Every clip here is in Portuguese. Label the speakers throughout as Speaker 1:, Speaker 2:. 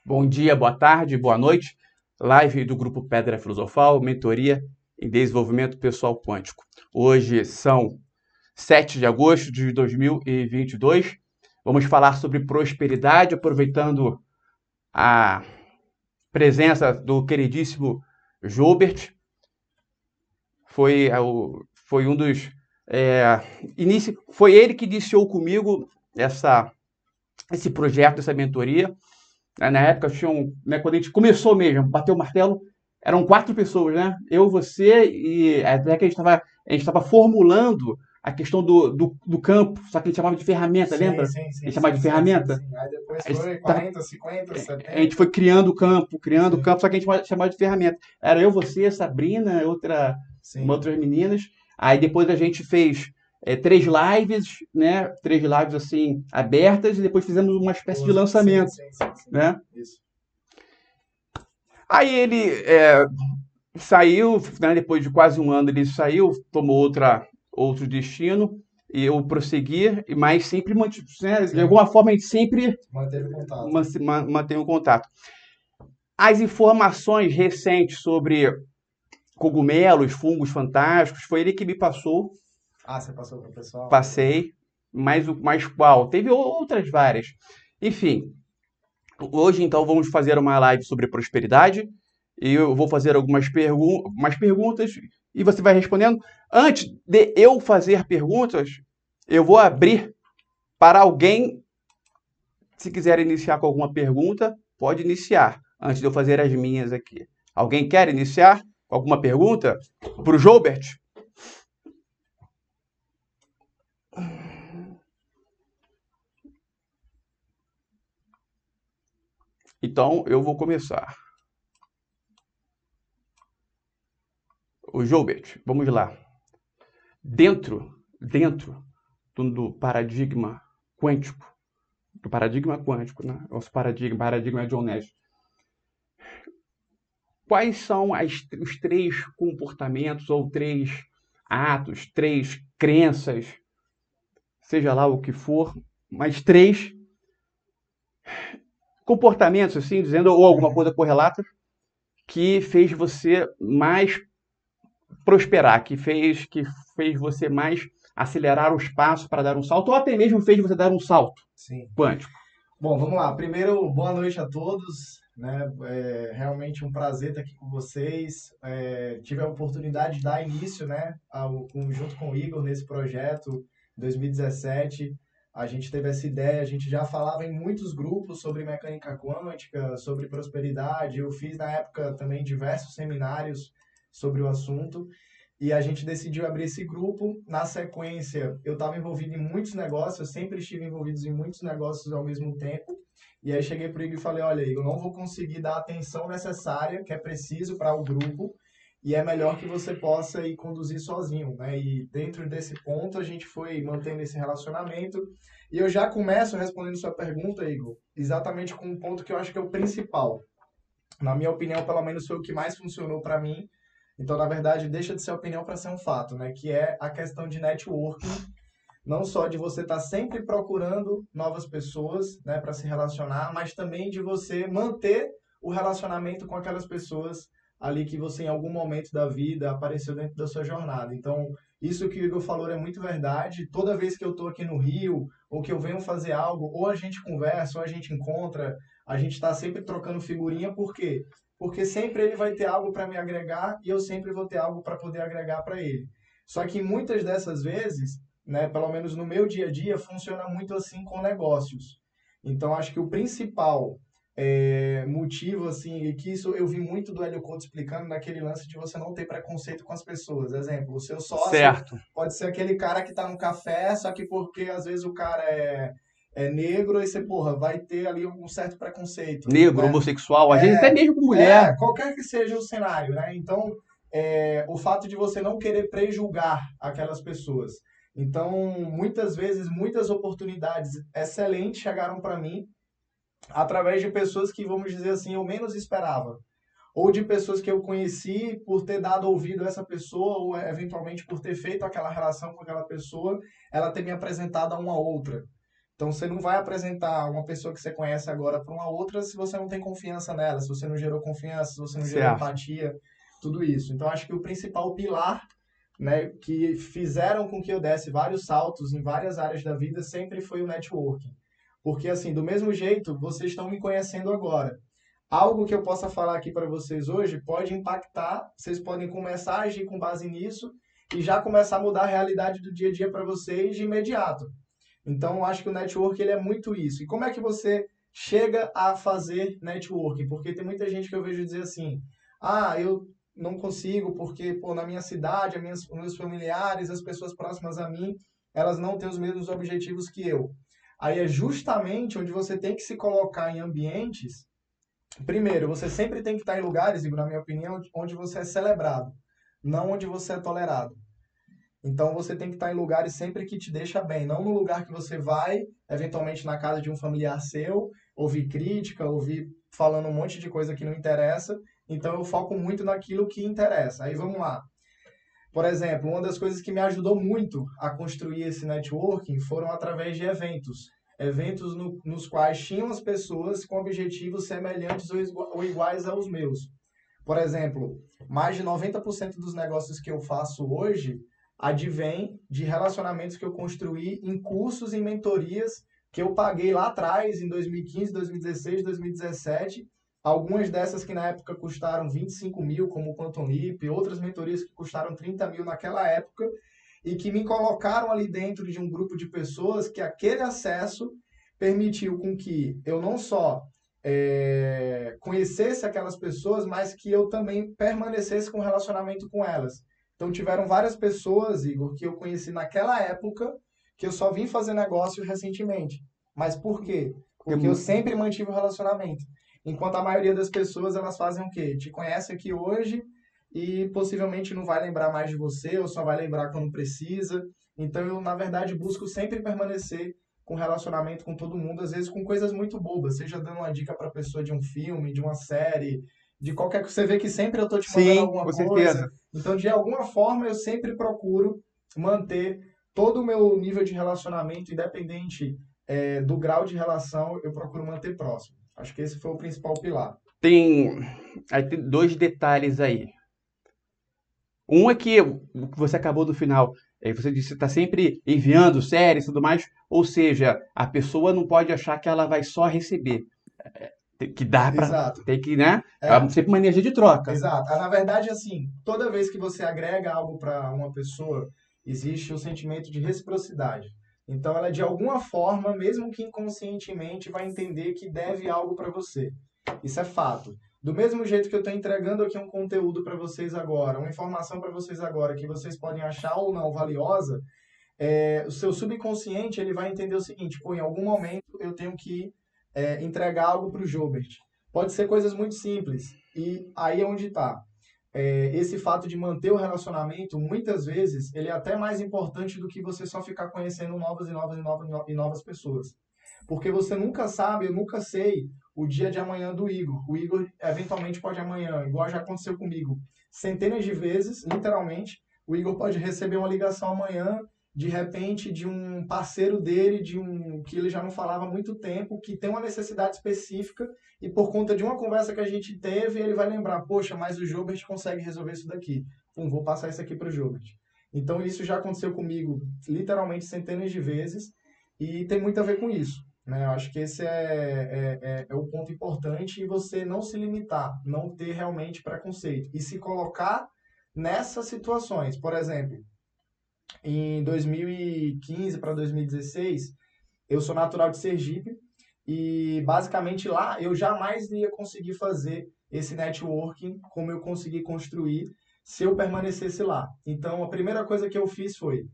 Speaker 1: Bom dia, boa tarde, boa noite. Live do Grupo Pedra Filosofal, Mentoria em Desenvolvimento Pessoal Quântico. Hoje são 7 de agosto de 2022. Vamos falar sobre prosperidade, aproveitando a presença do queridíssimo Joubert. Foi um dos... foi ele que iniciou comigo esse projeto, essa mentoria. Na época, quando a gente começou mesmo, bateu o martelo, eram 4 pessoas, né? Eu, você e até que a gente estava formulando a questão do campo, só que a gente chamava de ferramenta,
Speaker 2: Sim,
Speaker 1: lembra?
Speaker 2: sim,
Speaker 1: A gente
Speaker 2: sim,
Speaker 1: chamava
Speaker 2: sim,
Speaker 1: de
Speaker 2: sim, sim,
Speaker 1: ferramenta.
Speaker 2: sim. Aí depois
Speaker 1: A gente,
Speaker 2: foi
Speaker 1: tava,
Speaker 2: 40, 50,
Speaker 1: a gente foi
Speaker 2: 70.
Speaker 1: criando o
Speaker 2: Sim,
Speaker 1: campo, só que a gente chamava de ferramenta. Era eu, você, Sabrina,
Speaker 2: sim.
Speaker 1: outras meninas. Aí depois a gente fez 3 lives, né? 3 lives assim, abertas, e depois fizemos uma espécie de
Speaker 2: Sim,
Speaker 1: lançamento,
Speaker 2: sim, sim, sim.
Speaker 1: né?
Speaker 2: Isso.
Speaker 1: Aí ele saiu, né, depois de quase um ano ele saiu, tomou outro destino, e eu prossegui, mas sempre né, de
Speaker 2: Sim.
Speaker 1: alguma forma a gente sempre
Speaker 2: Manteve contato.
Speaker 1: mantém o contato. As informações recentes sobre cogumelos, fungos fantásticos, foi ele que me passou,
Speaker 2: Ah, você passou pro pessoal? Legal.
Speaker 1: passei, mas qual? Teve outras várias. Enfim, hoje então vamos fazer uma live sobre prosperidade, e eu vou fazer umas perguntas e você vai respondendo. Antes de eu fazer perguntas, eu vou abrir para alguém, se quiser iniciar com alguma pergunta, pode iniciar, antes de eu fazer as minhas aqui. Alguém quer iniciar com alguma pergunta para o Joubert? Então eu vou começar. O Joubert, vamos lá. Dentro do paradigma quântico, né? Nosso paradigma é John Nash. Quais são os 3 comportamentos ou 3 atos, 3 crenças, seja lá o que for, mas 3 comportamentos, assim, dizendo, ou alguma
Speaker 2: Uhum.
Speaker 1: coisa correlata, que fez você mais prosperar, que fez você mais acelerar os passos para dar um salto, ou até mesmo fez você dar um salto
Speaker 2: Sim.
Speaker 1: quântico.
Speaker 2: Bom, vamos lá. Primeiro, boa noite a todos, né? É realmente um prazer estar aqui com vocês. Tive a oportunidade de dar início, né, junto com o Igor nesse projeto em 2017. A gente teve essa ideia, a gente já falava em muitos grupos sobre mecânica quântica, sobre prosperidade. Eu fiz na época também diversos seminários sobre o assunto. E a gente decidiu abrir esse grupo. Na sequência, eu estava envolvido em muitos negócios, eu sempre estive envolvido em muitos negócios ao mesmo tempo. E aí cheguei para o Igor e falei, olha, Igor, eu não vou conseguir dar a atenção necessária que é preciso para o grupo, e é melhor que você possa ir conduzir sozinho, né? E dentro desse ponto a gente foi mantendo esse relacionamento. E eu já começo respondendo sua pergunta, Igor, exatamente com um ponto que eu acho que é o principal. Na minha opinião, pelo menos foi o que mais funcionou para mim. Então, na verdade, deixa de ser opinião para ser um fato, né? Que é a questão de networking, não só de você estar sempre procurando novas pessoas, né, para se relacionar, mas também de você manter o relacionamento com aquelas pessoas ali que você em algum momento da vida apareceu dentro da sua jornada. Então, isso que o Igor falou é muito verdade. Toda vez que eu estou aqui no Rio, ou que eu venho fazer algo, ou a gente conversa, ou a gente encontra, a gente está sempre trocando figurinha, por quê? Porque sempre ele vai ter algo para me agregar e eu sempre vou ter algo para poder agregar para ele. Só que muitas dessas vezes, né, pelo menos no meu dia a dia, funciona muito assim com negócios. Então, acho que o principal motivo, assim, e que isso eu vi muito do Hélio Couto explicando naquele lance de você não ter preconceito com as pessoas. Exemplo, o seu sócio
Speaker 1: Certo.
Speaker 2: pode ser aquele cara que está no café, só que porque às vezes o cara é negro, e você, porra, vai ter ali um certo preconceito,
Speaker 1: Negro,
Speaker 2: né?
Speaker 1: homossexual, às vezes até
Speaker 2: É,
Speaker 1: mesmo com mulher.
Speaker 2: qualquer que seja o cenário, né? Então, o fato de você não querer prejulgar aquelas pessoas. Então, muitas vezes, muitas oportunidades excelentes chegaram para mim através de pessoas que, vamos dizer assim, eu menos esperava. Ou de pessoas que eu conheci por ter dado ouvido a essa pessoa, ou eventualmente por ter feito aquela relação com aquela pessoa, ela ter me apresentado a uma outra. Então, você não vai apresentar uma pessoa que você conhece agora para uma outra se você não tem confiança nela, se você não gerou confiança, se você não gerou
Speaker 1: Certo.
Speaker 2: empatia, tudo isso. Então, acho que o principal pilar, né, que fizeram com que eu desse vários saltos em várias áreas da vida sempre foi o networking. Porque, assim, do mesmo jeito, vocês estão me conhecendo agora. Algo que eu possa falar aqui para vocês hoje pode impactar, vocês podem começar a agir com base nisso e já começar a mudar a realidade do dia a dia para vocês de imediato. Então, eu acho que o network ele é muito isso. E como é que você chega a fazer networking? Porque tem muita gente que eu vejo dizer assim: ah, eu não consigo porque, pô, na minha cidade, os meus familiares, as pessoas próximas a mim, elas não têm os mesmos objetivos que eu. Aí é justamente onde você tem que se colocar em ambientes. Primeiro, você sempre tem que estar em lugares, Igor, na minha opinião, onde você é celebrado, não onde você é tolerado. Então você tem que estar em lugares sempre que te deixa bem, não no lugar que você vai, eventualmente na casa de um familiar seu, ouvir crítica, ouvir falando um monte de coisa que não interessa. Então eu foco muito naquilo que interessa. Aí vamos lá. Por exemplo, uma das coisas que me ajudou muito a construir esse networking foram através de eventos. Eventos nos quais tinham as pessoas com objetivos semelhantes ou iguais aos meus. Por exemplo, mais de 90% dos negócios que eu faço hoje advém de relacionamentos que eu construí em cursos e mentorias que eu paguei lá atrás, em 2015, 2016, 2017. Algumas dessas que na época custaram 25 mil, como o Quantum Leap, outras mentorias que custaram 30 mil naquela época, e que me colocaram ali dentro de um grupo de pessoas que aquele acesso permitiu com que eu não só conhecesse aquelas pessoas, mas que eu também permanecesse com relacionamento com elas. Então tiveram várias pessoas, Igor, que eu conheci naquela época, que eu só vim fazer negócio recentemente. Mas por quê? Porque eu sempre mantive o relacionamento. Enquanto a maioria das pessoas, elas fazem o quê? Te conhece aqui hoje e possivelmente não vai lembrar mais de você, ou só vai lembrar quando precisa. Então eu, na verdade, busco sempre permanecer com relacionamento com todo mundo, às vezes com coisas muito bobas, seja dando uma dica para a pessoa de um filme, de uma série, de qualquer coisa. Você vê que sempre eu tô te mandando
Speaker 1: Sim,
Speaker 2: alguma
Speaker 1: com
Speaker 2: coisa.
Speaker 1: certeza.
Speaker 2: Então, de alguma forma, eu sempre procuro manter todo o meu nível de relacionamento, independente do grau de relação, eu procuro manter próximo. Acho que esse foi o principal pilar.
Speaker 1: Tem, tem dois detalhes aí. Um é que o que você acabou do final, você disse que está sempre enviando séries e tudo mais, ou seja, a pessoa não pode achar que ela vai só receber. Tem que dar para.
Speaker 2: Exato.
Speaker 1: Tem que, né? É
Speaker 2: É,
Speaker 1: sempre uma energia de troca.
Speaker 2: exato. Na verdade, assim, toda vez que você agrega algo para uma pessoa, existe o sentimento de reciprocidade. Então, ela de alguma forma, mesmo que inconscientemente, vai entender que deve algo para você. Isso é fato. Do mesmo jeito que eu estou entregando aqui um conteúdo para vocês agora, uma informação para vocês agora que vocês podem achar ou não valiosa, o seu subconsciente ele vai entender o seguinte: pô, em algum momento eu tenho que entregar algo para o Jobert. Pode ser coisas muito simples. E aí é onde está. Esse fato de manter o relacionamento, muitas vezes, ele é até mais importante do que você só ficar conhecendo novas e novas e novas e novas pessoas. Porque você nunca sabe, eu nunca sei o dia de amanhã do Igor. O Igor eventualmente pode amanhã, igual já aconteceu comigo, centenas de vezes, literalmente. O Igor pode receber uma ligação amanhã, de repente, de um parceiro dele, de um que ele já não falava há muito tempo, que tem uma necessidade específica e por conta de uma conversa que a gente teve, ele vai lembrar, poxa, mas o Jobert consegue resolver isso daqui. Vou passar isso aqui para o Jobert. Então isso já aconteceu comigo literalmente centenas de vezes e tem muito a ver com isso. Né? Eu acho que esse é o ponto importante e você não se limitar, não ter realmente preconceito e se colocar nessas situações. Por exemplo, em 2015 para 2016, eu sou natural de Sergipe e basicamente lá eu jamais ia conseguir fazer esse networking como eu consegui construir se eu permanecesse lá. Então a primeira coisa que eu fiz foi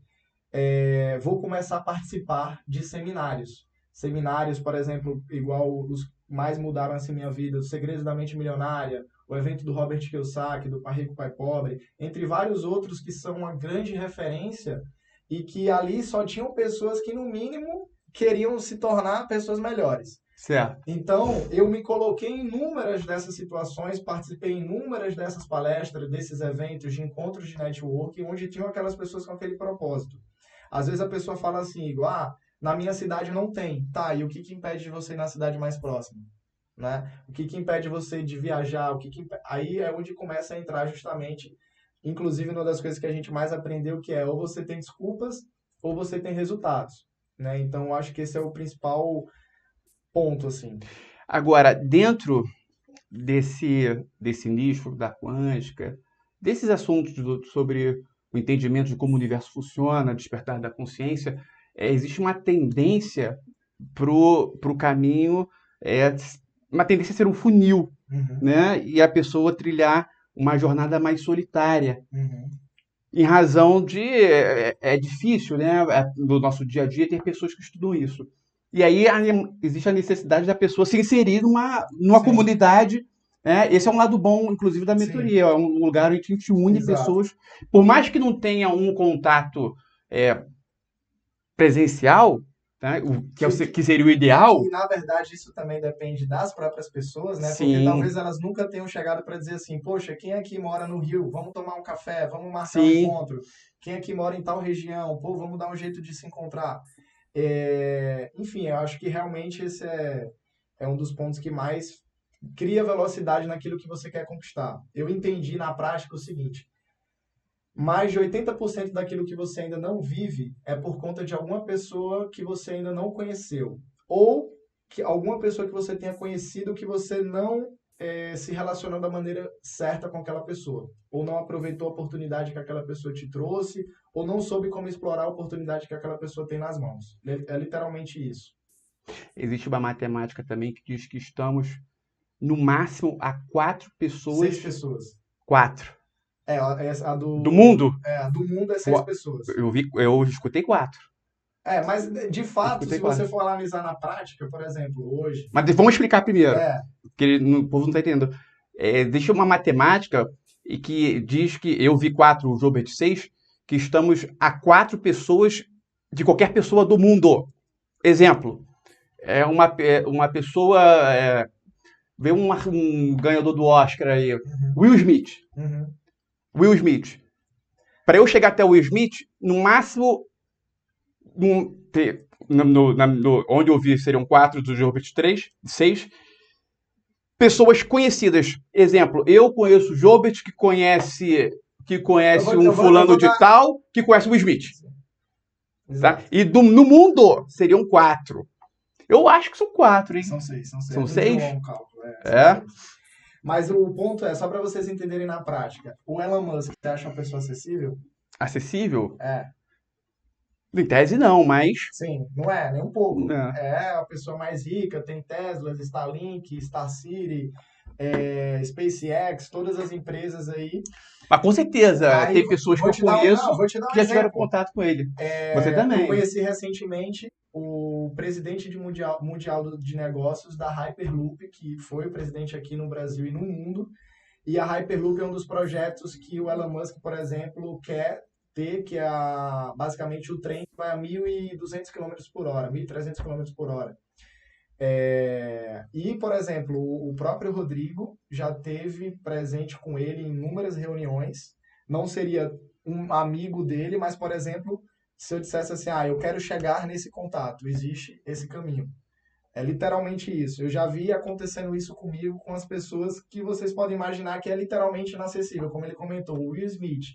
Speaker 2: vou começar a participar de seminários. Seminários, por exemplo, igual os mais mudaram assim minha vida, os Segredos da Mente Milionária, o evento do Robert Kiyosaki, do Pai Rico, Pai Pobre, entre vários outros que são uma grande referência e que ali só tinham pessoas que, no mínimo, queriam se tornar pessoas melhores.
Speaker 1: Certo.
Speaker 2: Então, eu me coloquei em inúmeras dessas situações, participei em inúmeras dessas palestras, desses eventos de encontros de networking, onde tinham aquelas pessoas com aquele propósito. Às vezes a pessoa fala assim, igual, na minha cidade não tem. Tá, e o que que impede de você ir na cidade mais próxima? Né? O que que impede você de viajar? Aí é onde começa a entrar justamente, inclusive uma das coisas que a gente mais aprendeu, que é ou você tem desculpas ou você tem resultados, né? Então, eu acho que esse é o principal ponto, assim.
Speaker 1: Agora, dentro desse nicho da quântica, desses assuntos sobre o entendimento de como o universo funciona, despertar da consciência, existe uma tendência pro caminho, é, uma tendência a ser um funil,
Speaker 2: Uhum,
Speaker 1: né? E a pessoa trilhar uma jornada mais solitária,
Speaker 2: uhum.
Speaker 1: em razão de é difícil, né? No nosso dia a dia ter pessoas que estudam isso. E aí existe a necessidade da pessoa se inserir numa
Speaker 2: Sim,
Speaker 1: comunidade. Né? Esse é um lado bom, inclusive, da
Speaker 2: sim,
Speaker 1: mentoria. É um lugar onde a gente une
Speaker 2: exato.
Speaker 1: pessoas, por mais que não tenha um contato é, presencial, né? Que seria o ideal.
Speaker 2: Que na verdade isso também depende das próprias pessoas, né? Porque talvez
Speaker 1: Sim,
Speaker 2: elas nunca tenham chegado para dizer assim, poxa, quem aqui mora no Rio? Vamos tomar um café, vamos marcar um
Speaker 1: sim.
Speaker 2: encontro. Quem aqui mora em tal região? Pô, vamos dar um jeito de se encontrar. Enfim, eu acho que realmente esse é um dos pontos que mais cria velocidade naquilo que você quer conquistar. Eu entendi na prática o seguinte: mais de 80% daquilo que você ainda não vive é por conta de alguma pessoa que você ainda não conheceu. Ou que alguma pessoa que você tenha conhecido que você não se relacionou da maneira certa com aquela pessoa. Ou não aproveitou a oportunidade que aquela pessoa te trouxe, ou não soube como explorar a oportunidade que aquela pessoa tem nas mãos. É literalmente isso.
Speaker 1: Existe uma matemática também que diz que estamos no máximo a quatro
Speaker 2: Seis
Speaker 1: pessoas.
Speaker 2: pessoas.
Speaker 1: Quatro.
Speaker 2: A
Speaker 1: Do mundo?
Speaker 2: do mundo é seis pessoas.
Speaker 1: Eu escutei quatro.
Speaker 2: Mas de
Speaker 1: Eu
Speaker 2: fato,
Speaker 1: escutei
Speaker 2: se você
Speaker 1: quatro.
Speaker 2: for analisar na prática, por exemplo, hoje,
Speaker 1: Mas vamos explicar primeiro,
Speaker 2: é,
Speaker 1: porque o povo não está entendendo. Existe uma matemática e que diz que eu vi quatro, o Joubert seis, que estamos a quatro pessoas de qualquer pessoa do mundo. Exemplo, uma pessoa. Vê um ganhador do Oscar aí,
Speaker 2: uhum,
Speaker 1: Will Smith.
Speaker 2: uhum,
Speaker 1: Will Smith. Para eu chegar até o Will Smith, no máximo, onde eu vi seriam quatro, do Jorbit três, seis, pessoas conhecidas. Exemplo, eu conheço o Jorbit, que conhece um
Speaker 2: eu
Speaker 1: fulano
Speaker 2: vou
Speaker 1: de
Speaker 2: dar.
Speaker 1: tal, que conhece o Will Smith. Tá?
Speaker 2: Exato.
Speaker 1: E no mundo seriam quatro. Eu acho que são quatro, hein?
Speaker 2: São seis.
Speaker 1: São
Speaker 2: É muito
Speaker 1: seis?
Speaker 2: bom o cálculo, são
Speaker 1: É.
Speaker 2: seis. Mas o ponto é, só para vocês entenderem na prática, o Elon Musk, você acha uma pessoa acessível?
Speaker 1: Acessível?
Speaker 2: É,
Speaker 1: Em tese não, mas.
Speaker 2: sim, não é, nem um pouco.
Speaker 1: É.
Speaker 2: É a pessoa mais rica, tem Tesla, Starlink, Star City, SpaceX, todas as empresas aí.
Speaker 1: Mas com certeza,
Speaker 2: Aí
Speaker 1: tem pessoas que
Speaker 2: vou
Speaker 1: eu
Speaker 2: te dar
Speaker 1: conheço
Speaker 2: vou te dar
Speaker 1: que
Speaker 2: um
Speaker 1: já tiveram
Speaker 2: exemplo.
Speaker 1: contato com ele. Você
Speaker 2: Eu
Speaker 1: também.
Speaker 2: conheci recentemente o presidente mundial de negócios da Hyperloop, que foi o presidente aqui no Brasil e no mundo. E a Hyperloop é um dos projetos que o Elon Musk, por exemplo, quer ter, que é basicamente o trem que vai a 1.200 km por hora, 1.300 km por hora. E, por exemplo, o próprio Rodrigo já teve presente com ele em inúmeras reuniões. Não seria um amigo dele, mas, por exemplo, se eu dissesse assim, eu quero chegar nesse contato, existe esse caminho. É literalmente isso. Eu já vi acontecendo isso comigo, com as pessoas que vocês podem imaginar que é literalmente inacessível, como ele comentou, o Will Smith.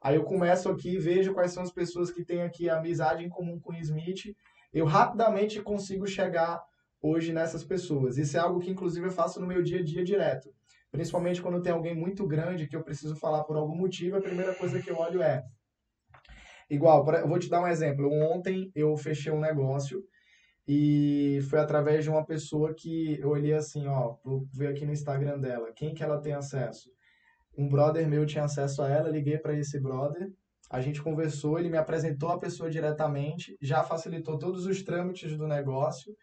Speaker 2: Aí eu começo aqui, vejo quais são as pessoas que têm aqui amizade em comum com o Smith. Eu rapidamente consigo chegar hoje nessas pessoas. Isso é algo que, inclusive, eu faço no meu dia a dia direto. Principalmente quando tem alguém muito grande que eu preciso falar por algum motivo, a primeira coisa que eu olho é. Igual, eu vou te dar um exemplo. Ontem eu fechei um negócio e foi através de uma pessoa que eu olhei assim, ó, vou ver aqui no Instagram dela, quem que ela tem acesso? Um brother meu tinha acesso a ela, liguei para esse brother, a gente conversou, ele me apresentou a pessoa diretamente, já facilitou todos os trâmites do negócio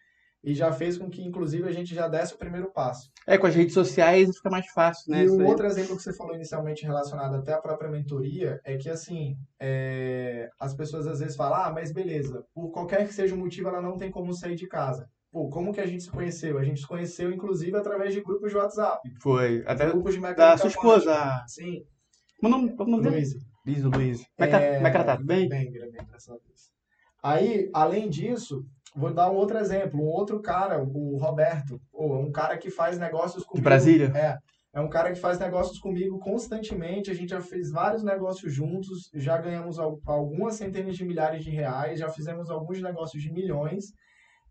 Speaker 2: e já fez com que, inclusive, a gente já desse o primeiro passo.
Speaker 1: Com as redes sociais fica mais fácil, né?
Speaker 2: E
Speaker 1: Isso
Speaker 2: um
Speaker 1: aí.
Speaker 2: outro exemplo que você falou inicialmente relacionado até à própria mentoria é que, assim, as pessoas às vezes falam, mas beleza, por qualquer que seja o motivo, ela não tem como sair de casa. Pô, como que a gente se conheceu? A gente se conheceu, inclusive, através de grupos de WhatsApp,
Speaker 1: Foi. Até
Speaker 2: grupos de
Speaker 1: da sua
Speaker 2: mecânica quântica.
Speaker 1: esposa.
Speaker 2: Sim,
Speaker 1: Como é o nome dela?
Speaker 2: Luiz.
Speaker 1: Luiz. Como é que ela tá? Tudo bem?
Speaker 2: Bem, graças a Deus. Aí, além disso, vou dar um outro exemplo. Um outro cara, o Roberto, pô, um cara que faz negócios
Speaker 1: De
Speaker 2: comigo.
Speaker 1: Brasília?
Speaker 2: É um cara que faz negócios comigo constantemente. A gente já fez vários negócios juntos, já ganhamos algumas centenas de milhares de reais, já fizemos alguns negócios de milhões.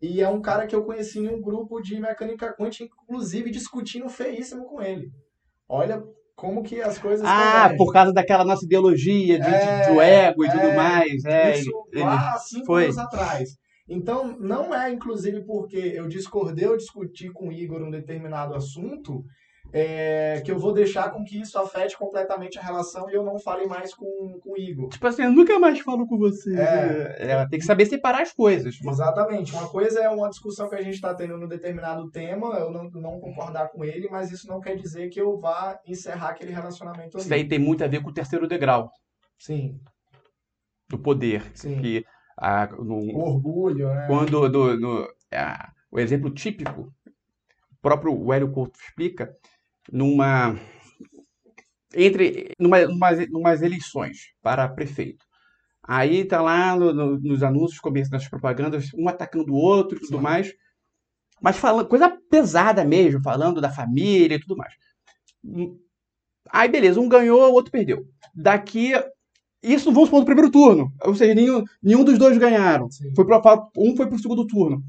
Speaker 2: E é um cara que eu conheci em um grupo de mecânica quântica, inclusive discutindo feíssimo com ele. Olha como que as coisas
Speaker 1: Ah, por
Speaker 2: convergem.
Speaker 1: causa daquela nossa ideologia do
Speaker 2: É,
Speaker 1: ego e tudo mais.
Speaker 2: isso
Speaker 1: Ele
Speaker 2: lá há 5 anos
Speaker 1: foi.
Speaker 2: atrás. Então, não é, inclusive, porque eu discordei ou discuti com o Igor um determinado assunto, que eu vou deixar com que isso afete completamente a relação e eu não fale mais com o Igor.
Speaker 1: Tipo assim, eu nunca mais falo com você.
Speaker 2: É,
Speaker 1: Tem que saber separar as coisas.
Speaker 2: exatamente. Uma coisa é uma discussão que a gente está tendo num determinado tema, eu não concordar com ele, mas isso não quer dizer que eu vá encerrar aquele relacionamento
Speaker 1: Isso aí
Speaker 2: ali.
Speaker 1: tem muito a ver com o terceiro degrau
Speaker 2: Sim,
Speaker 1: do poder.
Speaker 2: sim.
Speaker 1: Que
Speaker 2: O orgulho, né?
Speaker 1: quando o exemplo típico, o próprio Hélio Couto explica, numa, numas eleições para prefeito. Aí tá lá nos anúncios, começo das propagandas, um atacando o outro e tudo
Speaker 2: Sim,
Speaker 1: mais. Mas falando, coisa pesada mesmo, falando da família e tudo mais. Aí beleza, um ganhou, o outro perdeu. Daqui. Isso vamos supor no primeiro turno. Ou seja, nenhum dos dois ganharam.
Speaker 2: sim.
Speaker 1: Um foi pro segundo turno.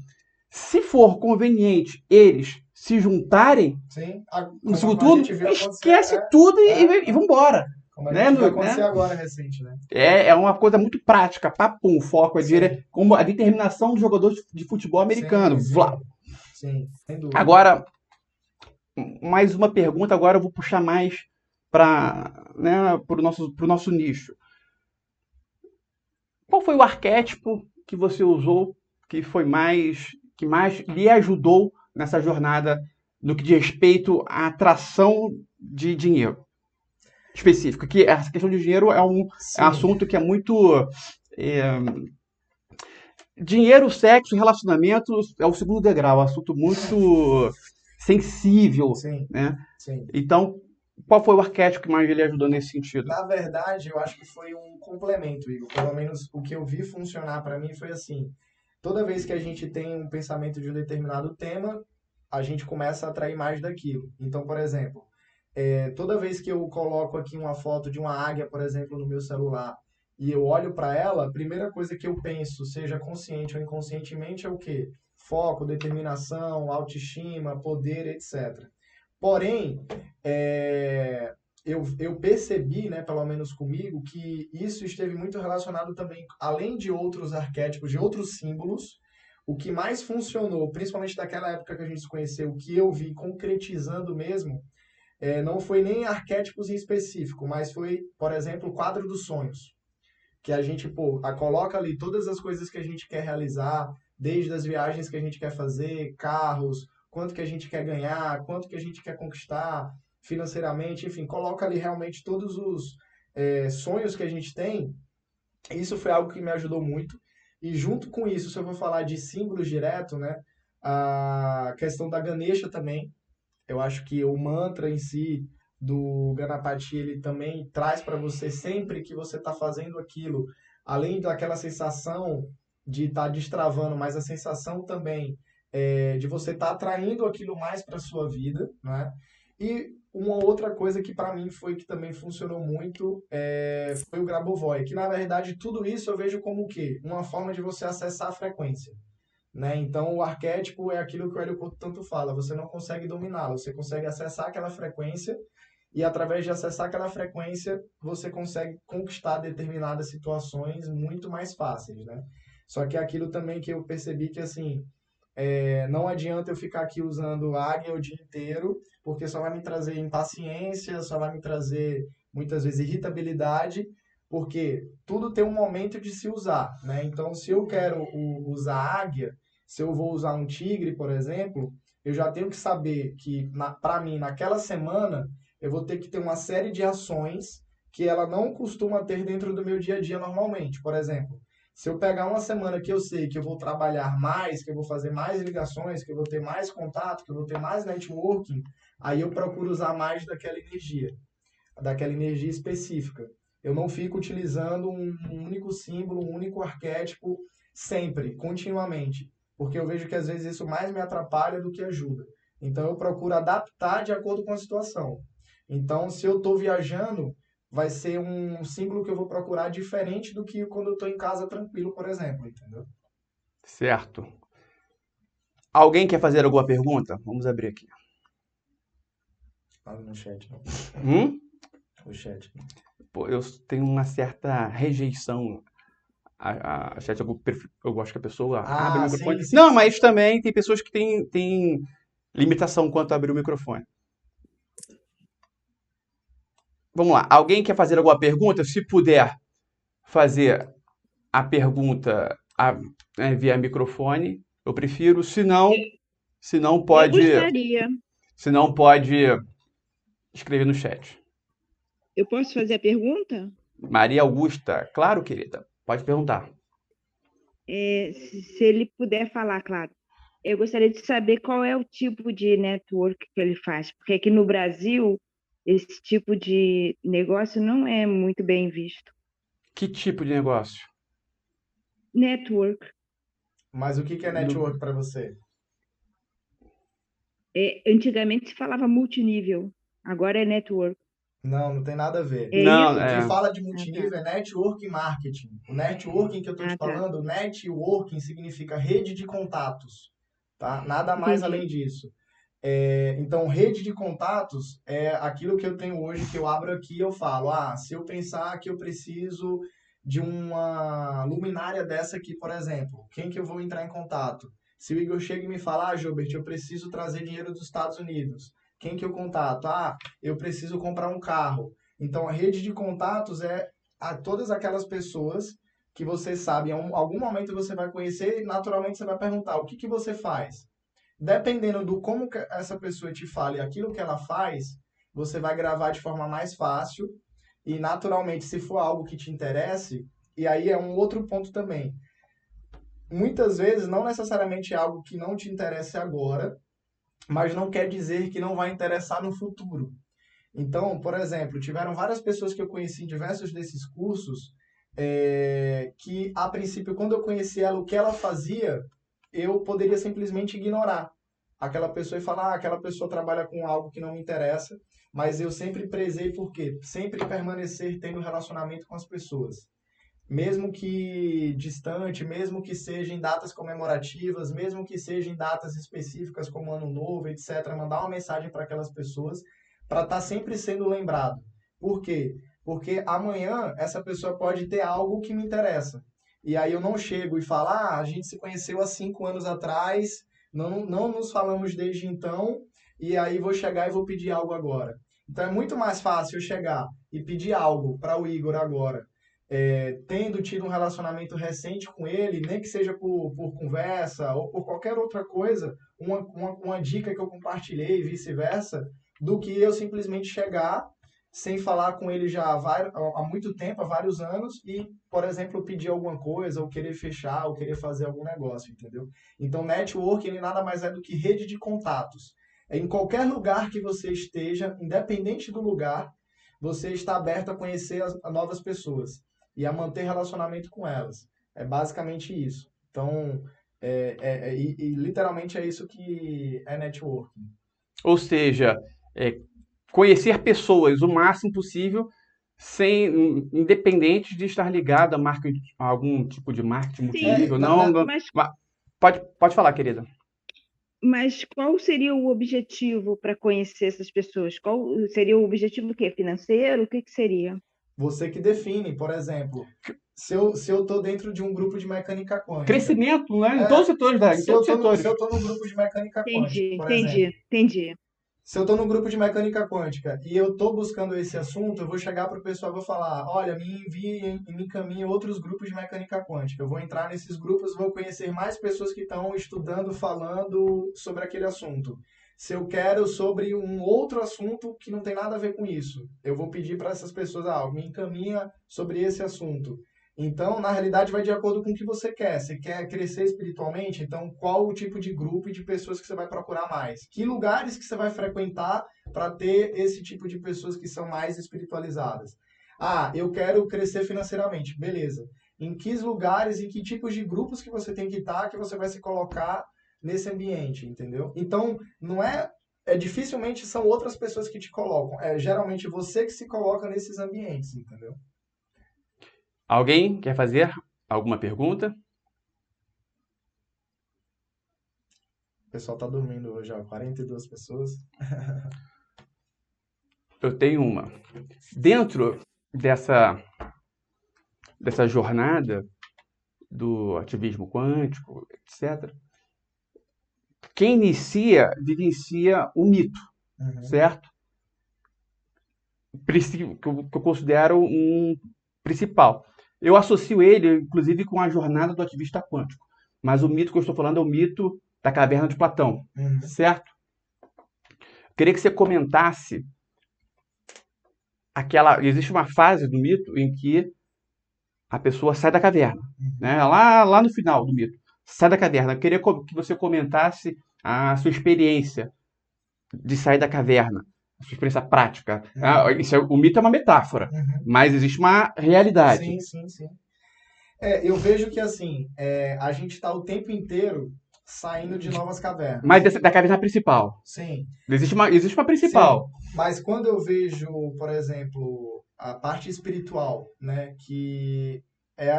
Speaker 1: Se for conveniente eles se juntarem
Speaker 2: Sim,
Speaker 1: no
Speaker 2: como
Speaker 1: segundo
Speaker 2: a
Speaker 1: turno,
Speaker 2: gente viu acontecer,
Speaker 1: esquece tudo e vambora.
Speaker 2: como a
Speaker 1: Né?
Speaker 2: gente viu acontecer agora recente, né?
Speaker 1: É uma coisa muito prática, papum, o foco é
Speaker 2: Sim,
Speaker 1: como a determinação do jogador de futebol americano.
Speaker 2: sim,
Speaker 1: Vlá.
Speaker 2: sim, sim, sem dúvida.
Speaker 1: Agora, mais uma pergunta, agora eu vou puxar mais para pro nosso nicho. Qual foi o arquétipo que você usou que mais lhe ajudou nessa jornada no que diz respeito à atração de dinheiro específico? Que essa questão de dinheiro é um
Speaker 2: Sim,
Speaker 1: assunto que é muito dinheiro, sexo, relacionamento é o segundo degrau, é um assunto muito sensível,
Speaker 2: sim,
Speaker 1: né?
Speaker 2: sim.
Speaker 1: Então, qual foi o arquétipo que mais lhe ajudou nesse sentido?
Speaker 2: Na verdade, eu acho que foi um complemento, Igor. Pelo menos o que eu vi funcionar para mim foi assim: toda vez que a gente tem um pensamento de um determinado tema, a gente começa a atrair mais daquilo. Então, por exemplo, toda vez que eu coloco aqui uma foto de uma águia, por exemplo, no meu celular, e eu olho para ela, a primeira coisa que eu penso, seja consciente ou inconscientemente, é o quê? Foco, determinação, autoestima, poder, etc. Porém, eu percebi, né, pelo menos comigo, que isso esteve muito relacionado também, além de outros arquétipos, de outros símbolos, o que mais funcionou, principalmente daquela época que a gente se conheceu, o que eu vi concretizando mesmo, não foi nem arquétipos em específico, mas foi, por exemplo, o quadro dos sonhos. Que a gente, pô, coloca ali todas as coisas que a gente quer realizar, desde as viagens que a gente quer fazer, carros, quanto que a gente quer ganhar, quanto que a gente quer conquistar financeiramente, enfim, coloca ali realmente todos os sonhos que a gente tem. Isso foi algo que me ajudou muito. E junto com isso, se eu vou falar de símbolos direto, né, a questão da Ganesha também, eu acho que o mantra em si do Ganapati, ele também traz para você sempre que você está fazendo aquilo, além daquela sensação de estar destravando, mas a sensação também de você estar atraindo aquilo mais para sua vida, né? E uma outra coisa que para mim foi que também funcionou muito foi o Grabovoi, que na verdade tudo isso eu vejo como o quê? Uma forma de você acessar a frequência, né? Então, o arquétipo é aquilo que o Hélio Couto tanto fala, você não consegue dominá-lo, você consegue acessar aquela frequência e através de acessar aquela frequência, você consegue conquistar determinadas situações muito mais fáceis, né? Só que é aquilo também que eu percebi que, assim, não adianta eu ficar aqui usando águia o dia inteiro, porque só vai me trazer impaciência, só vai me trazer, muitas vezes, irritabilidade, porque tudo tem um momento de se usar, né? Então, se eu quero usar águia, se eu vou usar um tigre, por exemplo, eu já tenho que saber que, para mim, naquela semana, eu vou ter que ter uma série de ações que ela não costuma ter dentro do meu dia a dia normalmente. Por exemplo, se eu pegar uma semana que eu sei que eu vou trabalhar mais, que eu vou fazer mais ligações, que eu vou ter mais contato, que eu vou ter mais networking, aí eu procuro usar mais daquela energia específica. Eu não fico utilizando um único símbolo, um único arquétipo sempre, continuamente, porque eu vejo que às vezes isso mais me atrapalha do que ajuda. Então eu procuro adaptar de acordo com a situação. Então, se eu estou viajando, vai ser um símbolo que eu vou procurar diferente do que quando eu estou em casa tranquilo, por exemplo, entendeu?
Speaker 1: Certo. Alguém quer fazer alguma pergunta? Vamos abrir aqui.
Speaker 2: Ah, no chat, não.
Speaker 1: Hum?
Speaker 2: O chat.
Speaker 1: Pô, eu tenho uma certa rejeição a chat. Eu gosto que a pessoa abre o
Speaker 2: Ah,
Speaker 1: microfone.
Speaker 2: sim, sim,
Speaker 1: Não,
Speaker 2: sim.
Speaker 1: mas também tem pessoas que têm limitação quanto a abrir o microfone. Vamos lá. Alguém quer fazer alguma pergunta? Se puder fazer a pergunta via microfone, eu prefiro. Se não
Speaker 3: Eu
Speaker 1: pode,
Speaker 3: gostaria.
Speaker 1: se não pode escrever no chat.
Speaker 3: Eu posso fazer a pergunta?
Speaker 1: Maria Augusta, claro, querida. Pode perguntar.
Speaker 3: Se ele puder falar, claro. Eu gostaria de saber qual é o tipo de network que ele faz, porque aqui no Brasil esse tipo de negócio não é muito bem visto.
Speaker 1: Que tipo de negócio?
Speaker 3: Network.
Speaker 2: Mas o que é network para você?
Speaker 3: Antigamente se falava multinível, agora é network.
Speaker 2: Não, não tem nada a ver.
Speaker 3: É
Speaker 1: Não,
Speaker 3: isso?
Speaker 2: O que fala de
Speaker 3: Ah, tá.
Speaker 2: multinível é network marketing. O networking que eu estou te
Speaker 3: Ah, tá.
Speaker 2: falando, networking significa rede de contatos, tá? Nada mais além
Speaker 3: Entendi.
Speaker 2: disso. Então, rede de contatos é aquilo que eu tenho hoje, que eu abro aqui e eu falo, se eu pensar que eu preciso de uma luminária dessa aqui, por exemplo, quem que eu vou entrar em contato? Se o Igor chega e me fala, Gilbert, eu preciso trazer dinheiro dos Estados Unidos, quem que eu contato? Eu preciso comprar um carro. Então, a rede de contatos é a todas aquelas pessoas que você sabe, em algum momento você vai conhecer e naturalmente você vai perguntar, o que que você faz? Dependendo do como que essa pessoa te fala e aquilo que ela faz, você vai gravar de forma mais fácil e naturalmente, se for algo que te interesse, e aí é um outro ponto também. Muitas vezes, não necessariamente é algo que não te interesse agora, mas não quer dizer que não vai interessar no futuro. Então, por exemplo, tiveram várias pessoas que eu conheci em diversos desses cursos, que a princípio, quando eu conheci ela, o que ela fazia, eu poderia simplesmente ignorar aquela pessoa e falar, aquela pessoa trabalha com algo que não me interessa, mas eu sempre prezei por quê? Sempre permanecer tendo relacionamento com as pessoas. Mesmo que distante, mesmo que seja em datas comemorativas, mesmo que seja em datas específicas como Ano Novo, etc., mandar uma mensagem para aquelas pessoas para estar sempre sendo lembrado. Por quê? Porque amanhã essa pessoa pode ter algo que me interessa. E aí eu não chego e falo, a gente se conheceu há 5 anos atrás, não nos falamos desde então, e aí vou chegar e vou pedir algo agora. Então é muito mais fácil eu chegar e pedir algo para o Igor agora, tendo tido um relacionamento recente com ele, nem que seja por conversa ou por qualquer outra coisa, uma dica que eu compartilhei e vice-versa, do que eu simplesmente chegar sem falar com ele já há muito tempo, há vários anos, e, por exemplo, pedir alguma coisa, ou querer fechar, ou querer fazer algum negócio, entendeu? Então, network, ele nada mais é do que rede de contatos. Em qualquer lugar que você esteja, independente do lugar, você está aberto a conhecer a novas pessoas e a manter relacionamento com elas. É basicamente isso. Então, literalmente é isso que é networking.
Speaker 1: Ou seja, conhecer pessoas o máximo possível, independente de estar ligado a algum tipo de marketing
Speaker 3: Sim,
Speaker 1: multinível. Não, não,
Speaker 3: mas,
Speaker 1: pode falar, querida.
Speaker 3: mas qual seria o objetivo para conhecer essas pessoas? Qual seria o objetivo, o quê? Financeiro? O que seria?
Speaker 2: Você que define, por exemplo, se eu estou dentro de um grupo de mecânica quântica,
Speaker 1: Crescimento, né? Em todos os setores, em
Speaker 2: se
Speaker 1: todos
Speaker 2: eu
Speaker 1: os
Speaker 2: estou no,
Speaker 1: setores.
Speaker 2: se eu tô no grupo de mecânica quântica,
Speaker 3: Entendi,
Speaker 2: por exemplo,
Speaker 3: entendi.
Speaker 2: se eu estou no grupo de mecânica quântica e eu estou buscando esse assunto, eu vou chegar para o pessoal e vou falar, olha, me envie e me encaminhe outros grupos de mecânica quântica. Eu vou entrar nesses grupos, vou conhecer mais pessoas que estão estudando, falando sobre aquele assunto. Se eu quero sobre um outro assunto que não tem nada a ver com isso, eu vou pedir para essas pessoas, me encaminha sobre esse assunto. Então, na realidade, vai de acordo com o que você quer. Você quer crescer espiritualmente? Então, qual o tipo de grupo e de pessoas que você vai procurar mais? Que lugares que você vai frequentar para ter esse tipo de pessoas que são mais espiritualizadas? Eu quero crescer financeiramente. Beleza. em que lugares, em que tipos de grupos que você tem que estar, que você vai se colocar nesse ambiente, entendeu? Então, não é, dificilmente são outras pessoas que te colocam, é geralmente você que se coloca nesses ambientes, entendeu?
Speaker 1: Alguém quer fazer alguma pergunta?
Speaker 2: O pessoal tá dormindo hoje, ó, 42 pessoas.
Speaker 1: Eu tenho uma. Dentro dessa jornada do ativismo quântico, etc., quem inicia, vivencia o mito,
Speaker 2: Uhum.
Speaker 1: certo? Que eu considero um principal. Eu associo ele, inclusive, com a jornada do ativista quântico. Mas o mito que eu estou falando é o mito da caverna de Platão,
Speaker 2: Uhum.
Speaker 1: certo? Queria que você comentasse existe uma fase do mito em que a pessoa sai da caverna, né? Lá no final do mito, sai da caverna. Eu queria que você comentasse a sua experiência de sair da caverna, a sua experiência prática. O mito é uma metáfora,
Speaker 2: Uhum.
Speaker 1: mas existe uma realidade.
Speaker 2: Sim, sim, sim. Eu vejo que assim, a gente está o tempo inteiro saindo de novas cavernas.
Speaker 1: Mas da caverna principal.
Speaker 2: Sim.
Speaker 1: Existe uma principal.
Speaker 2: Sim, mas quando eu vejo, por exemplo, a parte espiritual, né, que é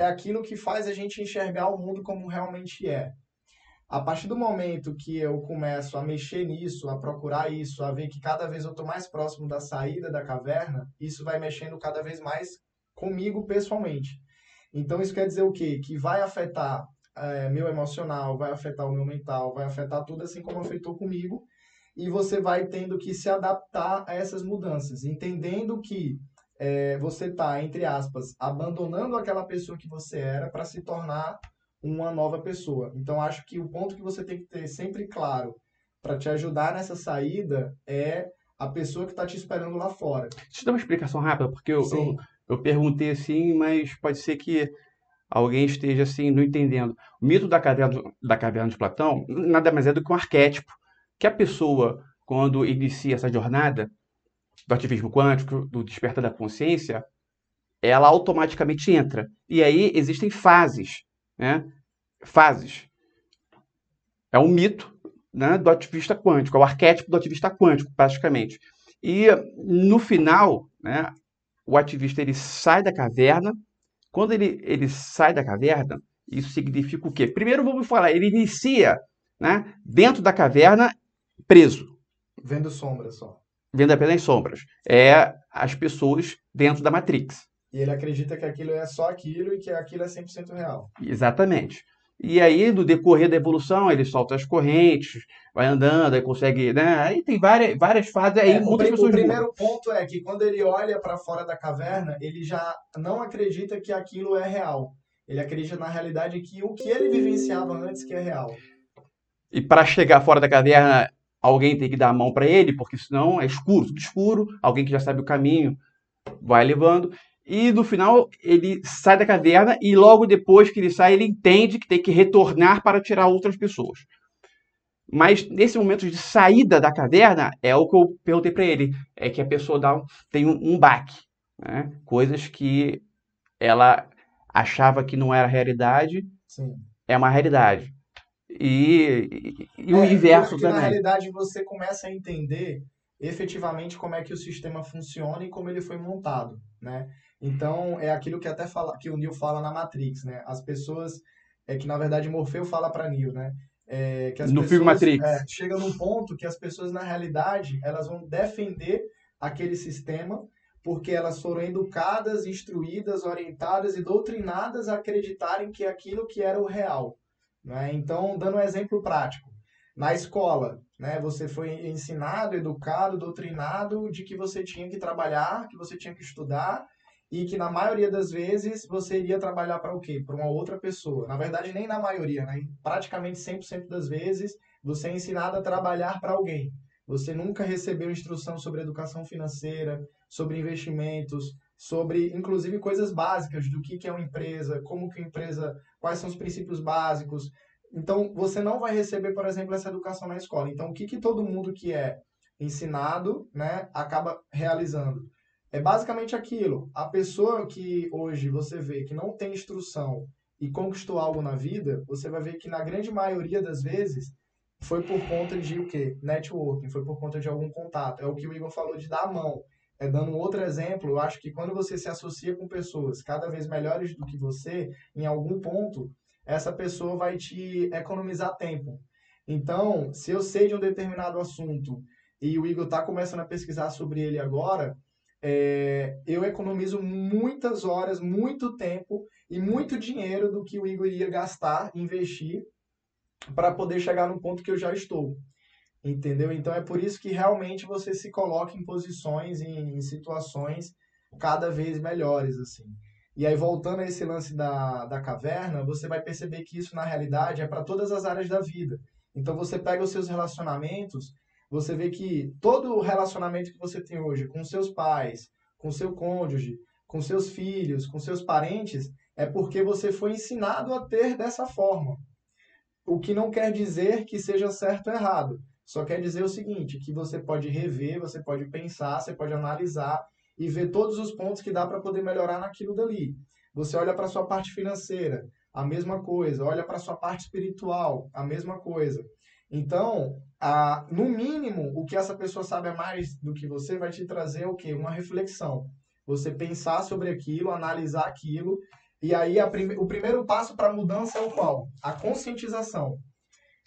Speaker 2: aquilo que faz a gente enxergar o mundo como realmente é. A partir do momento que eu começo a mexer nisso, a procurar isso, a ver que cada vez eu estou mais próximo da saída da caverna, isso vai mexendo cada vez mais comigo pessoalmente. Então isso quer dizer o quê? Que vai afetar meu emocional, vai afetar o meu mental, vai afetar tudo assim como afetou comigo. E você vai tendo que se adaptar a essas mudanças, entendendo que você está, entre aspas, abandonando aquela pessoa que você era para se tornar uma nova pessoa. Então, acho que o ponto que você tem que ter sempre claro para te ajudar nessa saída é a pessoa que está te esperando lá fora.
Speaker 1: Deixa eu dar uma explicação rápida, porque
Speaker 2: Sim.
Speaker 1: eu perguntei assim, mas pode ser que alguém esteja assim não entendendo. O mito da caverna de Platão nada mais é do que um arquétipo que a pessoa, quando inicia essa jornada do ativismo quântico, do despertar da consciência, ela automaticamente entra. E aí existem fases, né? Fases. É um mito, né, do ativista quântico, é o arquétipo do ativista quântico, praticamente. E no final, né, o ativista ele sai da caverna. Quando ele sai da caverna, isso significa o quê? Primeiro vamos falar, ele inicia, né, dentro da caverna, preso.
Speaker 2: Vendo sombras só.
Speaker 1: Vendo apenas sombras. É as pessoas dentro da Matrix.
Speaker 2: E ele acredita que aquilo é só aquilo e que aquilo é 100% real.
Speaker 1: Exatamente. E aí, no decorrer da evolução, ele solta as correntes, vai andando, aí consegue, né? Aí tem várias fases, aí muitas pessoas
Speaker 2: o
Speaker 1: mudam.
Speaker 2: primeiro ponto é que quando ele olha para fora da caverna, ele já não acredita que aquilo é real. Ele acredita na realidade que o que ele vivenciava antes que é real.
Speaker 1: E para chegar fora da caverna, alguém tem que dar a mão para ele, porque senão é escuro, tudo escuro, alguém que já sabe o caminho vai levando. E no final ele sai da caverna e logo depois que ele sai, ele entende que tem que retornar para tirar outras pessoas. Mas nesse momento de saída da caverna, é o que eu perguntei para ele, é que a pessoa tem um baque, né? Coisas que ela achava que não era realidade,
Speaker 2: Sim.
Speaker 1: é uma realidade. E o inverso
Speaker 2: que
Speaker 1: também.
Speaker 2: Na realidade você começa a entender efetivamente como é que o sistema funciona e como ele foi montado, né? Então, é aquilo que que o Neo fala na Matrix, né? As pessoas, que na verdade Morfeu fala para Neo, né? Que as
Speaker 1: No
Speaker 2: pessoas
Speaker 1: filme Matrix.
Speaker 2: chegam num ponto que as pessoas, na realidade, elas vão defender aquele sistema porque elas foram educadas, instruídas, orientadas e doutrinadas a acreditarem que aquilo que era o real, né? Então, dando um exemplo prático, na escola, né, você foi ensinado, educado, doutrinado de que você tinha que trabalhar, que você tinha que estudar e que na maioria das vezes você iria trabalhar para o quê? Para uma outra pessoa. Na verdade, nem na maioria, né? Praticamente 100% das vezes você é ensinado a trabalhar para alguém. Você nunca recebeu instrução sobre educação financeira, sobre investimentos, sobre inclusive coisas básicas do que é uma empresa, como que a empresa, quais são os princípios básicos. Então, você não vai receber, por exemplo, essa educação na escola. Então, o que todo mundo que é ensinado, né, acaba realizando? É basicamente aquilo. A pessoa que hoje você vê que não tem instrução e conquistou algo na vida, você vai ver que na grande maioria das vezes foi por conta de o quê? Networking, foi por conta de algum contato. É o que o Igor falou de dar a mão. Dando um outro exemplo, eu acho que quando você se associa com pessoas cada vez melhores do que você, em algum ponto, essa pessoa vai te economizar tempo. Então, se eu sei de um determinado assunto e o Igor está começando a pesquisar sobre ele agora, eu economizo muitas horas, muito tempo e muito dinheiro do que o Igor iria gastar, investir, para poder chegar no ponto que eu já estou. Entendeu? Então é por isso que realmente você se coloca em posições, em situações cada vez melhores, assim. E aí, voltando a esse lance da caverna, você vai perceber que isso, na realidade, é para todas as áreas da vida. Então, você pega os seus relacionamentos, você vê que todo o relacionamento que você tem hoje com seus pais, com seu cônjuge, com seus filhos, com seus parentes, é porque você foi ensinado a ter dessa forma. O que não quer dizer que seja certo ou errado. Só quer dizer o seguinte, que você pode rever, você pode pensar, você pode analisar e ver todos os pontos que dá para poder melhorar naquilo dali. Você olha para a sua parte financeira, a mesma coisa. Olha para a sua parte espiritual, a mesma coisa. Então, no mínimo, o que essa pessoa sabe a mais do que você vai te trazer o quê? Uma reflexão. Você pensar sobre aquilo, analisar aquilo. E aí, o primeiro passo para a mudança é o qual? A conscientização.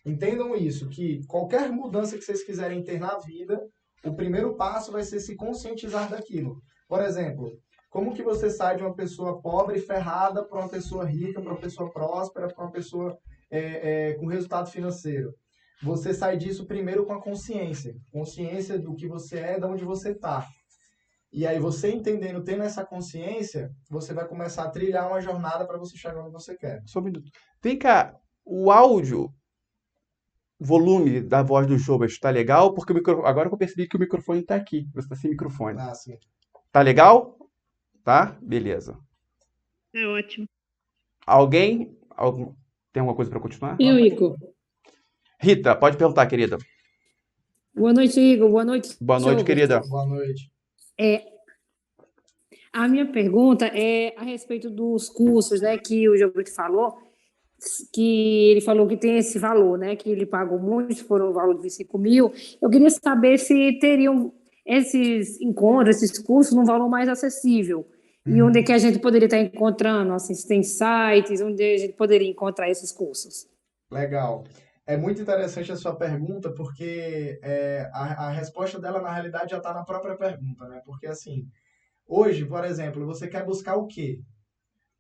Speaker 2: Entendam isso, que qualquer mudança que vocês quiserem ter na vida, o primeiro passo vai ser se conscientizar daquilo. Por exemplo, como que você sai de uma pessoa pobre e ferrada para uma pessoa rica, para uma pessoa próspera, para uma pessoa com resultado financeiro? Você sai disso primeiro com a consciência. Consciência do que você é, de onde você está. E aí você entendendo, tendo essa consciência, você vai começar a trilhar uma jornada para você chegar onde você quer.
Speaker 1: Só um minuto. Vem cá, o áudio, o volume da voz do Jobas está legal? Porque agora que eu percebi que o microfone está aqui. Você está sem microfone.
Speaker 2: Ah, sim.
Speaker 1: Tá legal? Tá? Beleza.
Speaker 3: É ótimo.
Speaker 1: Alguém? Tem alguma coisa para continuar?
Speaker 4: Eu, Igor.
Speaker 1: Rita, pode perguntar, querida.
Speaker 4: Boa noite, Igor. Boa noite,
Speaker 1: Boa noite,
Speaker 4: Jobas.
Speaker 1: querida.
Speaker 2: Boa noite.
Speaker 4: A minha pergunta é a respeito dos cursos, né, que o Jobas falou, que ele falou que tem esse valor, né, que ele pagou muito, foram o valor de 25 mil. Eu queria saber se teriam esses encontros, esses cursos, num valor mais acessível. E onde é que a gente poderia estar encontrando, assim, se tem sites, onde a gente poderia encontrar esses cursos?
Speaker 2: Legal. É muito interessante a sua pergunta, porque a resposta dela, na realidade, já está na própria pergunta, né? Porque, assim, hoje, por exemplo, você quer buscar o quê?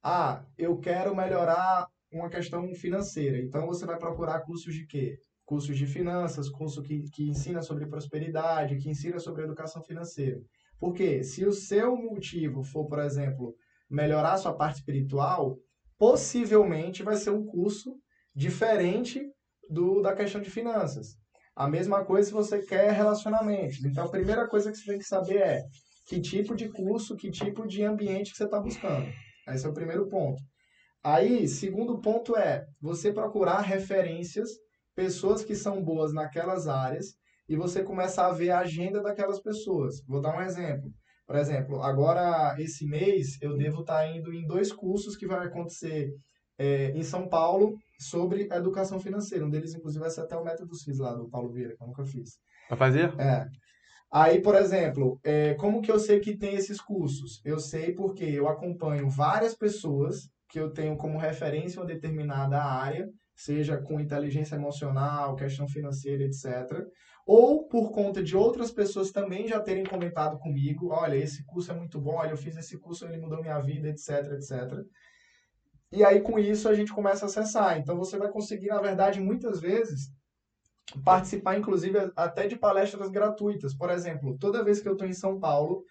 Speaker 2: Ah, eu quero melhorar uma questão financeira. Então, você vai procurar cursos de quê? Cursos de finanças, curso que ensina sobre prosperidade, que ensina sobre educação financeira. Porque se o seu motivo for, por exemplo, melhorar a sua parte espiritual, possivelmente vai ser um curso diferente da questão de finanças. A mesma coisa se você quer relacionamentos. Então, a primeira coisa que você tem que saber é que tipo de curso, que tipo de ambiente que você está buscando. Esse é o primeiro ponto. Aí, segundo ponto é você procurar referências, pessoas que são boas naquelas áreas, e você começar a ver a agenda daquelas pessoas. Vou dar um exemplo. Por exemplo, agora, esse mês, eu devo estar indo em 2 cursos que vai acontecer em São Paulo sobre educação financeira. Um deles, inclusive, vai ser até o Método CIS lá do Paulo Vieira, que eu nunca fiz.
Speaker 1: Vai fazer?
Speaker 2: Aí, por exemplo, como que eu sei que tem esses cursos? Eu sei porque eu acompanho várias pessoas que eu tenho como referência uma determinada área, seja com inteligência emocional, questão financeira, etc. Ou por conta de outras pessoas também já terem comentado comigo, olha, esse curso é muito bom, olha, eu fiz esse curso, ele mudou minha vida, etc, etc. E aí, com isso, a gente começa a acessar. Então, você vai conseguir, na verdade, muitas vezes, participar, inclusive, até de palestras gratuitas. Por exemplo, toda vez que eu estou em São Paulo,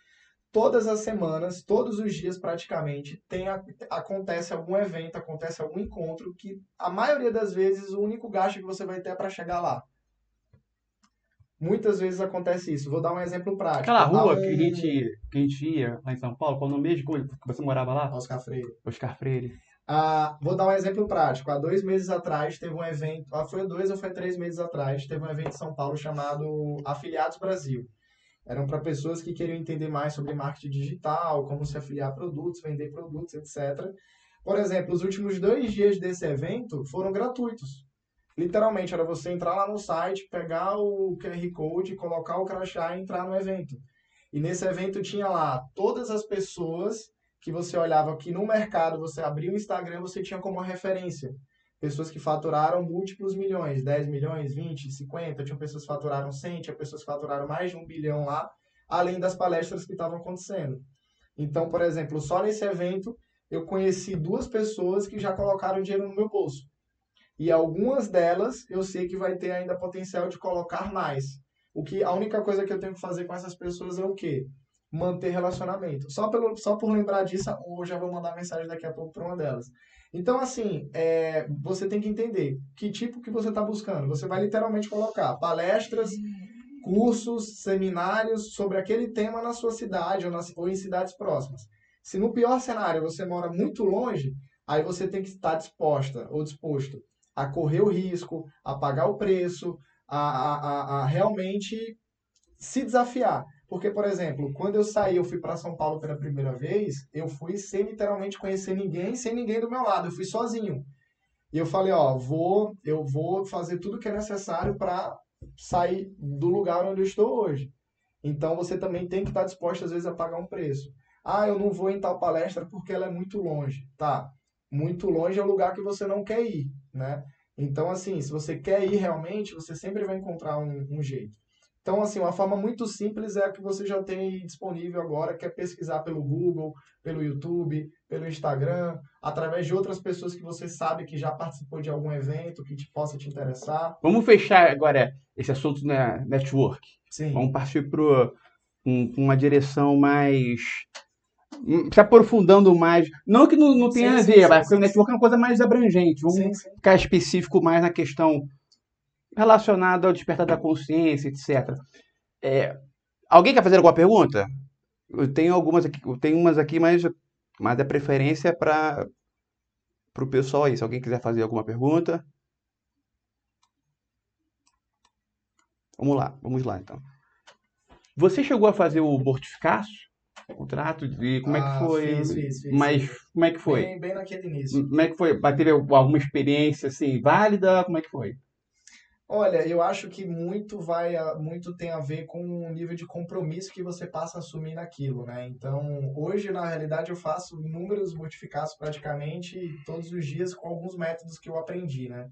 Speaker 2: todas as semanas, todos os dias praticamente, acontece algum evento, acontece algum encontro que, a maioria das vezes, o único gasto que você vai ter é para chegar lá. Muitas vezes acontece isso. Vou dar um exemplo prático.
Speaker 1: Aquela rua que a gente ia lá em São Paulo, qual o nome mesmo que você morava lá?
Speaker 2: Oscar Freire.
Speaker 1: Oscar Freire.
Speaker 2: Vou dar um exemplo prático. Há 2 meses atrás teve um evento, foi 2 ou foi 3 meses atrás, teve um evento em São Paulo chamado Afiliados Brasil. Eram para pessoas que queriam entender mais sobre marketing digital, como se afiliar a produtos, vender produtos, etc. Por exemplo, os últimos 2 dias desse evento foram gratuitos. Literalmente, era você entrar lá no site, pegar o QR Code, colocar o crachá e entrar no evento. E nesse evento tinha lá todas as pessoas que você olhava aqui no mercado, você abria o Instagram, você tinha como referência. Pessoas que faturaram múltiplos milhões, 10 milhões, 20, 50, tinham pessoas que faturaram 100, tinha pessoas que faturaram mais de 1 bilhão lá, além das palestras que estavam acontecendo. Então, por exemplo, só nesse evento eu conheci 2 pessoas que já colocaram dinheiro no meu bolso. E algumas delas eu sei que vai ter ainda potencial de colocar mais. A única coisa que eu tenho que fazer com essas pessoas é o quê? Manter relacionamento. Só por lembrar disso, eu já vou mandar mensagem daqui a pouco para uma delas. Então, assim, você tem que entender que tipo que você está buscando. Você vai literalmente colocar palestras, cursos, seminários sobre aquele tema na sua cidade ou em cidades próximas. Se no pior cenário você mora muito longe, aí você tem que estar disposta ou disposto a correr o risco, a pagar o preço, a realmente se desafiar. Porque, por exemplo, quando eu fui para São Paulo pela primeira vez, eu fui sem literalmente conhecer ninguém, sem ninguém do meu lado, eu fui sozinho. E eu falei, ó, eu vou fazer tudo que é necessário para sair do lugar onde eu estou hoje. Então você também tem que estar disposto, às vezes, a pagar um preço. Ah, eu não vou em tal palestra porque ela é muito longe. Tá, muito longe é o lugar que você não quer ir, né? Então, assim, se você quer ir realmente, você sempre vai encontrar um jeito. Então, assim, uma forma muito simples é a que você já tem disponível agora, que é pesquisar pelo Google, pelo YouTube, pelo Instagram, através de outras pessoas que você sabe que já participou de algum evento que possa te interessar.
Speaker 1: Vamos fechar agora esse assunto na network.
Speaker 2: Sim.
Speaker 1: Vamos partir para uma direção mais. Se aprofundando mais. Não que não tenha a ver, mas porque o network é uma coisa mais abrangente. Vamos ficar específico mais na questão relacionada ao despertar da consciência, etc. Alguém quer fazer alguma pergunta? Eu tenho algumas aqui, eu tenho umas aqui, mas a preferência é para o pessoal aí. Se alguém quiser fazer alguma pergunta. Vamos lá então. Você chegou a fazer o Mortificaço? O contrato de como é que foi?
Speaker 2: Fiz.
Speaker 1: Mas como é que foi?
Speaker 2: Bem naquele início.
Speaker 1: Como é que foi? Teve alguma experiência assim válida? Como é que foi?
Speaker 2: Olha, eu acho que muito tem a ver com o nível de compromisso que você passa a assumir naquilo, né? Então, hoje, na realidade, eu faço inúmeros mortificados praticamente todos os dias com alguns métodos que eu aprendi, né?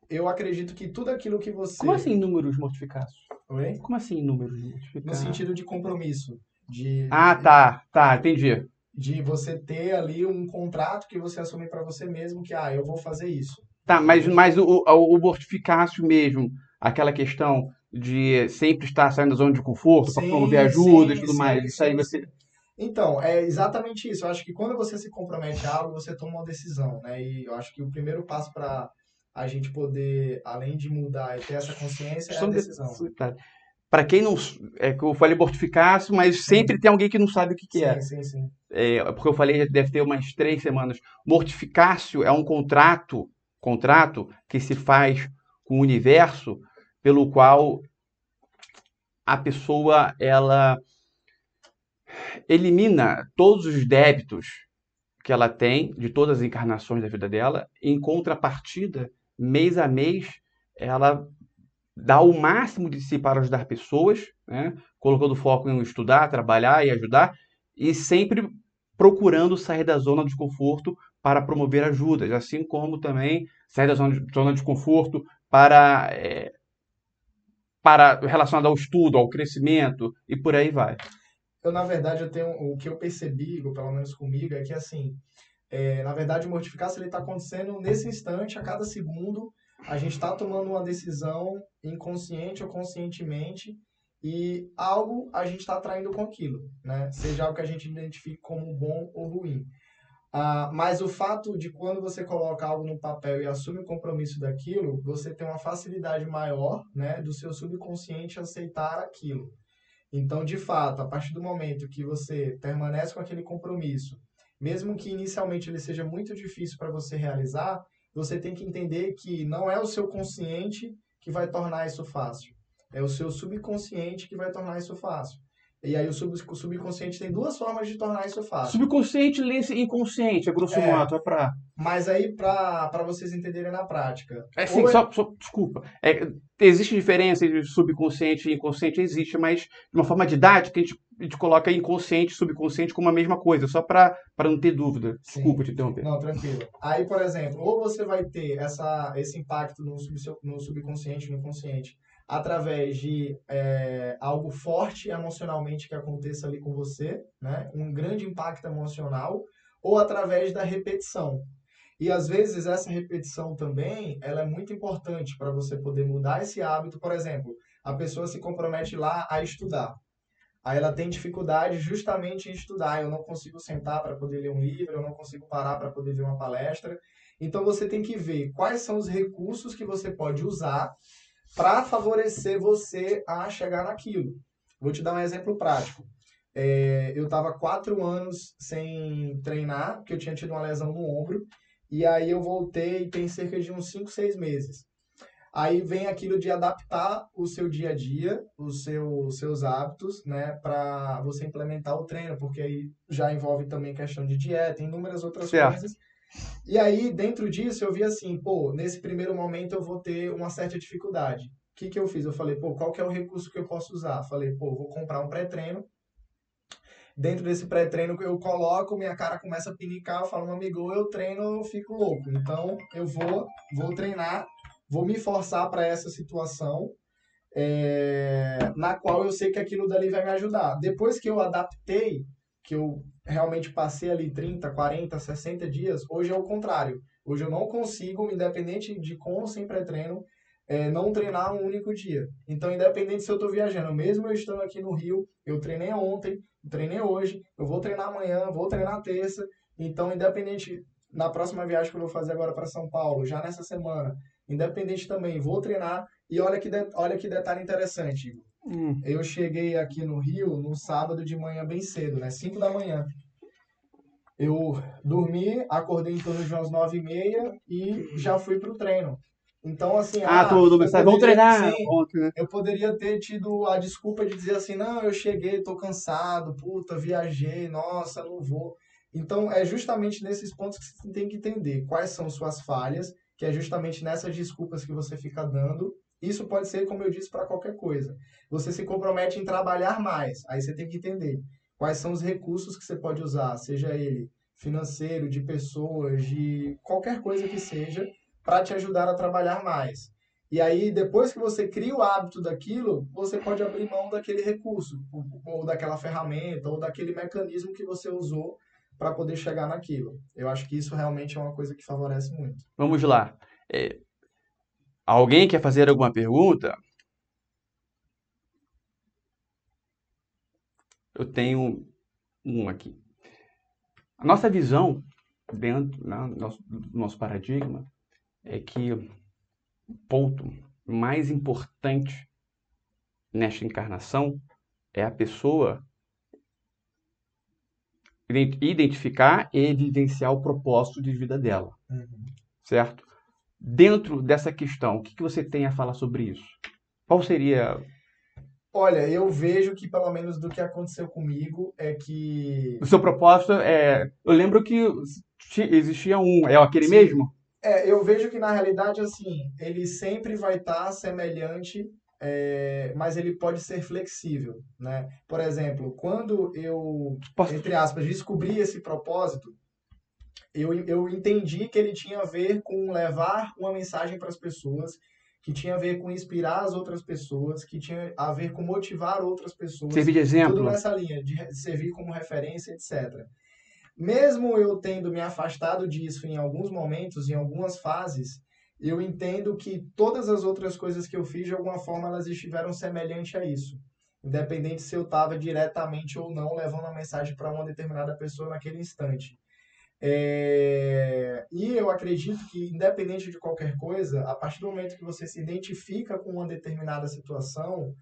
Speaker 2: Eu acredito que tudo aquilo que você...
Speaker 1: Como assim números mortificados?
Speaker 2: Oi?
Speaker 1: Como assim números mortificados?
Speaker 2: No sentido de compromisso.
Speaker 1: Tá, entendi.
Speaker 2: De você ter ali um contrato que você assume para você mesmo que, eu vou fazer isso.
Speaker 1: Tá, mas o mortificácio mesmo, aquela questão de sempre estar saindo da zona de conforto para promover ajuda e tudo mais, isso aí você...
Speaker 2: Então, é exatamente isso. Eu acho que quando você se compromete a algo, você toma uma decisão, né? E eu acho que o primeiro passo para a gente poder, além de mudar e ter essa consciência, é a decisão.
Speaker 1: Para quem não... É que eu falei mortificácio, mas sempre tem alguém que não sabe o que é.
Speaker 2: Sim.
Speaker 1: Porque eu falei, deve ter umas 3 semanas. Mortificácio é um contrato que se faz com o universo, pelo qual a pessoa ela elimina todos os débitos que ela tem de todas as encarnações da vida dela. Em contrapartida, mês a mês, ela dá o máximo de si para ajudar pessoas, né? Colocando foco em estudar, trabalhar e ajudar, e sempre procurando sair da zona de conforto para promover ajudas, assim como também sair da zona de conforto para relacionado ao estudo, ao crescimento e por aí vai.
Speaker 2: Na verdade, o que eu percebi, ou pelo menos comigo, é que assim, na verdade o mortificar-se está acontecendo nesse instante, a cada segundo, a gente está tomando uma decisão inconsciente ou conscientemente e algo a gente está atraindo com aquilo, né? Seja algo que a gente identifique como bom ou ruim. Mas o fato de quando você coloca algo no papel e assume o compromisso daquilo, você tem uma facilidade maior, né, do seu subconsciente aceitar aquilo. Então, de fato, a partir do momento que você permanece com aquele compromisso, mesmo que inicialmente ele seja muito difícil para você realizar, você tem que entender que não é o seu consciente que vai tornar isso fácil. É o seu subconsciente que vai tornar isso fácil. E aí o subconsciente tem duas formas de tornar isso fácil.
Speaker 1: Subconsciente, lê-se inconsciente, é grosso modo, é pra...
Speaker 2: Mas aí, para vocês entenderem na prática,
Speaker 1: É assim, desculpa. Existe diferença entre subconsciente e inconsciente? Existe, mas de uma forma didática a gente coloca inconsciente e subconsciente como a mesma coisa, só para não ter dúvida. Desculpa te interromper.
Speaker 2: Não, tranquilo. Aí, por exemplo, ou você vai ter esse impacto no subconsciente, no inconsciente, através de algo forte emocionalmente que aconteça ali com você, né? Um grande impacto emocional, ou através da repetição. E às vezes essa repetição também, ela é muito importante para você poder mudar esse hábito. Por exemplo, a pessoa se compromete lá a estudar. Aí ela tem dificuldade justamente em estudar. Eu não consigo sentar para poder ler um livro, eu não consigo parar para poder ver uma palestra. Então você tem que ver quais são os recursos que você pode usar para favorecer você a chegar naquilo. Vou te dar um exemplo prático. Eu estava 4 anos sem treinar, porque eu tinha tido uma lesão no ombro. E aí eu voltei tem cerca de uns 5, 6 meses. Aí vem aquilo de adaptar o seu dia a dia, os seus hábitos, né, para você implementar o treino, porque aí já envolve também questão de dieta, inúmeras outras coisas. E aí, dentro disso, eu vi assim, pô, nesse primeiro momento eu vou ter uma certa dificuldade. O que eu fiz? Eu falei, pô, qual que é o recurso que eu posso usar? Falei, pô, vou comprar um pré-treino. Dentro desse pré-treino que eu coloco, minha cara começa a pinicar, eu falo, meu amigo, eu treino, eu fico louco. Então, eu vou treinar, vou me forçar para essa situação, na qual eu sei que aquilo dali vai me ajudar. Depois que eu adaptei, que eu realmente passei ali 30, 40, 60 dias, hoje é o contrário. Hoje eu não consigo, independente de com ou sem pré-treino, não treinar um único dia. Então, independente se eu estou viajando, mesmo eu estando aqui no Rio, eu treinei ontem, treinei hoje, eu vou treinar amanhã, vou treinar terça. Então, independente, na próxima viagem que eu vou fazer agora para São Paulo, já nessa semana, independente também, vou treinar. E olha que detalhe interessante, Igor. Eu cheguei aqui no Rio no sábado de manhã bem cedo, né? 5 da manhã. Eu dormi, acordei em torno de umas 9h30 e já fui pro treino. Então, assim,
Speaker 1: vamos treinar.
Speaker 2: Sim, eu poderia ter tido a desculpa de dizer assim, não, eu cheguei, tô cansado, puta, viajei, nossa, não vou. Então, é justamente nesses pontos que você tem que entender quais são suas falhas, que é justamente nessas desculpas que você fica dando. Isso pode ser, como eu disse, para qualquer coisa. Você se compromete em trabalhar mais, aí você tem que entender quais são os recursos que você pode usar, seja ele financeiro, de pessoas, de qualquer coisa que seja, para te ajudar a trabalhar mais. E aí, depois que você cria o hábito daquilo, você pode abrir mão daquele recurso, ou daquela ferramenta, ou daquele mecanismo que você usou para poder chegar naquilo. Eu acho que isso realmente é uma coisa que favorece muito.
Speaker 1: Vamos lá. Alguém quer fazer alguma pergunta? Eu tenho um aqui. A nossa visão dentro do nosso paradigma é que o ponto mais importante nesta encarnação é a pessoa identificar e evidenciar o propósito de vida dela. Certo? Dentro dessa questão, o que você tem a falar sobre isso? Qual seria...
Speaker 2: Olha, eu vejo que, pelo menos do que aconteceu comigo, é que...
Speaker 1: O seu propósito é... Eu lembro que existia é aquele
Speaker 2: Sim.
Speaker 1: mesmo?
Speaker 2: Eu vejo que, na realidade, assim, ele sempre vai estar semelhante, mas ele pode ser flexível, né? Por exemplo, quando eu, entre aspas, descobri esse propósito, eu entendi que ele tinha a ver com levar uma mensagem para as pessoas, que tinha a ver com inspirar as outras pessoas, que tinha a ver com motivar outras pessoas.
Speaker 1: Servir de exemplo.
Speaker 2: Tudo nessa linha, de servir como referência, etc. Mesmo eu tendo me afastado disso em alguns momentos, em algumas fases, eu entendo que todas as outras coisas que eu fiz, de alguma forma, elas estiveram semelhantes a isso. Independente se eu estava diretamente ou não levando a mensagem para uma determinada pessoa naquele instante. E eu acredito que, independente de qualquer coisa, a partir do momento que você se identifica com uma determinada situação,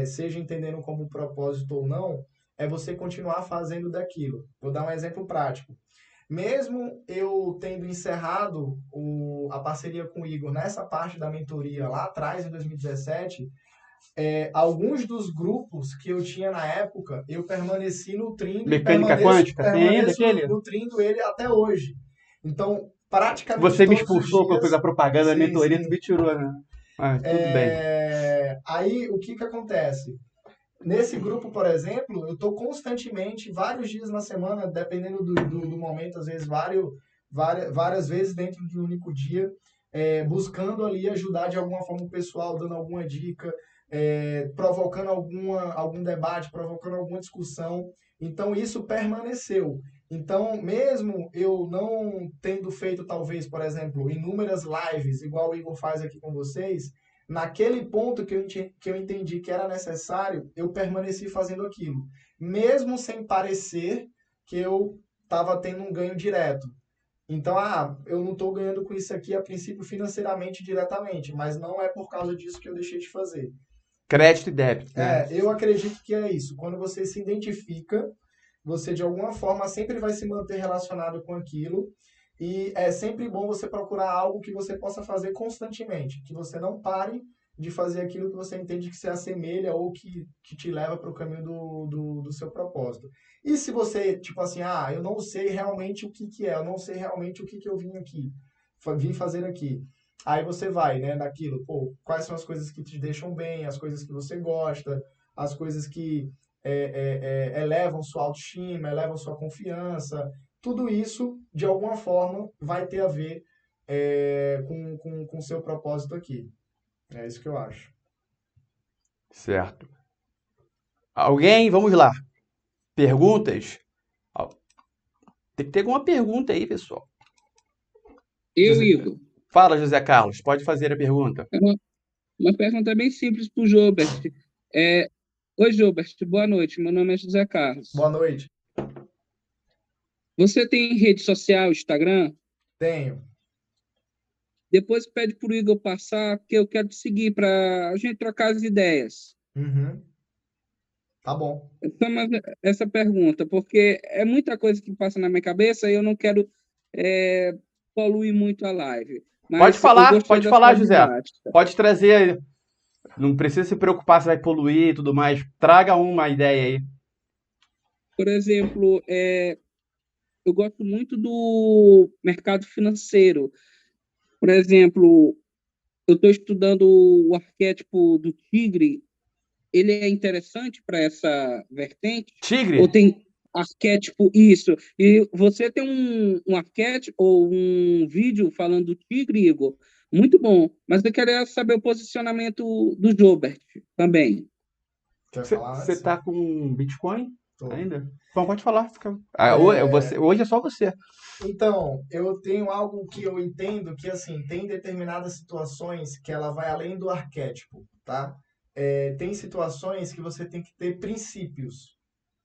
Speaker 2: seja entendendo como propósito ou não, é você continuar fazendo daquilo. Vou dar um exemplo prático. Mesmo eu tendo encerrado a parceria com o Igor nessa parte da mentoria lá atrás, em 2017, alguns dos grupos que eu tinha na época, eu permaneci nutrindo e
Speaker 1: Mecânica quântica? Tem ainda
Speaker 2: permaneço
Speaker 1: aquele?
Speaker 2: nutrindo ele até hoje. Então, praticamente
Speaker 1: Você me
Speaker 2: todos os
Speaker 1: expulsou quando eu
Speaker 2: dias...
Speaker 1: fiz a propaganda,
Speaker 2: Sim,
Speaker 1: Meteorito
Speaker 2: sim.
Speaker 1: me tirou, né? Mas tudo bem.
Speaker 2: Aí, o que acontece? Nesse grupo, por exemplo, eu estou constantemente, vários dias na semana, dependendo do momento, às vezes várias vezes dentro de um único dia, buscando ali ajudar de alguma forma o pessoal, dando alguma dica, provocando algum debate, provocando alguma discussão. Então, isso permaneceu. Então, mesmo eu não tendo feito, talvez, por exemplo, inúmeras lives, igual o Igor faz aqui com vocês, naquele ponto que eu entendi que era necessário, eu permaneci fazendo aquilo. Mesmo sem parecer que eu estava tendo um ganho direto. Então, eu não estou ganhando com isso aqui a princípio financeiramente diretamente, mas não é por causa disso que eu deixei de fazer.
Speaker 1: Crédito e débito, né?
Speaker 2: Eu acredito que é isso. Quando você se identifica, você de alguma forma sempre vai se manter relacionado com aquilo. E é sempre bom você procurar algo que você possa fazer constantemente, que você não pare de fazer aquilo que você entende que se assemelha ou que te leva para o caminho do seu propósito. E se você, tipo assim, eu não sei realmente o que é, eu não sei realmente o que eu vim fazer aqui. Aí você vai, né, naquilo, quais são as coisas que te deixam bem, as coisas que você gosta, as coisas que elevam sua autoestima, elevam sua confiança. Tudo isso, de alguma forma, vai ter a ver com o seu propósito aqui. É isso que eu acho.
Speaker 1: Certo. Alguém? Vamos lá. Perguntas? Tem que ter alguma pergunta aí, pessoal.
Speaker 5: Eu,
Speaker 1: José-
Speaker 5: Igor.
Speaker 1: Fala, José Carlos. Pode fazer a pergunta.
Speaker 5: É uma pergunta bem simples para o Jobert. Oi, Jobert, boa noite. Meu nome é José Carlos.
Speaker 2: Boa noite.
Speaker 5: Você tem rede social, Instagram?
Speaker 2: Tenho.
Speaker 5: Depois pede para o Igor passar, que eu quero te seguir para a gente trocar as ideias.
Speaker 2: Uhum. Tá bom.
Speaker 5: Então, mas essa pergunta, porque é muita coisa que passa na minha cabeça e eu não quero poluir muito a live. Mas eu gostei
Speaker 1: Pode
Speaker 5: da
Speaker 1: falar,
Speaker 5: sua
Speaker 1: José.
Speaker 5: didática.
Speaker 1: Pode trazer. Não precisa se preocupar se vai poluir e tudo mais. Traga uma ideia aí.
Speaker 5: Por exemplo, eu gosto muito do mercado financeiro. Por exemplo, eu estou estudando o arquétipo do tigre. Ele é interessante para essa vertente?
Speaker 1: Tigre?
Speaker 5: Ou tem arquétipo isso? E você tem um arquétipo ou um vídeo falando do tigre, Igor? Muito bom. Mas eu queria saber o posicionamento do Jobert também.
Speaker 2: Quer falar
Speaker 1: Você
Speaker 2: antes?
Speaker 1: tá com Bitcoin
Speaker 2: Tô.
Speaker 1: ainda? Bom, pode falar. Hoje é só você.
Speaker 2: Então, eu tenho algo que eu entendo que, assim, tem determinadas situações que ela vai além do arquétipo, tá? Tem situações que você tem que ter princípios,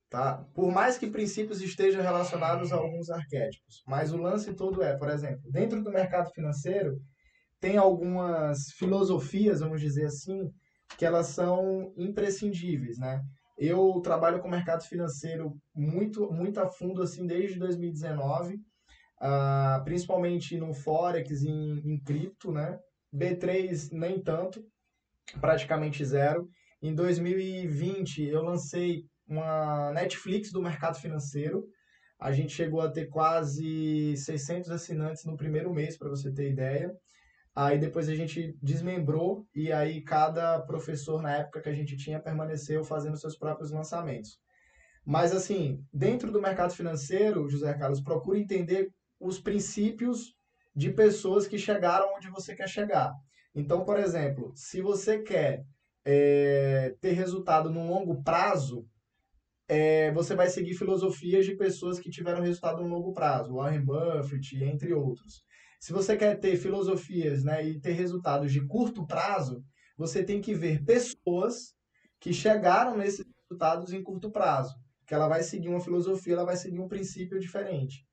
Speaker 2: tá? Por mais que princípios estejam relacionados a alguns arquétipos, mas o lance todo por exemplo, dentro do mercado financeiro, tem algumas filosofias, vamos dizer assim, que elas são imprescindíveis, né? Eu trabalho com o mercado financeiro muito, muito a fundo, assim, desde 2019, principalmente no Forex e em cripto, né? B3 nem tanto, praticamente zero. Em 2020 eu lancei uma Netflix do mercado financeiro. A gente chegou a ter quase 600 assinantes no primeiro mês, para você ter ideia. Aí depois a gente desmembrou e aí cada professor na época que a gente tinha permaneceu fazendo seus próprios lançamentos. Mas assim, dentro do mercado financeiro, José Carlos, procure entender os princípios de pessoas que chegaram onde você quer chegar. Então, por exemplo, se você quer ter resultado no longo prazo, você vai seguir filosofias de pessoas que tiveram resultado no longo prazo, Warren Buffett, entre outros. Se você quer ter filosofias, né, e ter resultados de curto prazo, você tem que ver pessoas que chegaram nesses resultados em curto prazo. Que ela vai seguir uma filosofia, ela vai seguir um princípio diferente.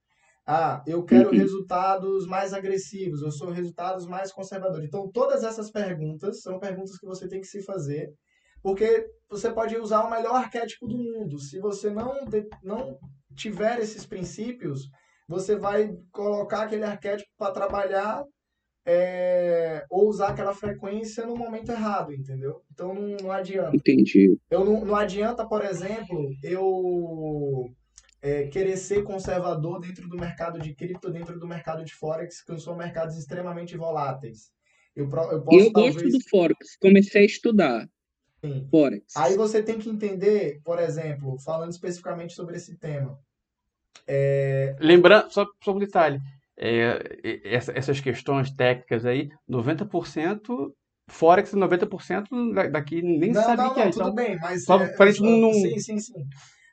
Speaker 2: Eu quero resultados mais agressivos, eu sou resultados mais conservadores. Então, todas essas perguntas são perguntas que você tem que se fazer, porque você pode usar o melhor arquétipo do mundo. Se você não tiver esses princípios, você vai colocar aquele arquétipo para trabalhar ou usar aquela frequência no momento errado, entendeu? Então não adianta.
Speaker 5: Entendi.
Speaker 2: Não adianta, por exemplo, eu querer ser conservador dentro do mercado de cripto, dentro do mercado de Forex, que são mercados extremamente voláteis. Eu posso
Speaker 5: Eu gosto
Speaker 2: talvez...
Speaker 5: do Forex, comecei a estudar
Speaker 2: Sim.
Speaker 5: Forex.
Speaker 2: Aí você tem que entender, por exemplo, falando especificamente sobre esse tema.
Speaker 1: Lembrando, só um detalhe, essas questões técnicas aí, 90%, Forex 90% daqui nem sabe o que é.
Speaker 2: Tudo
Speaker 1: Então,
Speaker 2: bem, mas...
Speaker 1: só para a gente não...
Speaker 2: Sim.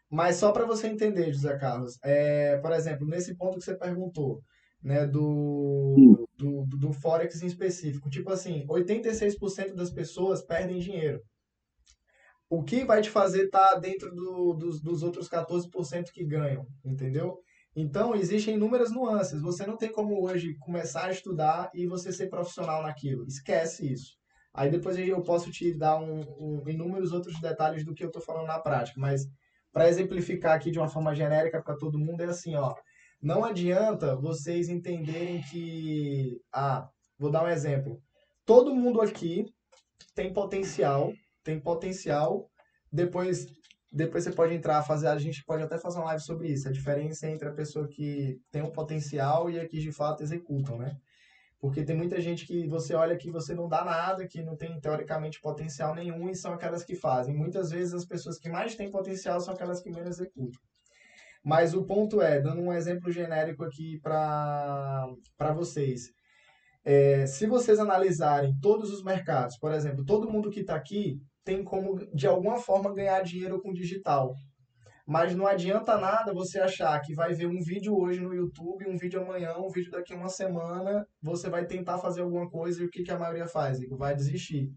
Speaker 2: Mas só para você entender, José Carlos, por exemplo, nesse ponto que você perguntou, né, do Forex em específico, tipo assim, 86% das pessoas perdem dinheiro. O que vai te fazer estar dentro dos outros 14% que ganham, entendeu? Então, existem inúmeras nuances. Você não tem como hoje começar a estudar e você ser profissional naquilo. Esquece isso. Aí depois eu posso te dar inúmeros outros detalhes do que eu estou falando na prática, mas para exemplificar aqui de uma forma genérica para todo mundo, é assim, ó. Não adianta vocês entenderem que... vou dar um exemplo. Todo mundo aqui tem potencial. Depois você pode entrar, a gente pode até fazer uma live sobre isso. A diferença entre a pessoa que tem um potencial e a que de fato executam, né? Porque tem muita gente que você olha que você não dá nada, que não tem teoricamente potencial nenhum e são aquelas que fazem. Muitas vezes as pessoas que mais têm potencial são aquelas que menos executam. Mas o ponto dando um exemplo genérico aqui para vocês. Se vocês analisarem todos os mercados, por exemplo, todo mundo que está aqui tem como, de alguma forma, ganhar dinheiro com digital. Mas não adianta nada você achar que vai ver um vídeo hoje no YouTube, um vídeo amanhã, um vídeo daqui a uma semana, você vai tentar fazer alguma coisa e o que a maioria faz? Vai desistir.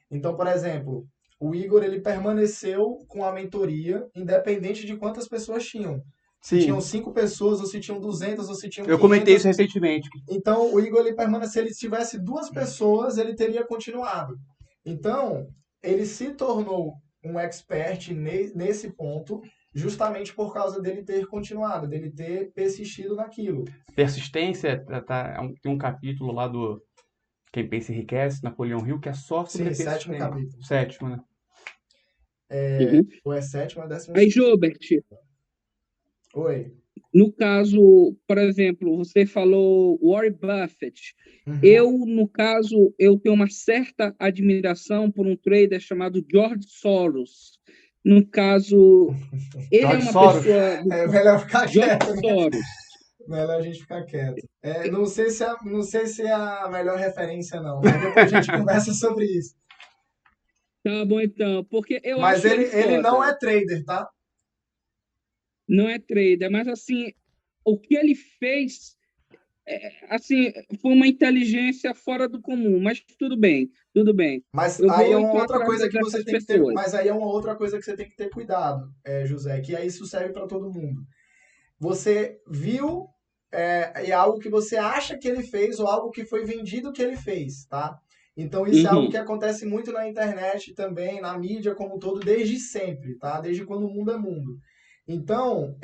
Speaker 2: Então, por exemplo, o Igor ele permaneceu com a mentoria, independente de quantas pessoas tinham. Se
Speaker 1: Sim.
Speaker 2: tinham 5 pessoas, ou se tinham 200, ou se tinham 500.
Speaker 1: Eu comentei isso recentemente.
Speaker 2: Então, o Igor ele permaneceu, se tivesse 2 pessoas, ele teria continuado. Então, ele se tornou um expert nesse ponto, justamente por causa dele ter continuado, dele ter persistido naquilo.
Speaker 1: Persistência, tem um capítulo lá do Quem Pensa Enriquece, Napoleão Hill, que é só sobre persistência.
Speaker 2: 7º capítulo.
Speaker 1: 7º, né?
Speaker 2: Ou é 7º ou é 10º?
Speaker 5: Aí, Gilbert,
Speaker 2: Oi.
Speaker 5: no caso, por exemplo, você falou Warren Buffett.
Speaker 2: Uhum.
Speaker 5: No caso, eu tenho uma certa admiração por um trader chamado George Soros. No caso, ele
Speaker 1: George
Speaker 5: é uma
Speaker 1: Soros?
Speaker 5: pessoa...
Speaker 2: É melhor ficar quieto.
Speaker 5: George Soros.
Speaker 2: Melhor a gente ficar quieto. Não sei se é a melhor referência, não. Mas depois a gente conversa sobre isso.
Speaker 5: Tá bom, então. Porque eu
Speaker 2: Mas
Speaker 5: acho
Speaker 2: ele não é trader, tá?
Speaker 5: Não é trader, mas assim, o que ele fez, assim, foi uma inteligência fora do comum, mas tudo bem.
Speaker 2: Mas
Speaker 5: Eu
Speaker 2: aí é
Speaker 5: vou,
Speaker 2: uma
Speaker 5: então,
Speaker 2: outra
Speaker 5: atrás
Speaker 2: coisa que você
Speaker 5: dessas
Speaker 2: tem que ter,
Speaker 5: pessoas.
Speaker 2: mas aí é uma outra coisa que você tem que ter cuidado, José, que aí isso serve para todo mundo. Você viu algo que você acha que ele fez ou algo que foi vendido que ele fez, tá? Então isso é algo que acontece muito na internet também, na mídia como um todo, desde sempre, tá? Desde quando o mundo é mundo. Então,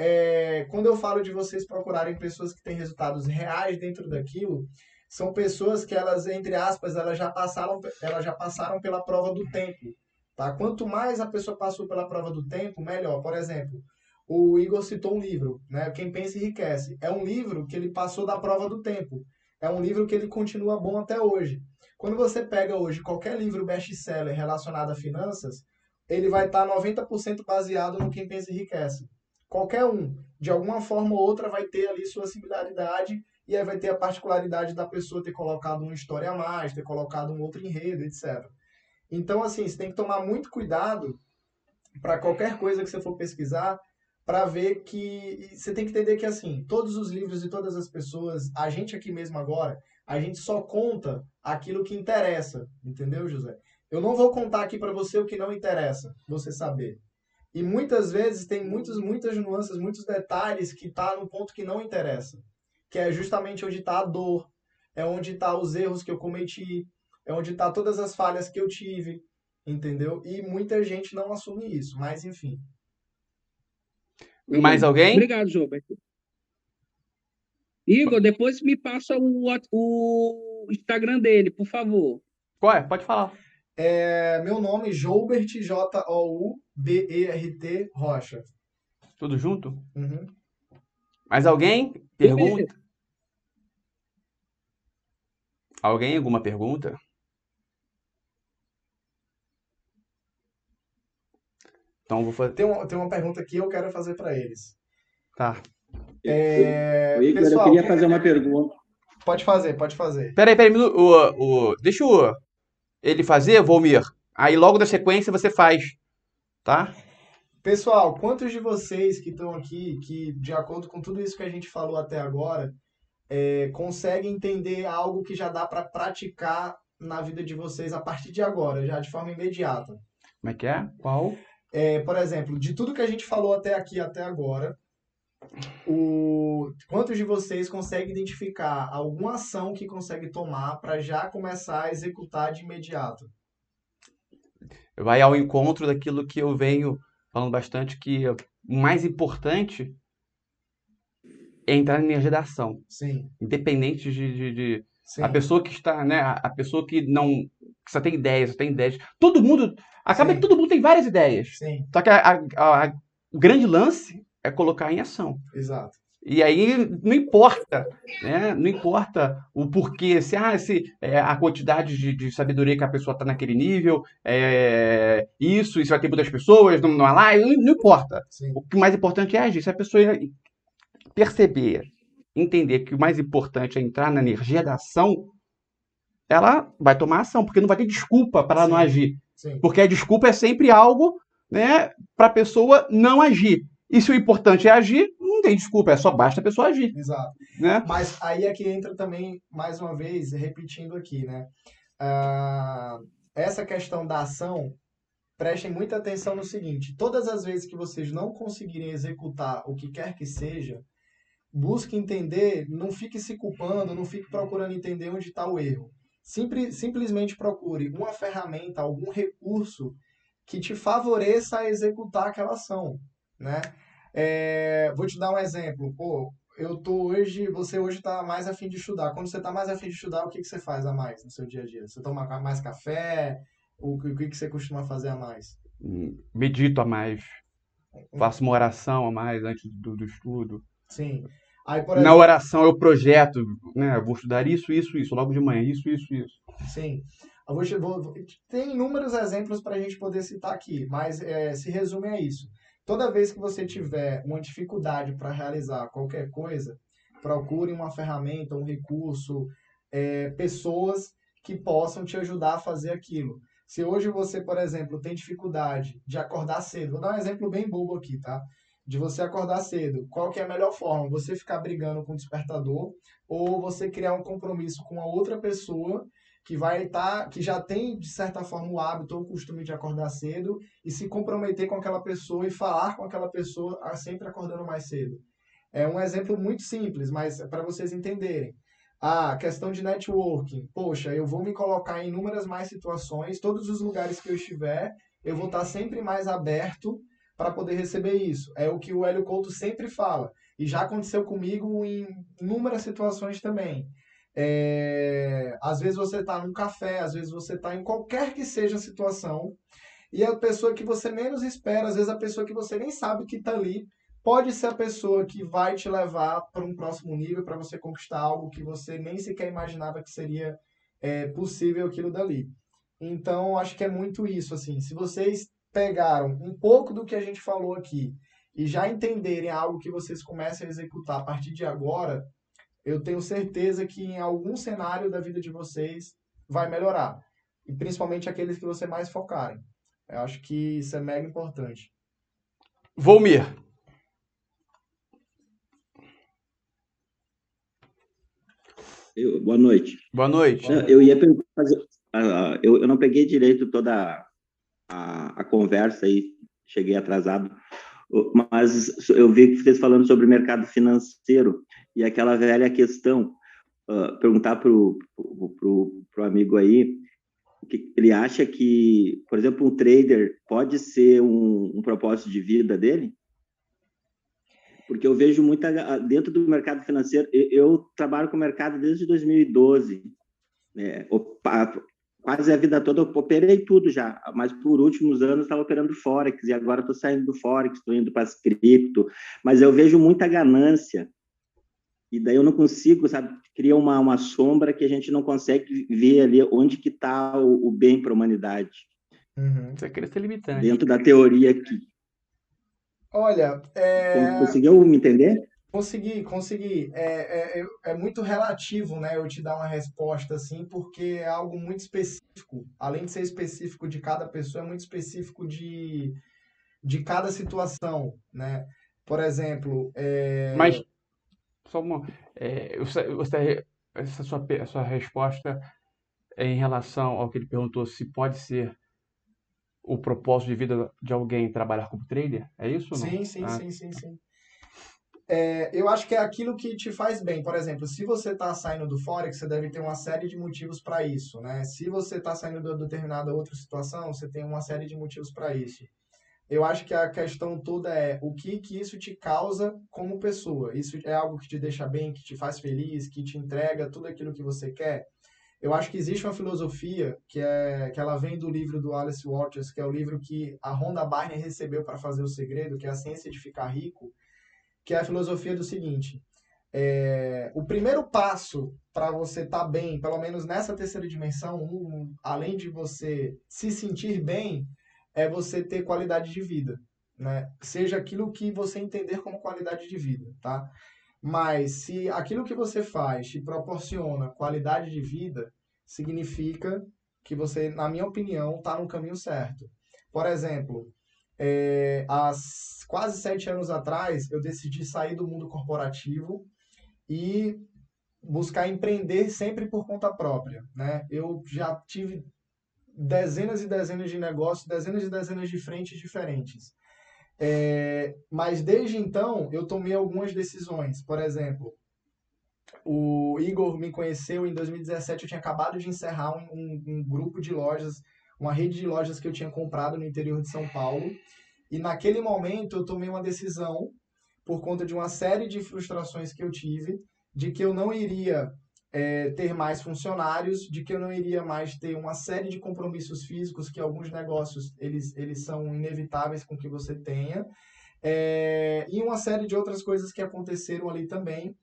Speaker 2: quando eu falo de vocês procurarem pessoas que têm resultados reais dentro daquilo, são pessoas que elas, entre aspas, elas já passaram pela prova do tempo, tá? Quanto mais a pessoa passou pela prova do tempo, melhor. Por exemplo, o Igor citou um livro, né? Quem Pensa Enriquece. É um livro que ele passou da prova do tempo. É um livro que ele continua bom até hoje. Quando você pega hoje qualquer livro best-seller relacionado a finanças, ele vai estar 90% baseado no Quem Pensa Enriquece. Qualquer um, de alguma forma ou outra, vai ter ali sua similaridade e aí vai ter a particularidade da pessoa ter colocado uma história a mais, ter colocado um outro enredo, etc. Então, assim, você tem que tomar muito cuidado para qualquer coisa que você for pesquisar, para ver que... Você tem que entender que, assim, todos os livros e todas as pessoas, a gente aqui mesmo agora, a gente só conta aquilo que interessa, entendeu, José? Eu não vou contar aqui para você o que não interessa você saber. E muitas vezes tem muitas nuances, muitos detalhes que tá no ponto que não interessa. Que é justamente onde está a dor, é onde está os erros que eu cometi, é onde está todas as falhas que eu tive, entendeu? E muita gente não assume isso, mas enfim.
Speaker 1: Mais alguém?
Speaker 5: Obrigado, Gilbert. Igor, depois me passa o Instagram dele, por favor.
Speaker 1: Qual é? Pode falar.
Speaker 2: Meu nome é Joubert, Joubert Rocha.
Speaker 1: Tudo junto?
Speaker 2: Uhum.
Speaker 1: Mais alguém?
Speaker 5: Beleza.
Speaker 1: Pergunta? Alguém? Alguma pergunta? Então eu vou fazer.
Speaker 2: Tem uma pergunta que eu quero fazer para eles.
Speaker 1: Tá.
Speaker 6: Ô, Igor, eu
Speaker 2: Pessoal,
Speaker 6: queria fazer uma pergunta.
Speaker 2: pode fazer.
Speaker 1: Peraí, deixa ele fazer, Volmir. Aí logo da sequência você faz, tá?
Speaker 2: Pessoal, quantos de vocês que estão aqui, que de acordo com tudo isso que a gente falou até agora, conseguem entender algo que já dá para praticar na vida de vocês a partir de agora, já de forma imediata?
Speaker 1: Como é que é? Qual?
Speaker 2: Por exemplo, de tudo que a gente falou até aqui, até agora, quantos de vocês conseguem identificar alguma ação que consegue tomar para já começar a executar de imediato?
Speaker 1: Vai ao encontro daquilo que eu venho falando bastante, que o mais importante é entrar na energia da ação.
Speaker 2: Sim,
Speaker 1: Independente de
Speaker 2: sim,
Speaker 1: a pessoa que está, né? A pessoa que não. Que só tem ideias, só tem ideias. Todo mundo. Acaba
Speaker 2: Sim.
Speaker 1: que todo mundo tem várias ideias.
Speaker 2: sim,
Speaker 1: Só que o grande lance é colocar em ação.
Speaker 2: exato.
Speaker 1: E aí não importa, né? Não importa o porquê, se a quantidade de sabedoria que a pessoa está naquele nível, isso vai ter muitas pessoas, não há lá, não importa.
Speaker 2: Sim,
Speaker 1: O que mais importante é agir. Se a pessoa perceber, entender que o mais importante é entrar na energia da ação, ela vai tomar ação, porque não vai ter desculpa para ela não
Speaker 2: Sim.
Speaker 1: agir.
Speaker 2: sim,
Speaker 1: Porque a desculpa é sempre algo, né, para a pessoa não agir. E se o importante é agir, não tem desculpa, só basta a pessoa agir,
Speaker 2: exato.
Speaker 1: né?
Speaker 2: Mas aí é que entra também, mais uma vez, repetindo aqui, né? Essa questão da ação, prestem muita atenção no seguinte: todas as vezes que vocês não conseguirem executar o que quer que seja, busque entender, não fique se culpando, não fique procurando entender onde está o erro. Simplesmente procure uma ferramenta, algum recurso que te favoreça a executar aquela ação, né? Vou te dar um exemplo. Pô, você hoje está mais a fim de estudar. Quando você está mais a fim de estudar, o que você faz a mais no seu dia a dia? Você toma mais café? O que você costuma fazer a mais?
Speaker 1: Medito a mais, faço uma oração a mais antes do estudo.
Speaker 2: Sim. Aí, por
Speaker 1: Na
Speaker 2: exemplo,
Speaker 1: oração eu projeto, né? Eu vou estudar isso, logo de manhã, isso.
Speaker 2: sim. Tem inúmeros exemplos para a gente poder citar aqui, mas se resume a isso. Toda vez que você tiver uma dificuldade para realizar qualquer coisa, procure uma ferramenta, um recurso, pessoas que possam te ajudar a fazer aquilo. Se hoje você, por exemplo, tem dificuldade de acordar cedo, vou dar um exemplo bem bobo aqui, tá? De você acordar cedo, qual que é a melhor forma? Você ficar brigando com o despertador ou você criar um compromisso com a outra pessoa que já tem, de certa forma, o hábito ou o costume de acordar cedo e se comprometer com aquela pessoa e falar com aquela pessoa sempre acordando mais cedo. É um exemplo muito simples, mas para vocês entenderem. A questão de networking. Poxa, eu vou me colocar em inúmeras mais situações, todos os lugares que eu estiver, eu vou estar sempre mais aberto para poder receber isso. É o que o Hélio Couto sempre fala. E já aconteceu comigo em inúmeras situações também. Às vezes você está num café, às vezes você está em qualquer que seja a situação, e a pessoa que você menos espera, às vezes a pessoa que você nem sabe que está ali, pode ser a pessoa que vai te levar para um próximo nível, para você conquistar algo que você nem sequer imaginava que seria possível aquilo dali. Então, acho que é muito isso, assim, se vocês pegaram um pouco do que a gente falou aqui e já entenderem algo que vocês comecem a executar a partir de agora, eu tenho certeza que em algum cenário da vida de vocês vai melhorar. E principalmente aqueles que você mais focarem. Eu acho que isso é mega importante.
Speaker 1: Volmir.
Speaker 6: Boa noite.
Speaker 1: Boa noite.
Speaker 6: Não, eu ia fazer. Eu não peguei direito toda a conversa aí, cheguei atrasado, mas eu vi que vocês falando sobre o mercado financeiro e aquela velha questão, perguntar para o amigo aí, que ele acha que, por exemplo, um trader pode ser um propósito de vida dele? Porque eu vejo muita dentro do mercado financeiro. Eu trabalho com o mercado desde 2012 quase a vida toda eu operei tudo já, mas por últimos anos estava operando Forex, e agora estou saindo do Forex, estou indo para as cripto, mas eu vejo muita ganância, e daí eu não consigo, sabe, cria uma sombra que a gente não consegue ver ali onde que está o bem para a humanidade,
Speaker 1: Você queria ser limitante.
Speaker 6: dentro da teoria aqui.
Speaker 2: Olha,
Speaker 6: Conseguiu me entender?
Speaker 2: consegui. É muito relativo, né? Eu te dar uma resposta assim, porque é algo muito específico. Além de ser específico de cada pessoa, é muito específico de cada situação, né? Por exemplo,
Speaker 1: Mas, só uma. Essa sua resposta é em relação ao que ele perguntou se pode ser o propósito de vida de alguém trabalhar como trader? É isso ou não?
Speaker 2: sim. Eu acho que é aquilo que te faz bem. Por exemplo, se você está saindo do Forex, você deve ter uma série de motivos para isso, né? Se você está saindo de determinada outra situação, você tem uma série de motivos para isso. Eu acho que a questão toda é o que isso te causa como pessoa. Isso é algo que te deixa bem, que te faz feliz, que te entrega tudo aquilo que você quer. Eu acho que existe uma filosofia que ela vem do livro do Alice Waters, que é o livro que a Rhonda Byrne recebeu para fazer o segredo, que é A Ciência de Ficar Rico, que é a filosofia do seguinte: o primeiro passo para você estar bem, pelo menos nessa terceira dimensão, além de você se sentir bem, é você ter qualidade de vida, né? Seja aquilo que você entender como qualidade de vida, tá? Mas se aquilo que você faz te proporciona qualidade de vida, significa que você, na minha opinião, está no caminho certo. Por exemplo, há quase 7 anos atrás, eu decidi sair do mundo corporativo e buscar empreender sempre por conta própria, né? Eu já tive dezenas e dezenas de negócios, dezenas e dezenas de frentes diferentes. Mas desde então, eu tomei algumas decisões. Por exemplo, o Igor me conheceu em 2017, eu tinha acabado de encerrar um grupo de lojas, uma rede de lojas que eu tinha comprado no interior de São Paulo. E naquele momento eu tomei uma decisão, por conta de uma série de frustrações que eu tive, de que eu não iria ter mais funcionários, de que eu não iria mais ter uma série de compromissos físicos, que alguns negócios eles são inevitáveis com que você tenha, e uma série de outras coisas que aconteceram ali também.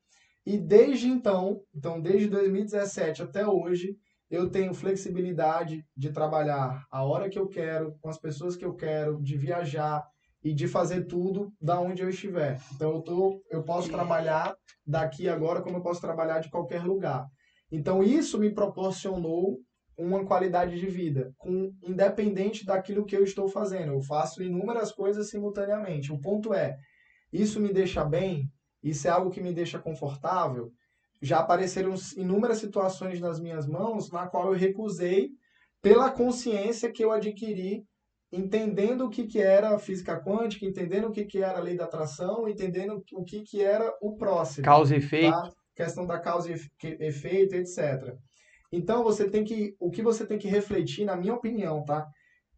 Speaker 2: E desde então, desde 2017 até hoje, eu tenho flexibilidade de trabalhar a hora que eu quero, com as pessoas que eu quero, de viajar e de fazer tudo da onde eu estiver. Então eu posso trabalhar daqui agora como eu posso trabalhar de qualquer lugar. Então isso me proporcionou uma qualidade de vida, independente daquilo que eu estou fazendo. Eu faço inúmeras coisas simultaneamente. O ponto é, isso me deixa bem? Isso é algo que me deixa confortável? Já apareceram inúmeras situações nas minhas mãos na qual eu recusei pela consciência que eu adquiri entendendo o que era física quântica, entendendo o que era a lei da atração, entendendo o que era o próximo.
Speaker 1: Causa e efeito.
Speaker 2: Tá? Questão da causa e efeito, etc. Então, o que você tem que refletir, na minha opinião, tá?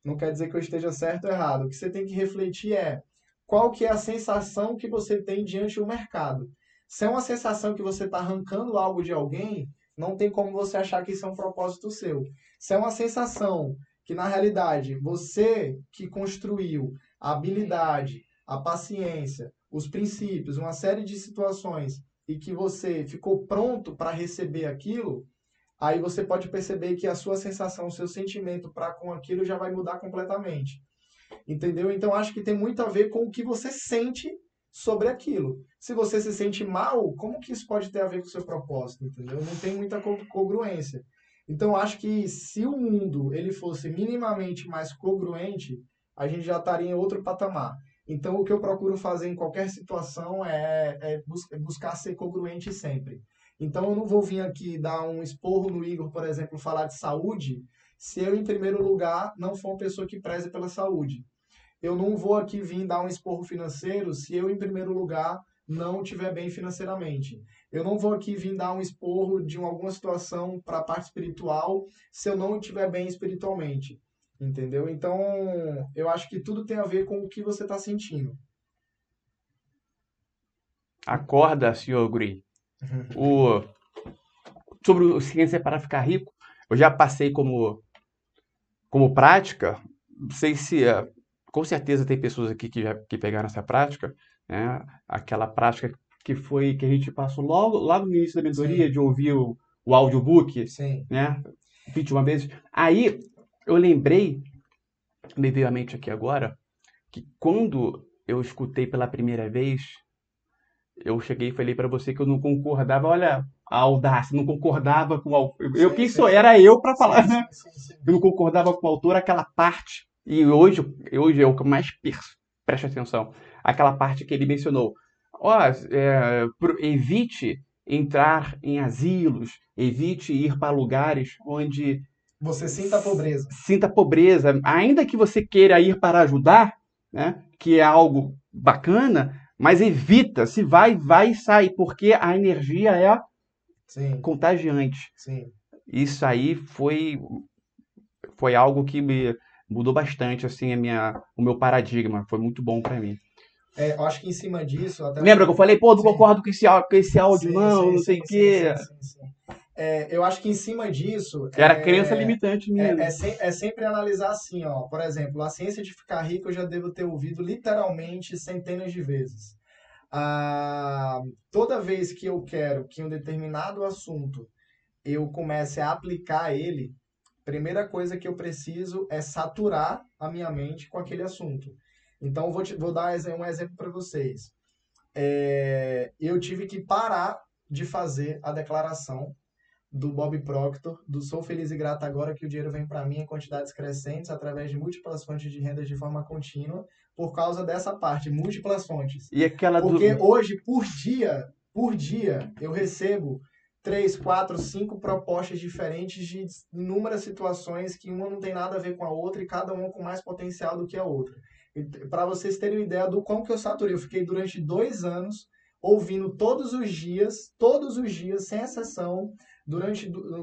Speaker 2: Não quer dizer que eu esteja certo ou errado. O que você tem que refletir é qual que é a sensação que você tem diante do mercado. Se é uma sensação que você está arrancando algo de alguém, não tem como você achar que isso é um propósito seu. Se é uma sensação que, na realidade, você que construiu a habilidade, a paciência, os princípios, uma série de situações e que você ficou pronto para receber aquilo, aí você pode perceber que a sua sensação, o seu sentimento para com aquilo já vai mudar completamente. Entendeu? Então, acho que tem muito a ver com o que você sente sobre aquilo. Se você se sente mal, como que isso pode ter a ver com o seu propósito? Entendeu? Não tem muita congruência. Então, acho que se o mundo ele fosse minimamente mais congruente, a gente já estaria em outro patamar. Então, o que eu procuro fazer em qualquer situação é buscar ser congruente sempre. Então, eu não vou vir aqui dar um esporro no Igor, por exemplo, falar de saúde, se eu, em primeiro lugar, não for uma pessoa que preze pela saúde. Eu não vou aqui vir dar um esporro financeiro se eu, em primeiro lugar, não estiver bem financeiramente. Eu não vou aqui vir dar um esporro de alguma situação para a parte espiritual se eu não estiver bem espiritualmente. Entendeu? Então, eu acho que tudo tem a ver com o que você está sentindo.
Speaker 1: Acorda, senhor Guri. Sobre o Ciência para Ficar Rico, eu já passei como prática, não sei se, com certeza tem pessoas aqui que pegaram essa prática, né? Aquela prática que a gente passou logo lá no início da mentoria,
Speaker 2: Sim.
Speaker 1: de ouvir o audiobook,
Speaker 2: Sim.
Speaker 1: né? 21 vezes. Aí eu lembrei, me veio à mente aqui agora, que quando eu escutei pela primeira vez, eu cheguei e falei para você que eu não concordava, olha a audácia, não concordava com o autor. Quem sou? Era eu para falar,
Speaker 2: Sim,
Speaker 1: né?
Speaker 2: sim, sim, sim.
Speaker 1: Eu não concordava com o autor, aquela parte, e hoje é o que eu mais preste atenção, aquela parte que ele mencionou. Ó, evite entrar em asilos, evite ir para lugares onde
Speaker 2: Você sinta a pobreza.
Speaker 1: sinta pobreza, ainda que você queira ir para ajudar, né, que é algo bacana, mas evita, se vai e sai, porque a energia é
Speaker 2: Sim,
Speaker 1: contagiante.
Speaker 2: sim.
Speaker 1: Isso aí foi algo que me mudou bastante assim o meu paradigma, foi muito bom para mim.
Speaker 2: Eu acho que em cima disso, até
Speaker 1: Lembra que eu falei, pô, não
Speaker 2: Sim.
Speaker 1: concordo com esse áudio,
Speaker 2: Sim,
Speaker 1: não,
Speaker 2: sim,
Speaker 1: não sei
Speaker 2: sim,
Speaker 1: o
Speaker 2: sim,
Speaker 1: quê.
Speaker 2: sim, sim, sim. Eu acho que em cima disso
Speaker 1: Era crença limitante minha.
Speaker 2: é sempre analisar assim, ó. Por exemplo, a ciência de ficar rico eu já devo ter ouvido literalmente centenas de vezes. Toda vez que eu quero que um determinado assunto eu comece a aplicar ele, primeira coisa que eu preciso é saturar a minha mente com aquele assunto. Então, vou dar um exemplo para vocês. Eu tive que parar de fazer a declaração do Bob Proctor, do Sou Feliz e Grato Agora que o dinheiro vem para mim em quantidades crescentes através de múltiplas fontes de renda de forma contínua, por causa dessa parte, múltiplas fontes.
Speaker 1: E aquela
Speaker 2: Porque hoje, por dia, eu recebo 3, 4, 5 propostas diferentes de inúmeras situações que uma não tem nada a ver com a outra e cada uma com mais potencial do que a outra. Para vocês terem uma ideia do quão que eu saturei, eu fiquei durante 2 anos ouvindo todos os dias, sem exceção,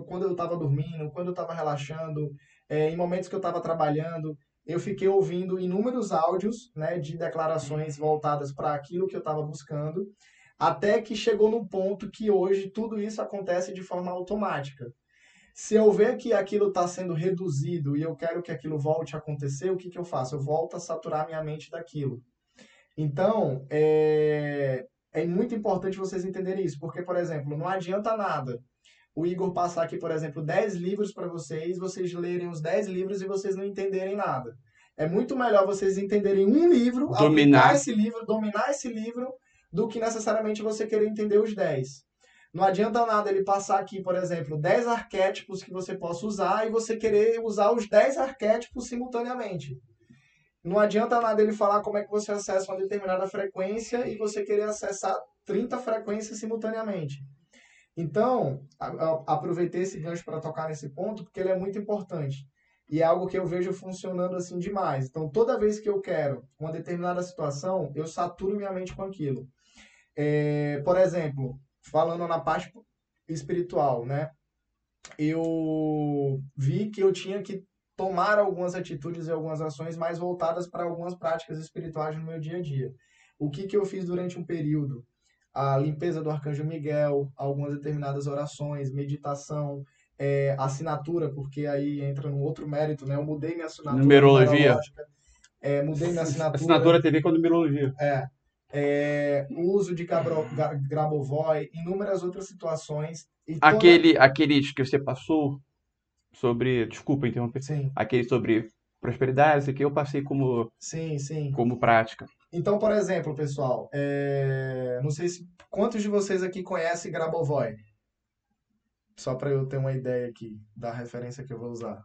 Speaker 2: quando eu estava dormindo, quando eu estava relaxando, em momentos que eu estava trabalhando, eu fiquei ouvindo inúmeros áudios, né, de declarações voltadas para aquilo que eu estava buscando, até que chegou num ponto que hoje tudo isso acontece de forma automática. Se eu ver que aquilo está sendo reduzido e eu quero que aquilo volte a acontecer, o que, que eu faço? Eu volto a saturar minha mente daquilo. Então, é muito importante vocês entenderem isso, porque, por exemplo, não adianta nada o Igor passar aqui, por exemplo, 10 livros para vocês lerem os 10 livros e vocês não entenderem nada. É muito melhor vocês entenderem um livro, aplicar esse livro, dominar esse livro, do que necessariamente você querer entender os 10. Não adianta nada ele passar aqui, por exemplo, 10 arquétipos que você possa usar e você querer usar os 10 arquétipos simultaneamente. Não adianta nada ele falar como é que você acessa uma determinada frequência e você querer acessar 30 frequências simultaneamente. Então, aproveitei esse gancho para tocar nesse ponto, porque ele é muito importante. E é algo que eu vejo funcionando assim demais. Então, toda vez que eu quero uma determinada situação, eu saturo minha mente com aquilo. Por exemplo, falando na parte espiritual, né? Eu vi que eu tinha que tomar algumas atitudes e algumas ações mais voltadas para algumas práticas espirituais no meu dia a dia. O que eu fiz durante um período? A limpeza do Arcanjo Miguel, algumas determinadas orações, meditação, assinatura, porque aí entra no outro mérito, né? Eu mudei minha assinatura
Speaker 1: numerologia.
Speaker 2: Mudei minha assinatura.
Speaker 1: Assinatura TV com numerologia.
Speaker 2: O uso de Grabovoi, inúmeras outras situações.
Speaker 1: Aqueles que você passou sobre, desculpa interromper,
Speaker 2: Sim.
Speaker 1: aquele sobre prosperidade, que eu passei como prática.
Speaker 2: Então, por exemplo, pessoal, não sei quantos de vocês aqui conhecem Grabovoi? Só para eu ter uma ideia aqui da referência que eu vou usar.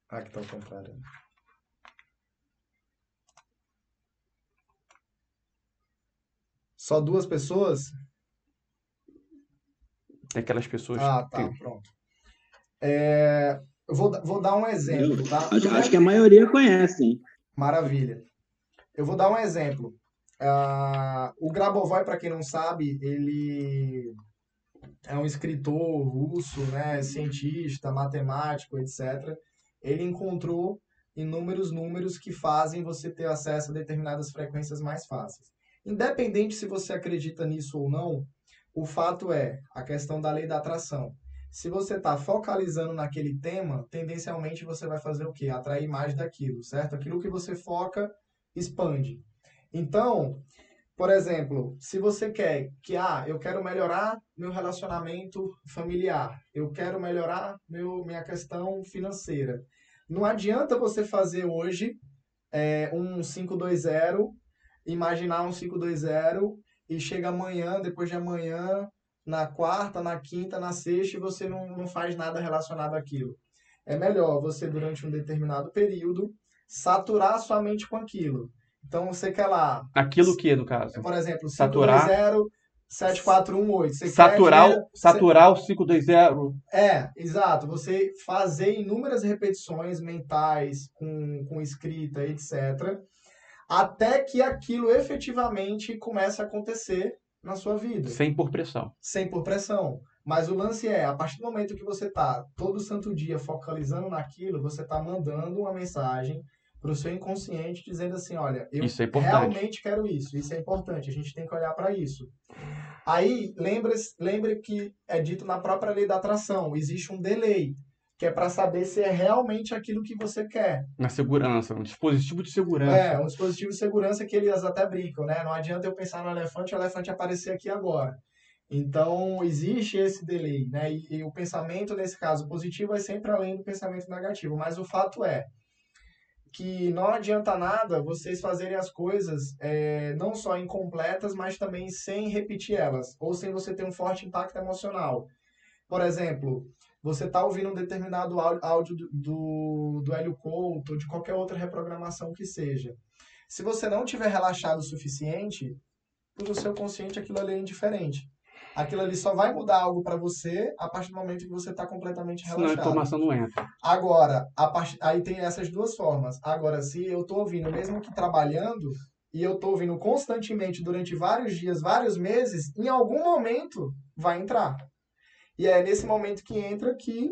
Speaker 2: Aqui tá o contrário. Só 2 pessoas?
Speaker 1: Tem aquelas pessoas
Speaker 2: pronto. Eu vou dar um exemplo, tá?
Speaker 6: Acho que a maioria conhece, hein?
Speaker 2: Maravilha. Eu vou dar um exemplo. O Grabovoi, para quem não sabe, ele é um escritor russo, né, cientista, matemático, etc. Ele encontrou inúmeros números que fazem você ter acesso a determinadas frequências mais fáceis. Independente se você acredita nisso ou não, O fato é a questão da lei da atração. Se você está focalizando naquele tema, tendencialmente você vai fazer o quê? Atrair mais daquilo, certo? Aquilo que você foca, expande. Então, por exemplo, se você quer que, eu quero melhorar meu relacionamento familiar, eu quero melhorar minha questão financeira. Não adianta você fazer hoje um 5-2-0, imaginar um 5-2-0 e chega amanhã, depois de amanhã, na quarta, na quinta, na sexta, e você não faz nada relacionado àquilo. É melhor você, durante um determinado período, saturar sua mente com aquilo. Então, você quer lá,
Speaker 1: Aquilo que, no caso?
Speaker 2: por exemplo,
Speaker 1: Saturar.
Speaker 2: 5-2-0, 7-4-1-8. Você
Speaker 1: Saturar o 5-2-0.
Speaker 2: Exato. Você fazer inúmeras repetições mentais, com escrita, etc., até que aquilo efetivamente comece a acontecer na sua vida.
Speaker 1: Sem por pressão.
Speaker 2: Sem por pressão. Mas o lance é, a partir do momento que você está todo santo dia focalizando naquilo, você está mandando uma mensagem para o seu inconsciente dizendo assim, olha, eu
Speaker 1: Isso é importante.
Speaker 2: realmente quero isso. Isso é importante, a gente tem que olhar para isso. Aí, lembre que é dito na própria lei da atração, existe um delay, que é para saber se é realmente aquilo que você quer.
Speaker 1: Na segurança, um dispositivo de segurança.
Speaker 2: Um dispositivo de segurança que eles até brincam, né? Não adianta eu pensar no elefante e o elefante aparecer aqui agora. Então, existe esse delay, né? E o pensamento, nesse caso, positivo é sempre além do pensamento negativo. Mas o fato é que não adianta nada vocês fazerem as coisas não só incompletas, mas também sem repetir elas, ou sem você ter um forte impacto emocional. Por exemplo, você está ouvindo um determinado áudio do Hélio Couto, ou de qualquer outra reprogramação que seja. Se você não tiver relaxado o suficiente, para o seu consciente aquilo ali é indiferente. Aquilo ali só vai mudar algo para você a partir do momento que você está completamente relaxado.
Speaker 1: Senão a informação não entra.
Speaker 2: Agora, aí tem essas duas formas. Agora, se eu estou ouvindo, mesmo que trabalhando, e eu estou ouvindo constantemente durante vários dias, vários meses, em algum momento vai entrar. E é nesse momento que entra que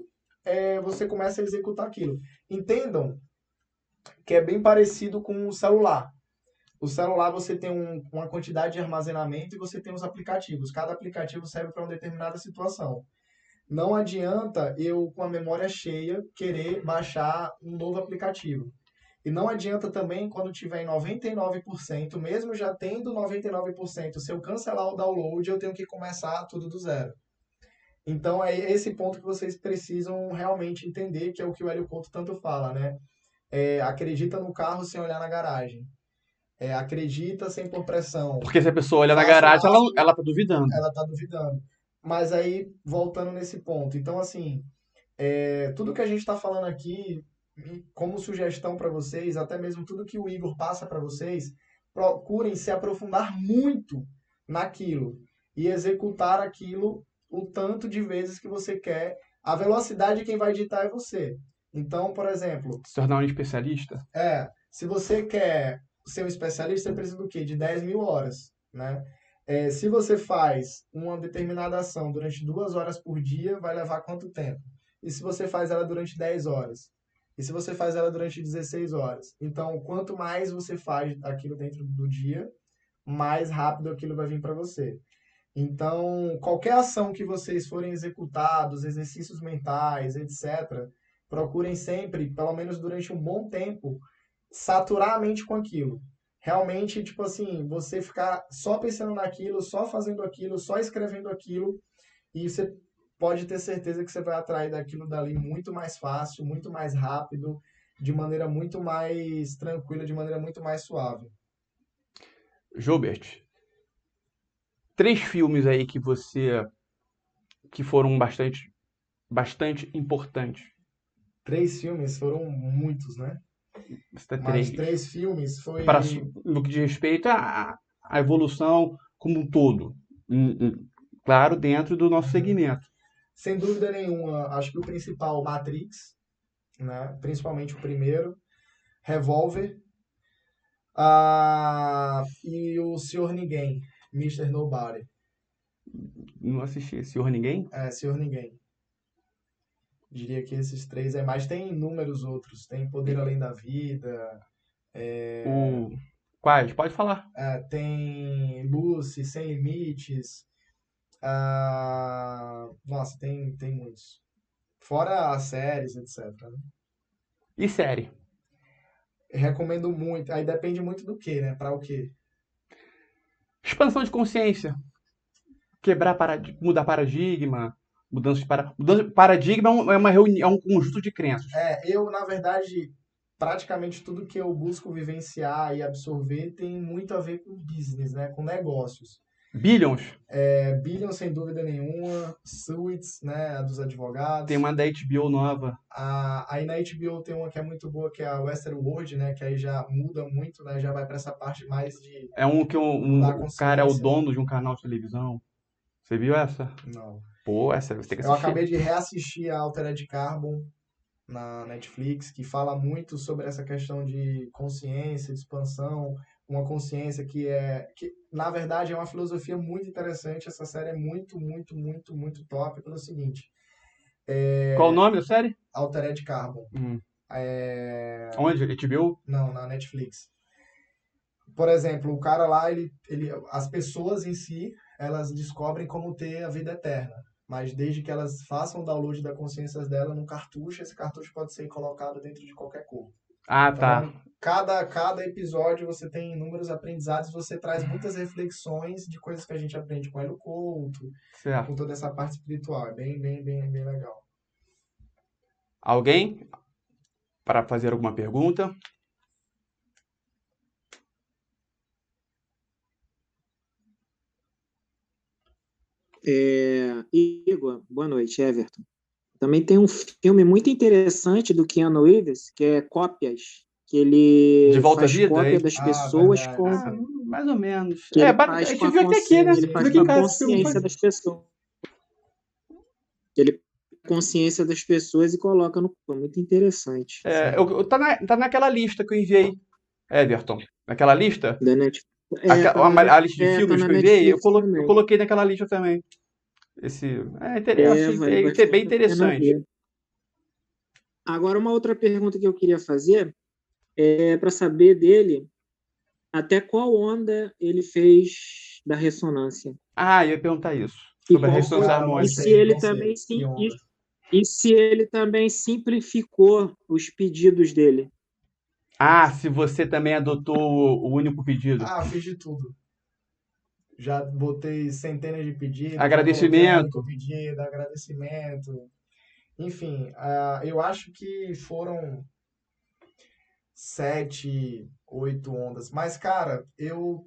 Speaker 2: você começa a executar aquilo. Entendam que é bem parecido com o celular. O celular você tem uma quantidade de armazenamento e você tem os aplicativos. Cada aplicativo serve para uma determinada situação. Não adianta eu, com a memória cheia, querer baixar um novo aplicativo. E não adianta também, quando tiver em 99%, mesmo já tendo 99%, se eu cancelar o download, eu tenho que começar tudo do zero. Então, é esse ponto que vocês precisam realmente entender, que é o que o Hélio Couto tanto fala, né? Acredita no carro sem olhar na garagem. Acredita sem pôr pressão.
Speaker 1: Porque se a pessoa olha na garagem, ela tá duvidando.
Speaker 2: Ela tá duvidando. Mas aí, voltando nesse ponto. Então, assim, tudo que a gente está falando aqui, como sugestão para vocês, até mesmo tudo que o Igor passa para vocês, procurem se aprofundar muito naquilo e executar aquilo o tanto de vezes que você quer. A velocidade quem vai ditar é você. Então, por exemplo...
Speaker 1: Se tornar um especialista?
Speaker 2: Se você quer ser um especialista, você precisa do quê? De 10.000 horas, né? Se você faz uma determinada ação durante 2 horas por dia, vai levar quanto tempo? E se você faz ela durante 10 horas? E se você faz ela durante 16 horas? Então, quanto mais você faz aquilo dentro do dia, mais rápido aquilo vai vir para você. Então, qualquer ação que vocês forem executados, exercícios mentais, etc., procurem sempre, pelo menos durante um bom tempo, saturar a mente com aquilo. Realmente, tipo assim, você ficar só pensando naquilo, só fazendo aquilo, só escrevendo aquilo, e você pode ter certeza que você vai atrair daquilo dali muito mais fácil, muito mais rápido, de maneira muito mais tranquila, de maneira muito mais suave.
Speaker 1: Joubert, 3 filmes aí que foram bastante importantes.
Speaker 2: 3 filmes foram muitos, né?
Speaker 1: Mas
Speaker 2: 3 filmes foi...
Speaker 1: No que diz respeito à evolução como um todo. Claro, dentro do nosso segmento.
Speaker 2: Sem dúvida nenhuma, acho que o principal, Matrix, né? Principalmente o primeiro, Revolver, e o Senhor Ninguém, Mr. Nobody.
Speaker 1: Não assisti. Senhor Ninguém?
Speaker 2: Senhor Ninguém. Diria que esses 3 mas tem inúmeros outros. Tem Poder Além da Vida.
Speaker 1: Quais? Pode falar.
Speaker 2: Tem Lucy, Sem Limites. Nossa, tem muitos. Fora as séries, etc. né?
Speaker 1: E série?
Speaker 2: Recomendo muito. Aí depende muito do que, né? Pra o quê?
Speaker 1: Expansão de consciência. Mudar paradigma. Paradigma é um conjunto de crenças.
Speaker 2: Eu, na verdade, praticamente tudo que eu busco vivenciar e absorver tem muito a ver com business, né? Com negócios.
Speaker 1: Billions.
Speaker 2: Billion, sem dúvida nenhuma. Suits, né? A dos advogados.
Speaker 1: Tem uma da HBO nova.
Speaker 2: Aí na HBO tem uma que é muito boa, que é a Westworld, né? Que aí já muda muito, né? Já vai pra essa parte mais de
Speaker 1: É um que
Speaker 2: mudar a
Speaker 1: o cara é o
Speaker 2: consciência.
Speaker 1: dono de um canal de televisão. Você viu essa?
Speaker 2: Não.
Speaker 1: Pô, essa você tem que
Speaker 2: Eu
Speaker 1: assistir.
Speaker 2: acabei de reassistir a Altered Carbon na Netflix, que fala muito sobre essa questão de consciência, de expansão, uma consciência que na verdade é uma filosofia muito interessante. Essa série é muito, muito, muito, muito top pelo seguinte,
Speaker 1: Qual o nome da série?
Speaker 2: Altered Carbon.
Speaker 1: Onde? HBO?
Speaker 2: Não, na Netflix. Por exemplo, o cara lá, as pessoas em si, elas descobrem como ter a vida eterna. Mas desde que elas façam o download da consciência dela num cartucho, esse cartucho pode ser colocado dentro de qualquer corpo.
Speaker 1: Ah, tá.
Speaker 2: Então, cada episódio você tem inúmeros aprendizados, você traz muitas reflexões de coisas que a gente aprende com o Couto,
Speaker 1: Certo.
Speaker 2: com toda essa parte espiritual. É bem legal.
Speaker 1: Alguém para fazer alguma pergunta?
Speaker 7: Igor, boa noite, Everton. Também tem um filme muito interessante do Keanu Reeves, que é Cópias, que ele
Speaker 1: De Volta à
Speaker 7: faz
Speaker 1: Vida,
Speaker 7: cópia
Speaker 1: hein?
Speaker 7: das pessoas
Speaker 2: verdade,
Speaker 7: com...
Speaker 2: sim.
Speaker 1: Mais ou menos.
Speaker 7: que ele
Speaker 1: A
Speaker 7: faz
Speaker 1: gente
Speaker 7: com a
Speaker 1: viu até aqui, né?
Speaker 7: consciência, ele
Speaker 1: Viu
Speaker 7: faz
Speaker 1: aqui
Speaker 7: com
Speaker 1: em
Speaker 7: a
Speaker 1: casa esse filme.
Speaker 7: consciência das pessoas. Ele consciência das pessoas e coloca no... Foi muito interessante.
Speaker 1: Tá naquela lista que eu enviei, Everton. Naquela lista?
Speaker 7: Da Netflix.
Speaker 1: A lista de
Speaker 7: tá
Speaker 1: filmes
Speaker 7: na
Speaker 1: que eu enviei, eu
Speaker 7: Netflix também.
Speaker 1: coloquei naquela lista também. Eu achei
Speaker 7: Vale
Speaker 1: bem
Speaker 7: bastante a pena
Speaker 1: interessante.
Speaker 7: ver. Agora, uma outra pergunta que eu queria fazer é para saber dele até qual onda ele fez da ressonância.
Speaker 1: Eu ia perguntar isso.
Speaker 7: E
Speaker 1: Sobre a
Speaker 7: qual
Speaker 1: ressonância
Speaker 7: foi-
Speaker 1: harmônica.
Speaker 7: E se ele
Speaker 2: não sei,
Speaker 7: também
Speaker 2: que onda.
Speaker 7: e se ele também simplificou os pedidos dele.
Speaker 1: Se você também adotou o único pedido.
Speaker 2: Fiz de tudo. Já botei centenas de pedidos.
Speaker 1: Agradecimento.
Speaker 2: Já coloquei pedido, agradecimento. Enfim, eu acho que foram 7, 8 ondas. Mas, cara, eu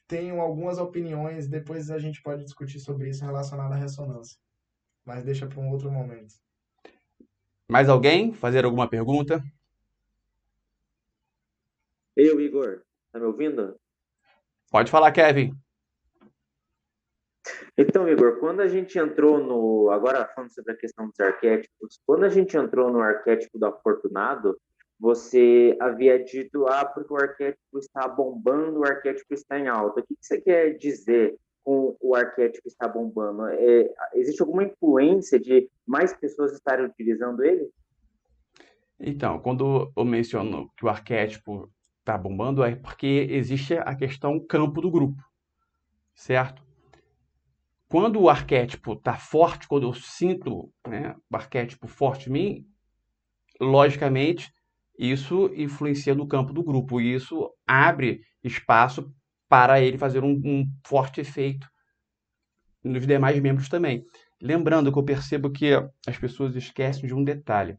Speaker 2: tenho algumas opiniões. Depois a gente pode discutir sobre isso relacionado à ressonância. Mas deixa para um outro momento.
Speaker 1: Mais alguém fazer alguma pergunta?
Speaker 8: Eu, Igor, tá me ouvindo?
Speaker 1: Pode falar, Kevin.
Speaker 8: Então, Igor, quando a gente entrou agora falando sobre a questão dos arquétipos, quando a gente entrou no arquétipo do afortunado, você havia dito, porque o arquétipo está bombando, o arquétipo está em alta. O que você quer dizer com o arquétipo está bombando? Existe alguma influência de mais pessoas estarem utilizando ele?
Speaker 1: Então, quando eu menciono que o arquétipo está bombando, é porque existe a questão campo do grupo, certo? Quando o arquétipo está forte, quando eu sinto, né, o arquétipo forte em mim, logicamente, isso influencia no campo do grupo. E isso abre espaço para ele fazer um forte efeito nos demais membros também. Lembrando que eu percebo que as pessoas esquecem de um detalhe.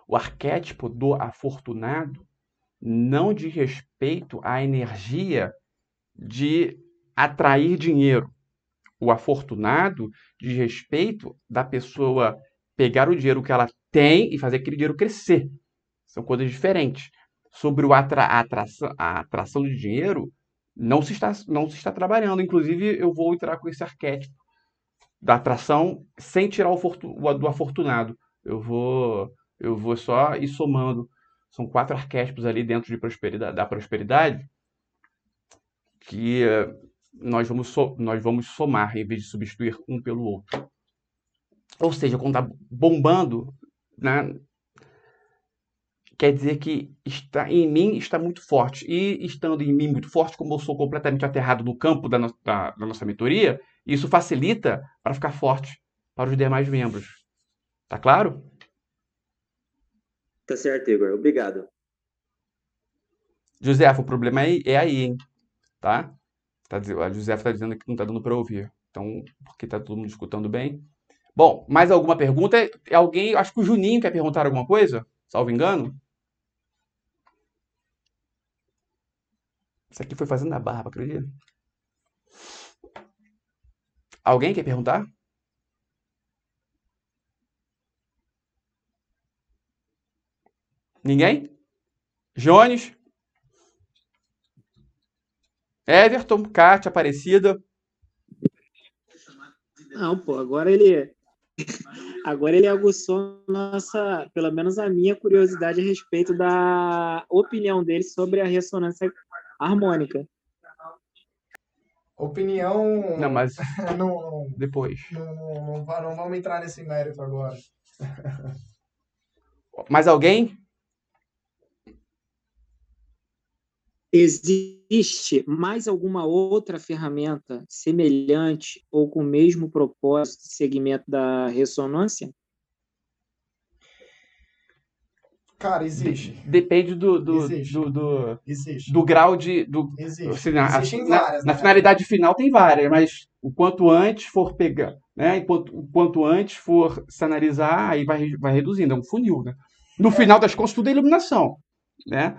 Speaker 1: O arquétipo do afortunado não diz respeito à energia de atrair dinheiro. O afortunado diz respeito da pessoa pegar o dinheiro que ela tem e fazer aquele dinheiro crescer. São coisas diferentes. Sobre a atração de dinheiro, não se está trabalhando. Inclusive, eu vou entrar com esse arquétipo da atração sem tirar do afortunado. Eu vou só ir somando. São 4 arquétipos ali dentro da prosperidade que nós vamos somar em vez de substituir um pelo outro. Ou seja, quando está bombando, né, quer dizer que em mim está muito forte. E estando em mim muito forte, como eu sou completamente aterrado no campo da nossa mentoria, Isso facilita para ficar forte para os demais membros. Tá claro?
Speaker 8: Tá certo, Igor. Obrigado.
Speaker 1: Josefa, o problema é aí, hein? Tá? A Josefa está dizendo que não está dando para ouvir. Então, porque está todo mundo escutando bem. Bom, mais alguma pergunta? Alguém, acho que o Juninho quer perguntar alguma coisa? Salvo engano? Isso aqui foi fazendo a barba, acredita? Alguém quer perguntar? Ninguém? Jones? Everton? Kátia? Aparecida?
Speaker 7: Não, pô, agora ele aguçou nossa, pelo menos a minha curiosidade a respeito da opinião dele sobre a ressonância harmônica.
Speaker 2: Opinião.
Speaker 1: Não, mas
Speaker 2: Não,
Speaker 1: depois.
Speaker 2: não vamos entrar nesse mérito agora.
Speaker 1: Mais alguém?
Speaker 7: Existe mais alguma outra ferramenta semelhante ou com o mesmo propósito de segmento da ressonância?
Speaker 2: Cara, existe.
Speaker 1: Depende
Speaker 2: Existe. Existe.
Speaker 1: do grau de.
Speaker 2: Existe.
Speaker 1: Assim,
Speaker 2: Existem várias,
Speaker 1: na
Speaker 2: né?
Speaker 1: finalidade final tem várias, mas o quanto antes for pegar, né? O quanto antes for se analisar, aí vai reduzindo. É um funil, né? No final das contas, tudo é iluminação, né?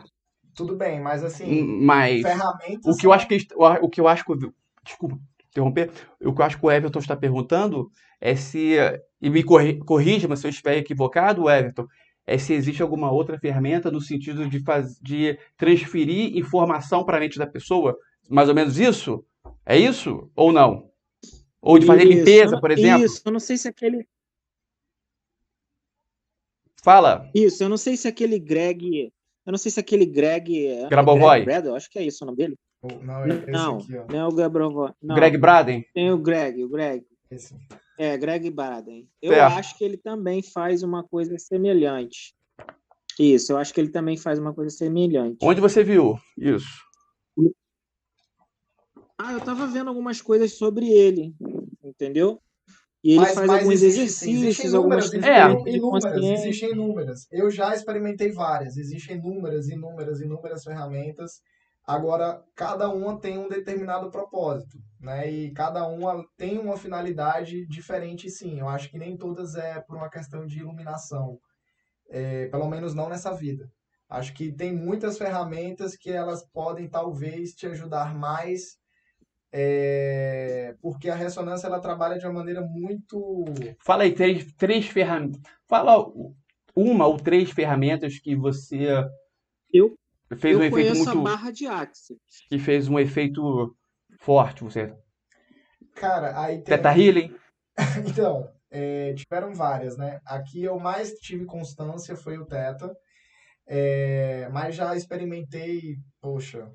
Speaker 2: Tudo bem, mas assim,
Speaker 1: Mas
Speaker 2: ferramentas
Speaker 1: o que eu acho que desculpa interromper, o que eu acho que o Everton está perguntando é se, e me corrija se eu estiver equivocado, Everton, é se existe alguma outra ferramenta no sentido de transferir informação para a mente da pessoa, mais ou menos isso? É isso ou não? Ou de fazer limpeza, por exemplo?
Speaker 7: Isso, eu não sei se aquele.
Speaker 1: Fala,
Speaker 7: Isso, eu não sei se aquele Greg. Eu não sei se aquele Greg.
Speaker 1: Grabovoi.
Speaker 7: Greg Bradley, eu acho que é isso o nome dele.
Speaker 2: Não, é esse
Speaker 7: Não,
Speaker 2: aqui, ó.
Speaker 7: não é o Grabovoi. Não,
Speaker 1: Greg Braden?
Speaker 7: tem o Greg.
Speaker 2: Esse.
Speaker 7: É, Greg Braden. Eu
Speaker 1: Certo.
Speaker 7: acho que ele também faz uma coisa semelhante. Isso, eu acho que ele também faz uma coisa semelhante.
Speaker 1: Onde você viu isso?
Speaker 7: Eu estava vendo algumas coisas sobre ele, entendeu? E ele
Speaker 2: Mas
Speaker 7: faz alguns
Speaker 2: existe, sim.
Speaker 7: exercícios,
Speaker 2: Existem
Speaker 7: algumas
Speaker 2: inúmeras,
Speaker 7: de consciência.
Speaker 2: existem inúmeras. Eu já experimentei várias. Existem inúmeras ferramentas. Agora, cada uma tem um determinado propósito, né? E cada uma tem uma finalidade diferente, sim. Eu acho que nem todas é por uma questão de iluminação. Pelo menos não nessa vida. Acho que tem muitas ferramentas que elas podem, talvez, te ajudar mais, porque a ressonância ela trabalha de uma maneira muito...
Speaker 1: Fala aí três ferramentas. Fala uma ou três ferramentas que você
Speaker 7: Eu
Speaker 1: fez um efeito
Speaker 7: conheço
Speaker 1: muito.
Speaker 7: a barra de Axis.
Speaker 1: Que fez um efeito forte, você.
Speaker 2: Cara, aí tem...
Speaker 1: Theta Healing?
Speaker 2: Então, tiveram várias, né? Aqui eu mais tive constância foi o Theta, mas já experimentei, poxa,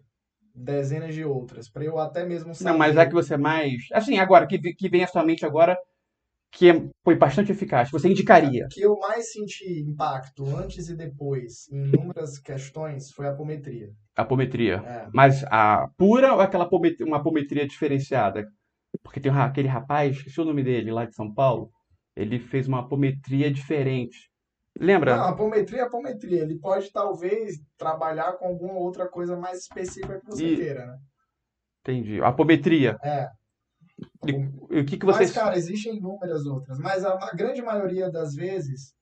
Speaker 2: dezenas de outras, para eu até mesmo saber...
Speaker 1: Não, mas é que você mais. Assim, agora, que vem à sua mente agora, que foi bastante eficaz, você indicaria.
Speaker 2: Que eu mais senti impacto antes e depois em inúmeras questões foi a apometria.
Speaker 1: Apometria. Mas a pura ou uma apometria diferenciada? Porque tem aquele rapaz, esqueci o nome dele, lá de São Paulo, ele fez uma apometria diferente. Lembra?
Speaker 2: Não, apometria é apometria. Ele pode, talvez, trabalhar com alguma outra coisa mais específica que você queira, né?
Speaker 1: Entendi. Apometria. E o que
Speaker 2: Mas, cara, existem inúmeras outras. Mas a grande maioria das vezes,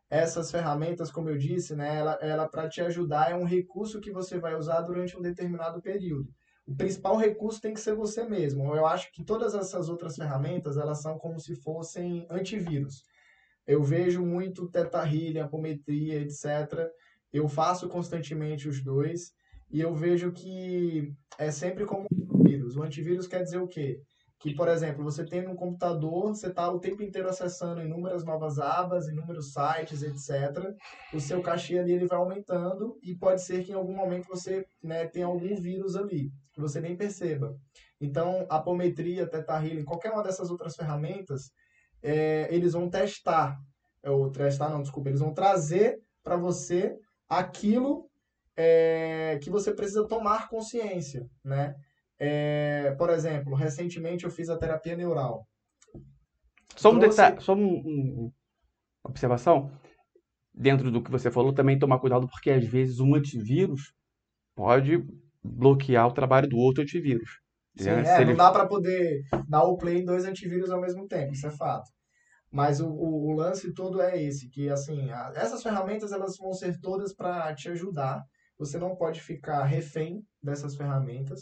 Speaker 2: essas ferramentas, como eu disse, né, ela para te ajudar é um recurso que você vai usar durante um determinado período. O principal recurso tem que ser você mesmo. Eu acho que todas essas outras ferramentas, elas são como se fossem antivírus. Eu vejo muito Theta Healing, apometria, etc. Eu faço constantemente os dois e eu vejo que é sempre como um vírus. O antivírus quer dizer o quê? Que, por exemplo, você tem no computador, você está o tempo inteiro acessando inúmeras novas abas, inúmeros sites, etc. O seu cachê ali ele vai aumentando e pode ser que em algum momento você, né, tenha algum vírus ali, que você nem perceba. Então, apometria, Theta Healing, qualquer uma dessas outras ferramentas, eles vão testar, eles vão trazer para você aquilo que você precisa tomar consciência, né? Por exemplo, recentemente eu fiz a terapia neural.
Speaker 1: Só um
Speaker 2: Trouxe.
Speaker 1: detalhe, observação. Dentro do que você falou, também tomar cuidado, porque às vezes um antivírus pode bloquear o trabalho do outro antivírus.
Speaker 2: Sim,
Speaker 1: Né? Se
Speaker 2: não
Speaker 1: ele...
Speaker 2: dá para poder dar o play em 2 antivírus ao mesmo tempo, isso é fato. Mas o lance todo é esse, que assim, essas ferramentas elas vão ser todas para te ajudar. Você não pode ficar refém dessas ferramentas.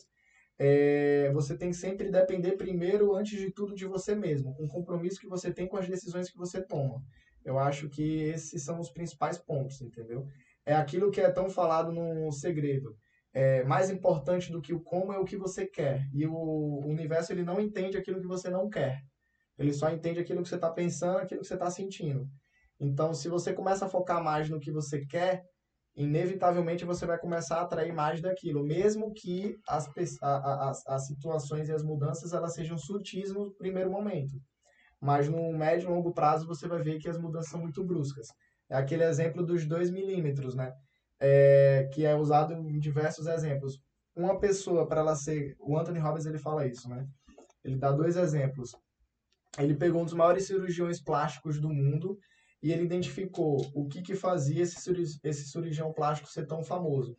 Speaker 2: Você tem que sempre depender primeiro, antes de tudo, de você mesmo, com o compromisso que você tem com as decisões que você toma. Eu acho que esses são os principais pontos, entendeu? É aquilo que é tão falado no segredo. Mais importante do que o como é o que você quer. E o universo ele não entende aquilo que você não quer. Ele só entende aquilo que você está pensando, aquilo que você está sentindo. Então, se você começa a focar mais no que você quer, inevitavelmente você vai começar a atrair mais daquilo, mesmo que as situações e as mudanças elas sejam sutis no primeiro momento. Mas no médio e longo prazo você vai ver que as mudanças são muito bruscas. É aquele exemplo dos 2 milímetros, né? Que é usado em diversos exemplos. Uma pessoa, para ela ser... O Anthony Robbins, ele fala isso, né? Ele dá 2 exemplos. Ele pegou um dos maiores cirurgiões plásticos do mundo e ele identificou o que fazia esse cirurgião plástico ser tão famoso.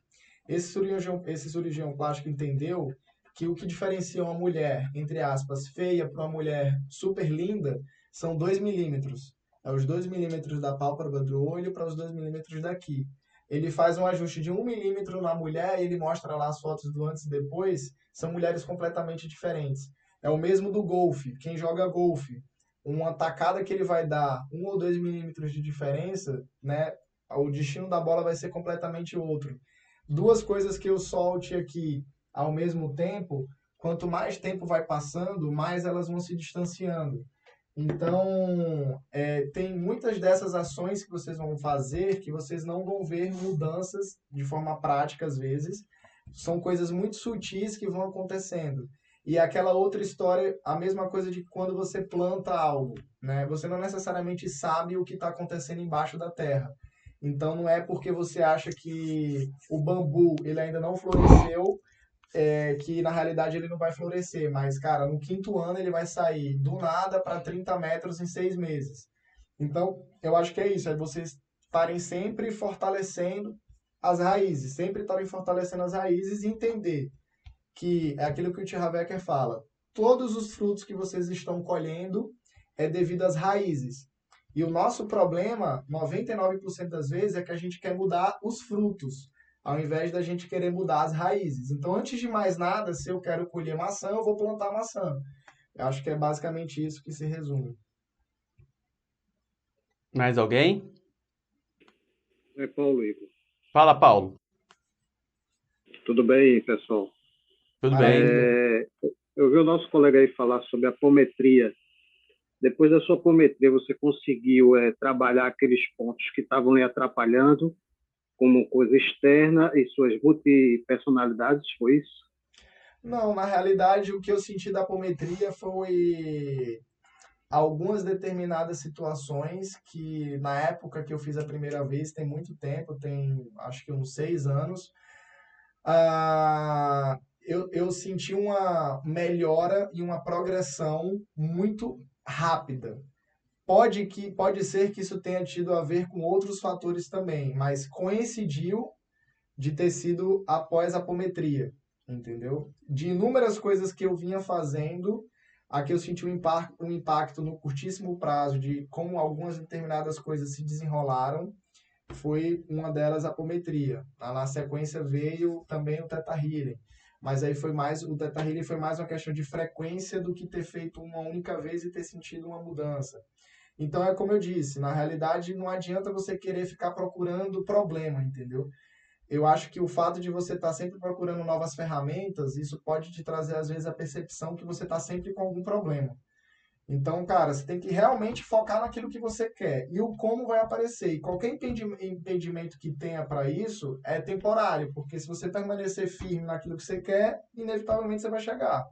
Speaker 2: Esse cirurgião plástico entendeu que o que diferencia uma mulher, entre aspas, feia para uma mulher super linda são 2 milímetros. É os 2 milímetros da pálpebra do olho para os 2 milímetros daqui. Ele faz um ajuste de 1 milímetro na mulher e ele mostra lá as fotos do antes e depois. São mulheres completamente diferentes. É o mesmo do golfe. Quem joga golfe, uma tacada que ele vai dar 1 ou 2 milímetros de diferença, né? O destino da bola vai ser completamente outro. 2 coisas que eu solte aqui ao mesmo tempo, quanto mais tempo vai passando, mais elas vão se distanciando. Então, tem muitas dessas ações que vocês vão fazer que vocês não vão ver mudanças de forma prática às vezes. São coisas muito sutis que vão acontecendo. E aquela outra história, a mesma coisa de quando você planta algo, né? Você não necessariamente sabe o que está acontecendo embaixo da terra. Então, não é porque você acha que o bambu ele ainda não floresceu, que na realidade ele não vai florescer. Mas, cara, no 5º ano ele vai sair do nada para 30 metros em 6 meses. Então, eu acho que é isso. É vocês estarem sempre fortalecendo as raízes. Sempre estarem fortalecendo as raízes e entender que é aquilo que o T. Harv Eker fala. Todos os frutos que vocês estão colhendo é devido às raízes. E o nosso problema, 99% das vezes, é que a gente quer mudar os frutos, ao invés da gente querer mudar as raízes. Então, antes de mais nada, se eu quero colher maçã, eu vou plantar maçã. Eu acho que é basicamente isso que se resume.
Speaker 1: Mais alguém?
Speaker 9: É Paulo Igor.
Speaker 1: Fala, Paulo.
Speaker 9: Tudo bem, pessoal?
Speaker 1: Tudo bem?
Speaker 9: Eu vi o nosso colega aí falar sobre a apometria. Depois da sua apometria, você conseguiu trabalhar aqueles pontos que estavam lhe atrapalhando como coisa externa e suas multipersonalidades, foi isso?
Speaker 2: Não, na realidade, o que eu senti da apometria foi algumas determinadas situações que, na época que eu fiz a primeira vez, tem muito tempo, tem acho que uns 6 anos, eu senti uma melhora e uma progressão muito rápida. Pode ser que isso tenha tido a ver com outros fatores também, mas coincidiu de ter sido após a apometria, entendeu? De inúmeras coisas que eu vinha fazendo, aqui eu senti um impacto no curtíssimo prazo de como algumas determinadas coisas se desenrolaram, foi uma delas a apometria. Na sequência veio também o Theta Healing, mas aí o Theta Healing foi mais uma questão de frequência do que ter feito uma única vez e ter sentido uma mudança. Então é como eu disse, na realidade não adianta você querer ficar procurando problema, entendeu? Eu acho que o fato de você estar sempre procurando novas ferramentas, isso pode te trazer às vezes a percepção que você está sempre com algum problema. Então, cara, você tem que realmente focar naquilo que você quer. E o como vai aparecer. E qualquer impedimento que tenha para isso é temporário, porque se você permanecer firme naquilo que você quer, inevitavelmente você vai chegar.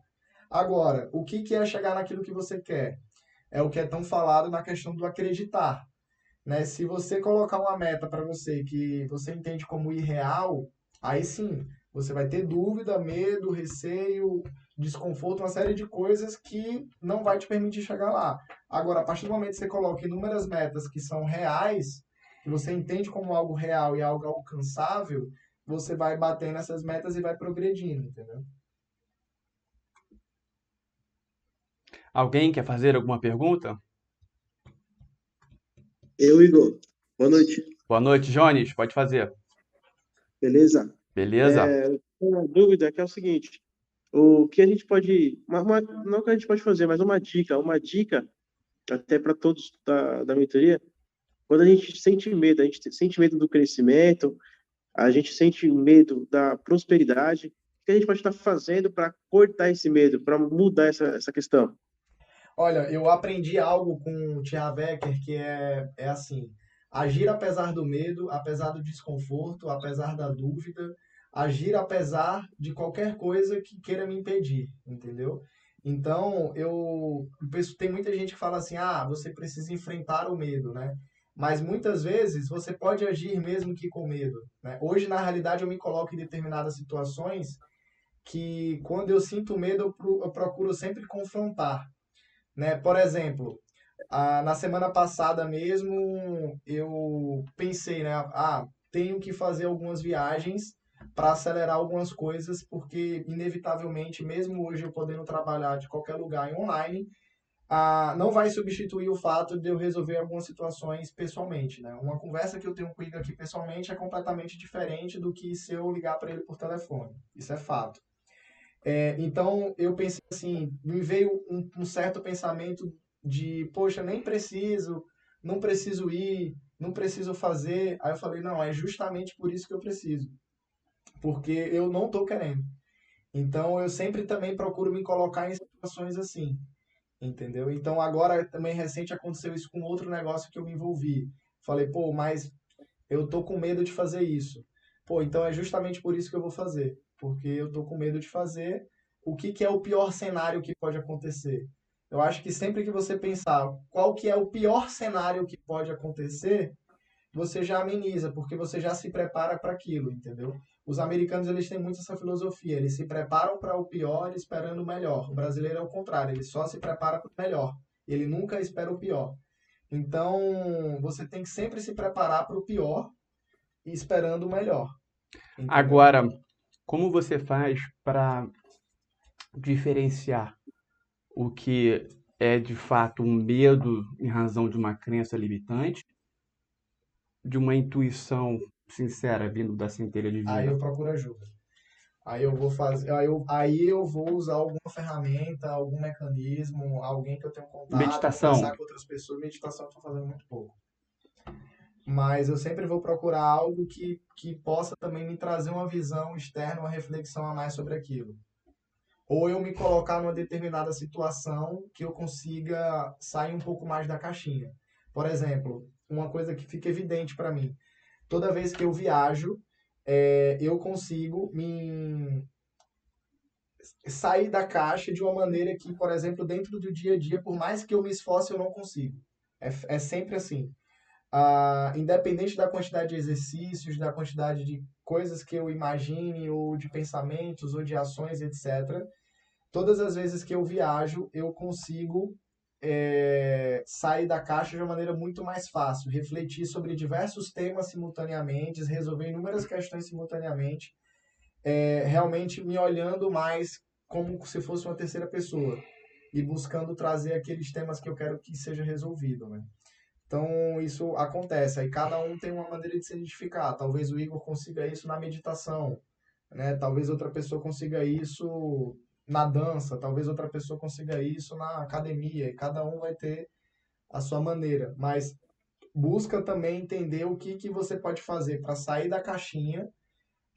Speaker 2: Agora, o que é chegar naquilo que você quer? É o que é tão falado na questão do acreditar. Né? Se você colocar uma meta para você que você entende como irreal, Aí sim, você vai ter dúvida, medo, receio, desconforto, uma série de coisas que não vai te permitir chegar lá. Agora, a partir do momento que você coloca inúmeras metas que são reais, que você entende como algo real e algo alcançável, você vai batendo essas metas e vai progredindo, entendeu?
Speaker 1: Alguém quer fazer alguma pergunta?
Speaker 10: Eu, Igor. Boa noite.
Speaker 1: Boa noite, Jones. Pode fazer.
Speaker 10: Beleza?
Speaker 1: Beleza?
Speaker 10: Eu tenho uma dúvida que é o seguinte: o que a gente pode, não o que a gente pode fazer, mas uma dica até para todos da mentoria. Quando a gente sente medo, a gente sente medo do crescimento, a gente sente medo da prosperidade, o que a gente pode estar fazendo para cortar esse medo, para mudar essa questão?
Speaker 2: Olha, eu aprendi algo com o Tia Becker que é assim: agir apesar do medo, apesar do desconforto, apesar da dúvida, agir apesar de qualquer coisa que queira me impedir, entendeu? Então, eu penso, tem muita gente que fala assim: ah, você precisa enfrentar o medo, né? Mas muitas vezes você pode agir mesmo que com medo, né? Hoje, na realidade, eu me coloco em determinadas situações que, quando eu sinto medo, eu procuro sempre confrontar, né? Por exemplo, na semana passada mesmo, eu pensei, né? Ah, tenho que fazer algumas viagens para acelerar algumas coisas, porque inevitavelmente, mesmo hoje eu podendo trabalhar de qualquer lugar em online, não vai substituir o fato de eu resolver algumas situações pessoalmente, né? Uma conversa que eu tenho com o Igor aqui pessoalmente é completamente diferente do que se eu ligar para ele por telefone. Isso é fato. Então, eu pensei assim, me veio um certo pensamento de, poxa, nem preciso, não preciso ir, não preciso fazer. Aí eu falei, não, é justamente por isso que eu preciso, porque eu não estou querendo. Então, eu sempre também procuro me colocar em situações assim, entendeu? Então, agora também recente aconteceu isso com outro negócio que eu me envolvi. Falei, pô, mas eu tô com medo de fazer isso. Pô, então é justamente por isso que eu vou fazer. Porque eu tô com medo de fazer. O que que é o pior cenário que pode acontecer? Eu acho que sempre que você pensar qual que é o pior cenário que pode acontecer, você já ameniza, porque você já se prepara para aquilo, entendeu? Os americanos, eles têm muito essa filosofia, eles se preparam para o pior esperando o melhor. O brasileiro é o contrário, ele só se prepara para o melhor, ele nunca espera o pior. Então, você tem que sempre se preparar para o pior e esperando o melhor, entendeu?
Speaker 1: Agora, como você faz para diferenciar o que é de fato um medo em razão de uma crença limitante de uma intuição sincera vindo da centelha
Speaker 2: Aí
Speaker 1: divina?
Speaker 2: eu procuro ajuda. Aí eu vou fazer, aí eu vou usar alguma ferramenta, algum mecanismo, alguém que eu tenho contato,
Speaker 1: Meditação.
Speaker 2: conversar com outras pessoas. Meditação eu estou fazendo muito pouco. Mas eu sempre vou procurar algo que possa também me trazer uma visão externa, uma reflexão a mais sobre aquilo. Ou eu me colocar numa determinada situação que eu consiga sair um pouco mais da caixinha. Por exemplo, uma coisa que fica evidente para mim: toda vez que eu viajo, eu consigo me sair da caixa de uma maneira que, por exemplo, dentro do dia a dia, por mais que eu me esforce, eu não consigo. É sempre assim. Independente da quantidade de exercícios, da quantidade de coisas que eu imagine, ou de pensamentos, ou de ações, etc., todas as vezes que eu viajo, eu consigo sair da caixa de uma maneira muito mais fácil, refletir sobre diversos temas simultaneamente, resolver inúmeras questões simultaneamente, realmente me olhando mais como se fosse uma terceira pessoa e buscando trazer aqueles temas que eu quero que seja resolvido, né? Então, isso acontece. Aí cada um tem uma maneira de se identificar. Talvez o Igor consiga isso na meditação, né? Talvez outra pessoa consiga isso na dança, talvez outra pessoa consiga isso na academia, e cada um vai ter a sua maneira. Mas busca também entender o que você pode fazer para sair da caixinha,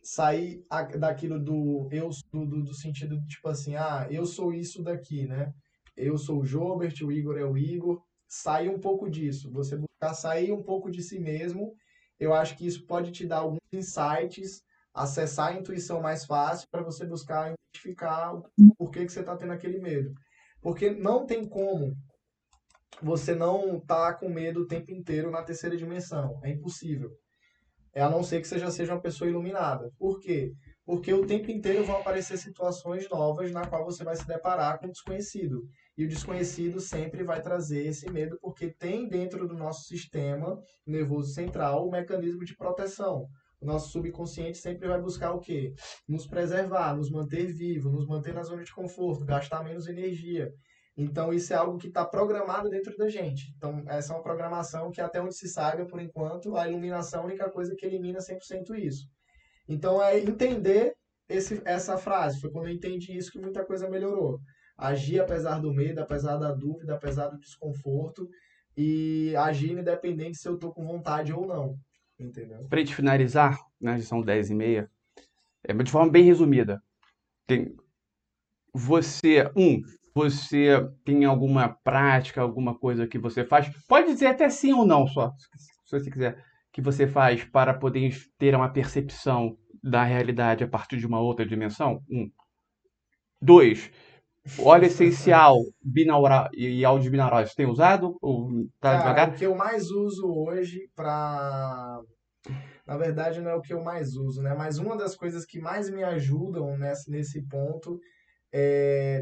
Speaker 2: sair daquilo do sentido de tipo assim, eu sou isso daqui, né? Eu sou o Jobert, o Igor é o Igor. Sair um pouco disso, você buscar sair um pouco de si mesmo, eu acho que isso pode te dar alguns insights, acessar a intuição mais fácil para você buscar identificar o porquê que você está tendo aquele medo. Porque não tem como você não estar com medo o tempo inteiro na terceira dimensão. É impossível. a não ser que seja uma pessoa iluminada. Por quê? Porque o tempo inteiro vão aparecer situações novas na qual você vai se deparar com o desconhecido. E o desconhecido sempre vai trazer esse medo, porque tem dentro do nosso sistema nervoso central o mecanismo de proteção. O nosso subconsciente sempre vai buscar o quê? Nos preservar, nos manter vivo, nos manter na zona de conforto, gastar menos energia. Então, isso é algo que está programado dentro da gente. Então, essa é uma programação que, até onde se saiba, por enquanto, a iluminação é a única coisa que elimina 100% isso. Então, é entender essa frase. Foi quando eu entendi isso que muita coisa melhorou. Agir apesar do medo, apesar da dúvida, apesar do desconforto, e agir independente se eu estou com vontade ou não. Entendeu?
Speaker 1: Para gente finalizar, né, já são 10h30, de forma bem resumida, você tem alguma prática, alguma coisa que você faz? Pode dizer até sim ou não só, se você quiser, que você faz para poder ter uma percepção da realidade a partir de uma outra dimensão? 2, óleo essencial binaural e áudio binaural, você tem usado ou tá
Speaker 2: Cara,
Speaker 1: devagar?
Speaker 2: o que eu mais uso hoje para... Na verdade, não é o que eu mais uso, né? Mas uma das coisas que mais me ajudam nesse ponto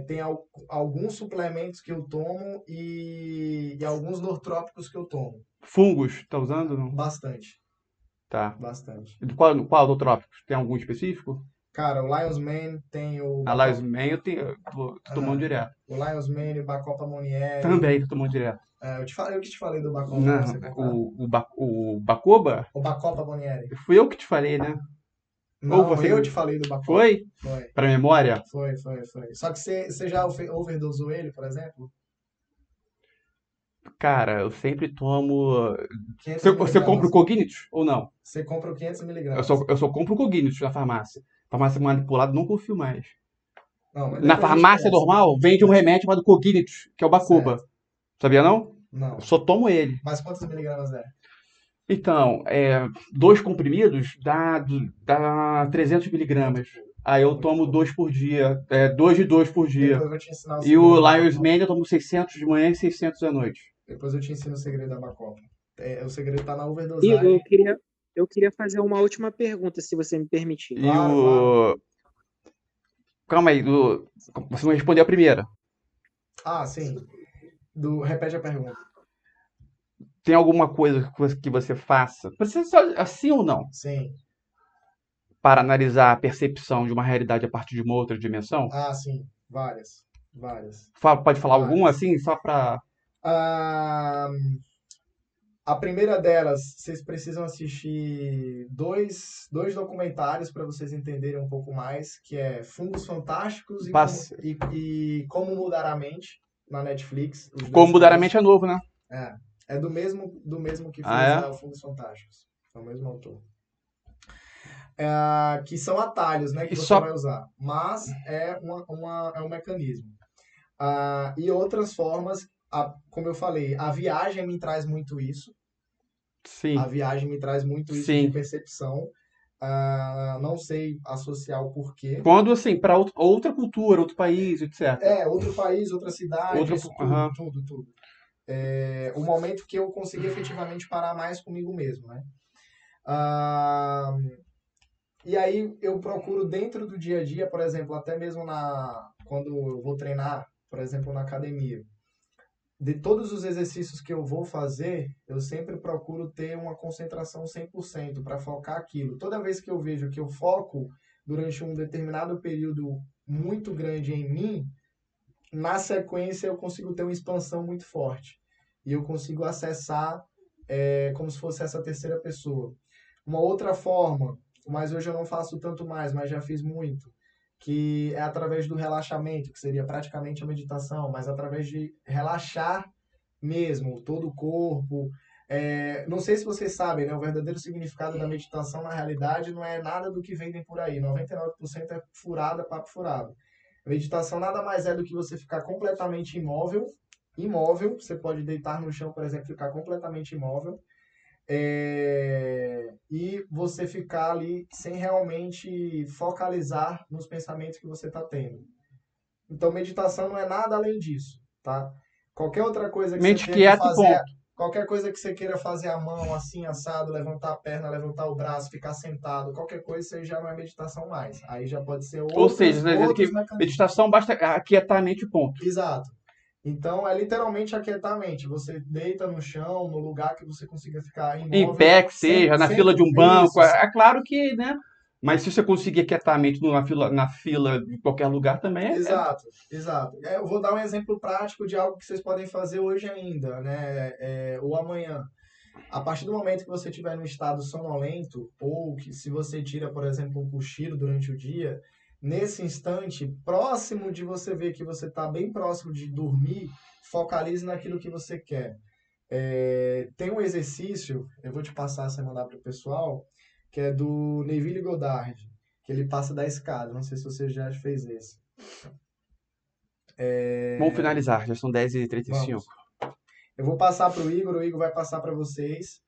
Speaker 2: tem alguns suplementos que eu tomo e alguns nortrópicos que eu tomo.
Speaker 1: Fungos, tá usando? Não?
Speaker 2: Bastante,
Speaker 1: Tá.
Speaker 2: bastante.
Speaker 1: Qual do trópico? Tem algum específico?
Speaker 2: Cara, o Lion's Mane tem o...
Speaker 1: A Lion's Mane eu tô tomando direto.
Speaker 2: O Lion's Mane, o Bacopa Monieri.
Speaker 1: Também tô tomando direto.
Speaker 2: Eu que te falei do Bacopa.
Speaker 1: Não, o Bacoba?
Speaker 2: O Bacopa Monieri.
Speaker 1: Fui eu que te falei, né?
Speaker 2: Não,
Speaker 1: Ou você...
Speaker 2: eu te falei do Bacopa.
Speaker 1: Foi?
Speaker 2: Foi.
Speaker 1: Pra memória?
Speaker 2: Foi. Só que você já overdosou ele, por
Speaker 1: Cara, eu sempre tomo...
Speaker 2: 500
Speaker 1: Você
Speaker 2: miligramas.
Speaker 1: compra o Cognitus ou não?
Speaker 2: Você compra o 500 miligramas.
Speaker 1: Eu só compro o Cognitus na farmácia. Farmácia manipulada, não confio mais.
Speaker 2: Não, mas
Speaker 1: Na
Speaker 2: depois a gente
Speaker 1: farmácia
Speaker 2: conversa.
Speaker 1: normal, vende um remédio chamado Cognitus, que é o Bacoba.
Speaker 2: Certo.
Speaker 1: Sabia não?
Speaker 2: Não.
Speaker 1: Eu só tomo ele.
Speaker 2: Mas quantos miligramas é?
Speaker 1: Então, 2 comprimidos dá 300 miligramas. Aí eu tomo 2 por dia. 2 de 2 por dia.
Speaker 2: Depois eu te ensino
Speaker 1: E o Lion's Mane eu tomo 600 de manhã e 600 à noite.
Speaker 2: Depois eu te ensino o segredo da Bacopa. O segredo tá na overdosagem.
Speaker 7: Igor, eu queria fazer uma última pergunta, se você me permitir.
Speaker 1: E o... Calma aí, você não respondeu a primeira.
Speaker 2: Ah, sim. Repete a pergunta.
Speaker 1: Tem alguma coisa que você faça? Precisa ser assim ou não?
Speaker 2: Sim.
Speaker 1: Para analisar a percepção de uma realidade a partir de uma outra dimensão?
Speaker 2: Ah, sim. Várias.
Speaker 1: Pode falar alguma assim, só para...
Speaker 2: A primeira delas, vocês precisam assistir dois documentários para vocês entenderem um pouco mais, que é Fungos Fantásticos e Como Mudar a Mente, na Netflix.
Speaker 1: Como Mudar a Mente é novo, né?
Speaker 2: É do mesmo que fez o Fungos Fantásticos. É o mesmo autor. Que são atalhos, né, que você vai usar. Mas é um mecanismo. E outras formas, como eu falei, a viagem me traz muito isso.
Speaker 1: Sim.
Speaker 2: A viagem me traz muito isso de percepção. Não sei associar o porquê.
Speaker 1: Quando, assim, para outra cultura, outro país, etc.
Speaker 2: Outro país, outra cidade, tudo. O momento que eu consegui efetivamente parar mais comigo mesmo, né? E aí eu procuro dentro do dia a dia, por exemplo, até mesmo quando eu vou treinar, por exemplo, na academia, de todos os exercícios que eu vou fazer, eu sempre procuro ter uma concentração 100% para focar aquilo. Toda vez que eu vejo que eu foco durante um determinado período muito grande em mim, na sequência eu consigo ter uma expansão muito forte. E eu consigo acessar como se fosse essa terceira pessoa. Uma outra forma, mas hoje eu não faço tanto mais, mas já fiz muito, que é através do relaxamento, que seria praticamente a meditação, mas através de relaxar mesmo todo o corpo. Não sei se vocês sabem, né, o verdadeiro significado da meditação, na realidade, não é nada do que vendem por aí. 99% é furada, papo furado. A meditação nada mais é do que você ficar completamente imóvel, você pode deitar no chão, por exemplo, ficar completamente imóvel, e você ficar ali sem realmente focalizar nos pensamentos que você está tendo. Então, meditação não é nada além disso, tá? Qualquer outra coisa que
Speaker 1: mente
Speaker 2: você tenha que
Speaker 1: quieta,
Speaker 2: fazer...
Speaker 1: ponto.
Speaker 2: Qualquer coisa que você queira fazer a mão assim, assado, levantar a perna, levantar o braço, ficar sentado, qualquer coisa, isso aí já não é meditação mais. Aí já pode ser
Speaker 1: Ou seja, você está dizendo
Speaker 2: outros
Speaker 1: que
Speaker 2: mecanismos.
Speaker 1: meditação basta aquietar a mente, ponto.
Speaker 2: Exato. Então, é literalmente aquietar a mente. Você deita no chão, no lugar que você consiga ficar imóvel.
Speaker 1: Em pé, que seja, na fila de um banco.
Speaker 2: Isso.
Speaker 1: É claro que, né? Mas se você conseguir aquietar a mente na fila de qualquer lugar também
Speaker 2: Exato, exato. Eu vou dar um exemplo prático de algo que vocês podem fazer hoje ainda, né? Ou amanhã. A partir do momento que você estiver no estado sonolento, ou que se você tira, por exemplo, um cochilo durante o dia, nesse instante, próximo de você ver que você está bem próximo de dormir, focalize naquilo que você quer. Tem um exercício, eu vou te passar, você mandar para o pessoal, que é do Neville Goddard, que ele passa da escada. Não sei se você já fez esse.
Speaker 1: Vamos finalizar, já são 10h35.
Speaker 2: Vamos. Eu vou passar para o Igor vai passar para vocês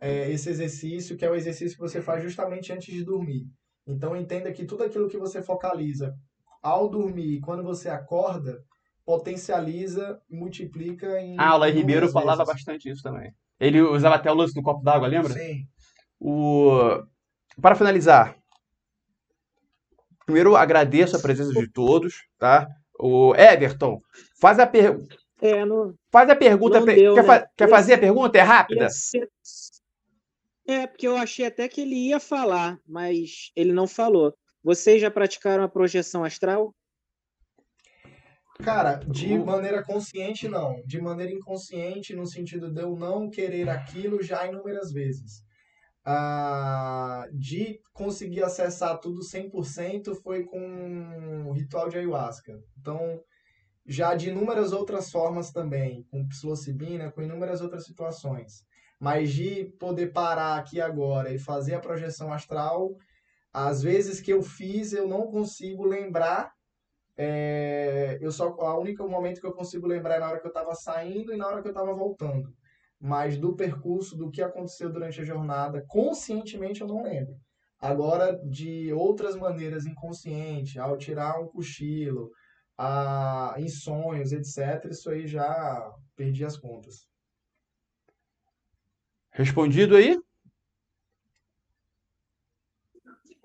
Speaker 2: esse exercício, que é o exercício que você faz justamente antes de dormir. Então, entenda que tudo aquilo que você focaliza ao dormir, quando você acorda, potencializa e multiplica em...
Speaker 1: O Alain Ribeiro
Speaker 2: inúmeras
Speaker 1: falava
Speaker 2: vezes.
Speaker 1: bastante isso também. Ele usava até o lance do copo d'água, lembra?
Speaker 2: Sim.
Speaker 1: Para finalizar, primeiro agradeço a presença de todos, tá? O Everton, faz a pergunta. Faz a pergunta.
Speaker 7: Não deu, né?
Speaker 1: Quer fazer a pergunta? É rápida?
Speaker 7: Porque eu achei até que ele ia falar, mas ele não falou. Vocês já praticaram a projeção astral?
Speaker 2: Cara, de maneira consciente, não. De maneira inconsciente, no sentido de eu não querer aquilo já inúmeras vezes. De conseguir acessar tudo 100% foi com o ritual de ayahuasca. Então, já de inúmeras outras formas também, com psilocibina, com inúmeras outras situações. Mas de poder parar aqui agora e fazer a projeção astral, às vezes que eu fiz, eu não consigo lembrar. O único momento que eu consigo lembrar é na hora que eu estava saindo e na hora que eu estava voltando. Mas do percurso, do que aconteceu durante a jornada, conscientemente eu não lembro. Agora, de outras maneiras inconsciente, ao tirar um cochilo, em sonhos, etc., isso aí já perdi as contas.
Speaker 1: Respondido aí?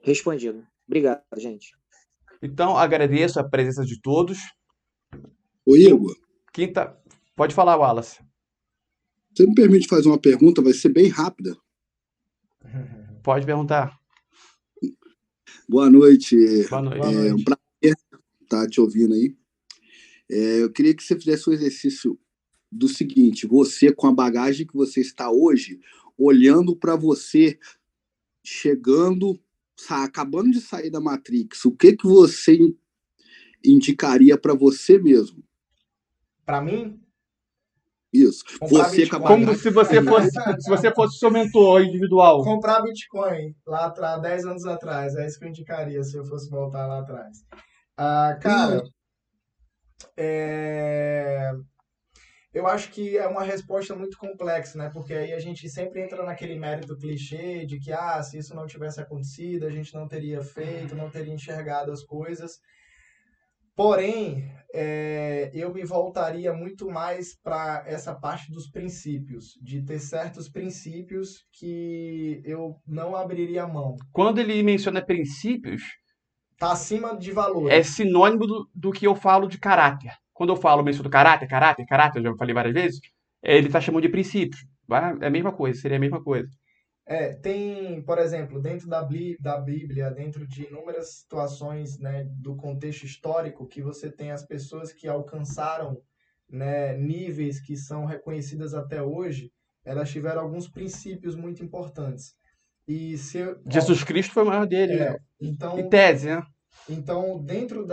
Speaker 7: Respondido. Obrigado, gente.
Speaker 1: Então, agradeço a presença de todos.
Speaker 11: Ô, Igor,
Speaker 1: Pode falar, Wallace.
Speaker 11: você me permite fazer uma pergunta? Vai ser bem rápida.
Speaker 1: Pode perguntar.
Speaker 11: Boa noite.
Speaker 1: Boa noite.
Speaker 11: É um prazer estar te ouvindo aí. Eu queria que você fizesse um exercício do seguinte: você, com a bagagem que você está hoje, olhando para você, chegando, acabando de sair da Matrix, o que você indicaria para você mesmo?
Speaker 2: Para mim?
Speaker 11: Isso.
Speaker 2: Você
Speaker 1: como se você fosse seu mentor individual.
Speaker 2: Comprar Bitcoin lá atrás, 10 anos atrás. É isso que eu indicaria se eu fosse voltar lá atrás. Cara, eu acho que é uma resposta muito complexa, né? Porque aí a gente sempre entra naquele mérito clichê de que, se isso não tivesse acontecido, a gente não teria feito, não teria enxergado as coisas. Porém, eu me voltaria muito mais para essa parte dos princípios, de ter certos princípios que eu não abriria mão.
Speaker 1: Quando ele menciona princípios,
Speaker 2: tá acima de valores.
Speaker 1: É sinônimo do que eu falo de caráter. Quando eu menciono caráter, eu já falei várias vezes, ele está chamando de princípios. É a mesma coisa, seria a mesma coisa.
Speaker 2: Tem, por exemplo, dentro da Bíblia, dentro de inúmeras situações, né, do contexto histórico, que você tem as pessoas que alcançaram, né, níveis que são reconhecidas até hoje, elas tiveram alguns princípios muito importantes.
Speaker 1: Jesus Cristo foi o maior deles, né?
Speaker 2: Então,
Speaker 1: em tese, né?
Speaker 2: Então, dentro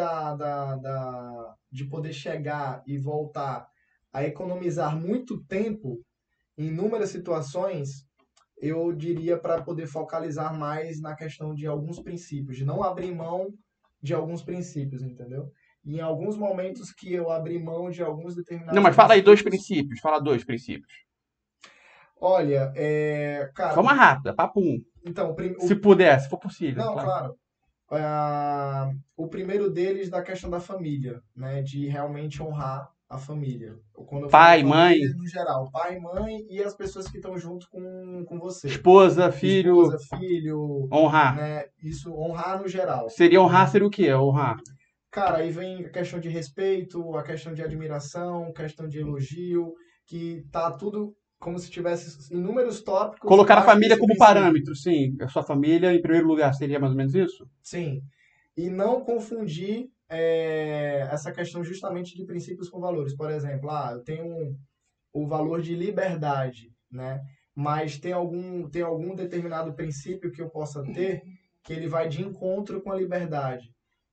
Speaker 2: de poder chegar e voltar a economizar muito tempo em inúmeras situações, eu diria para poder focalizar mais na questão de alguns princípios, de não abrir mão de alguns princípios, entendeu? E em alguns momentos que eu abri mão de alguns determinados
Speaker 1: Não, mas fala aí dois princípios. Fala dois princípios.
Speaker 2: Olha, cara...
Speaker 1: Forma rápida, papo 1.
Speaker 2: Então,
Speaker 1: se puder, se for possível.
Speaker 2: Não, claro. O primeiro deles da questão da família, né? De realmente honrar a família. Quando eu
Speaker 1: Pai,
Speaker 2: falo
Speaker 1: mãe,
Speaker 2: família, no geral, pai, mãe e as pessoas que estão junto com você.
Speaker 1: esposa, filho,
Speaker 2: Esposa, filho,
Speaker 1: honrar.
Speaker 2: né? Isso, honrar no geral.
Speaker 1: Seria honrar, seria o quê? Honrar.
Speaker 2: Cara, aí vem a questão de respeito, a questão de admiração, questão de elogio, que tá tudo como se tivesse inúmeros tópicos
Speaker 1: Colocar a
Speaker 2: embaixo
Speaker 1: família
Speaker 2: desse
Speaker 1: como
Speaker 2: princípio.
Speaker 1: parâmetro, sim. A sua família em primeiro lugar, seria mais ou menos isso?
Speaker 2: Sim. E não confundir essa questão justamente de princípios com valores. Por exemplo, eu tenho o valor de liberdade, né? Mas tem algum determinado princípio que eu possa ter que ele vai de encontro com a liberdade.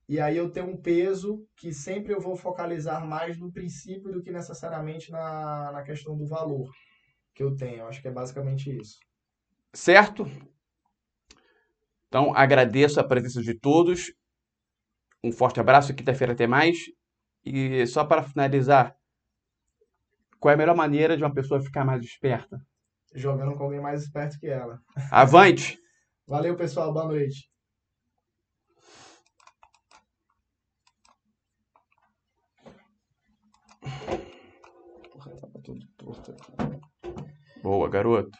Speaker 2: E aí eu tenho um peso que sempre eu vou focalizar mais no princípio do que necessariamente na questão do valor que eu tenho. Eu acho que é basicamente isso.
Speaker 1: Certo? Então, agradeço a presença de todos. Um forte abraço. Quinta-feira tem mais. E só para finalizar, qual é a melhor maneira de uma pessoa ficar mais esperta?
Speaker 2: Jogando com alguém mais esperto que ela.
Speaker 1: Avante!
Speaker 2: Valeu, pessoal. Boa noite.
Speaker 1: Boa, garoto.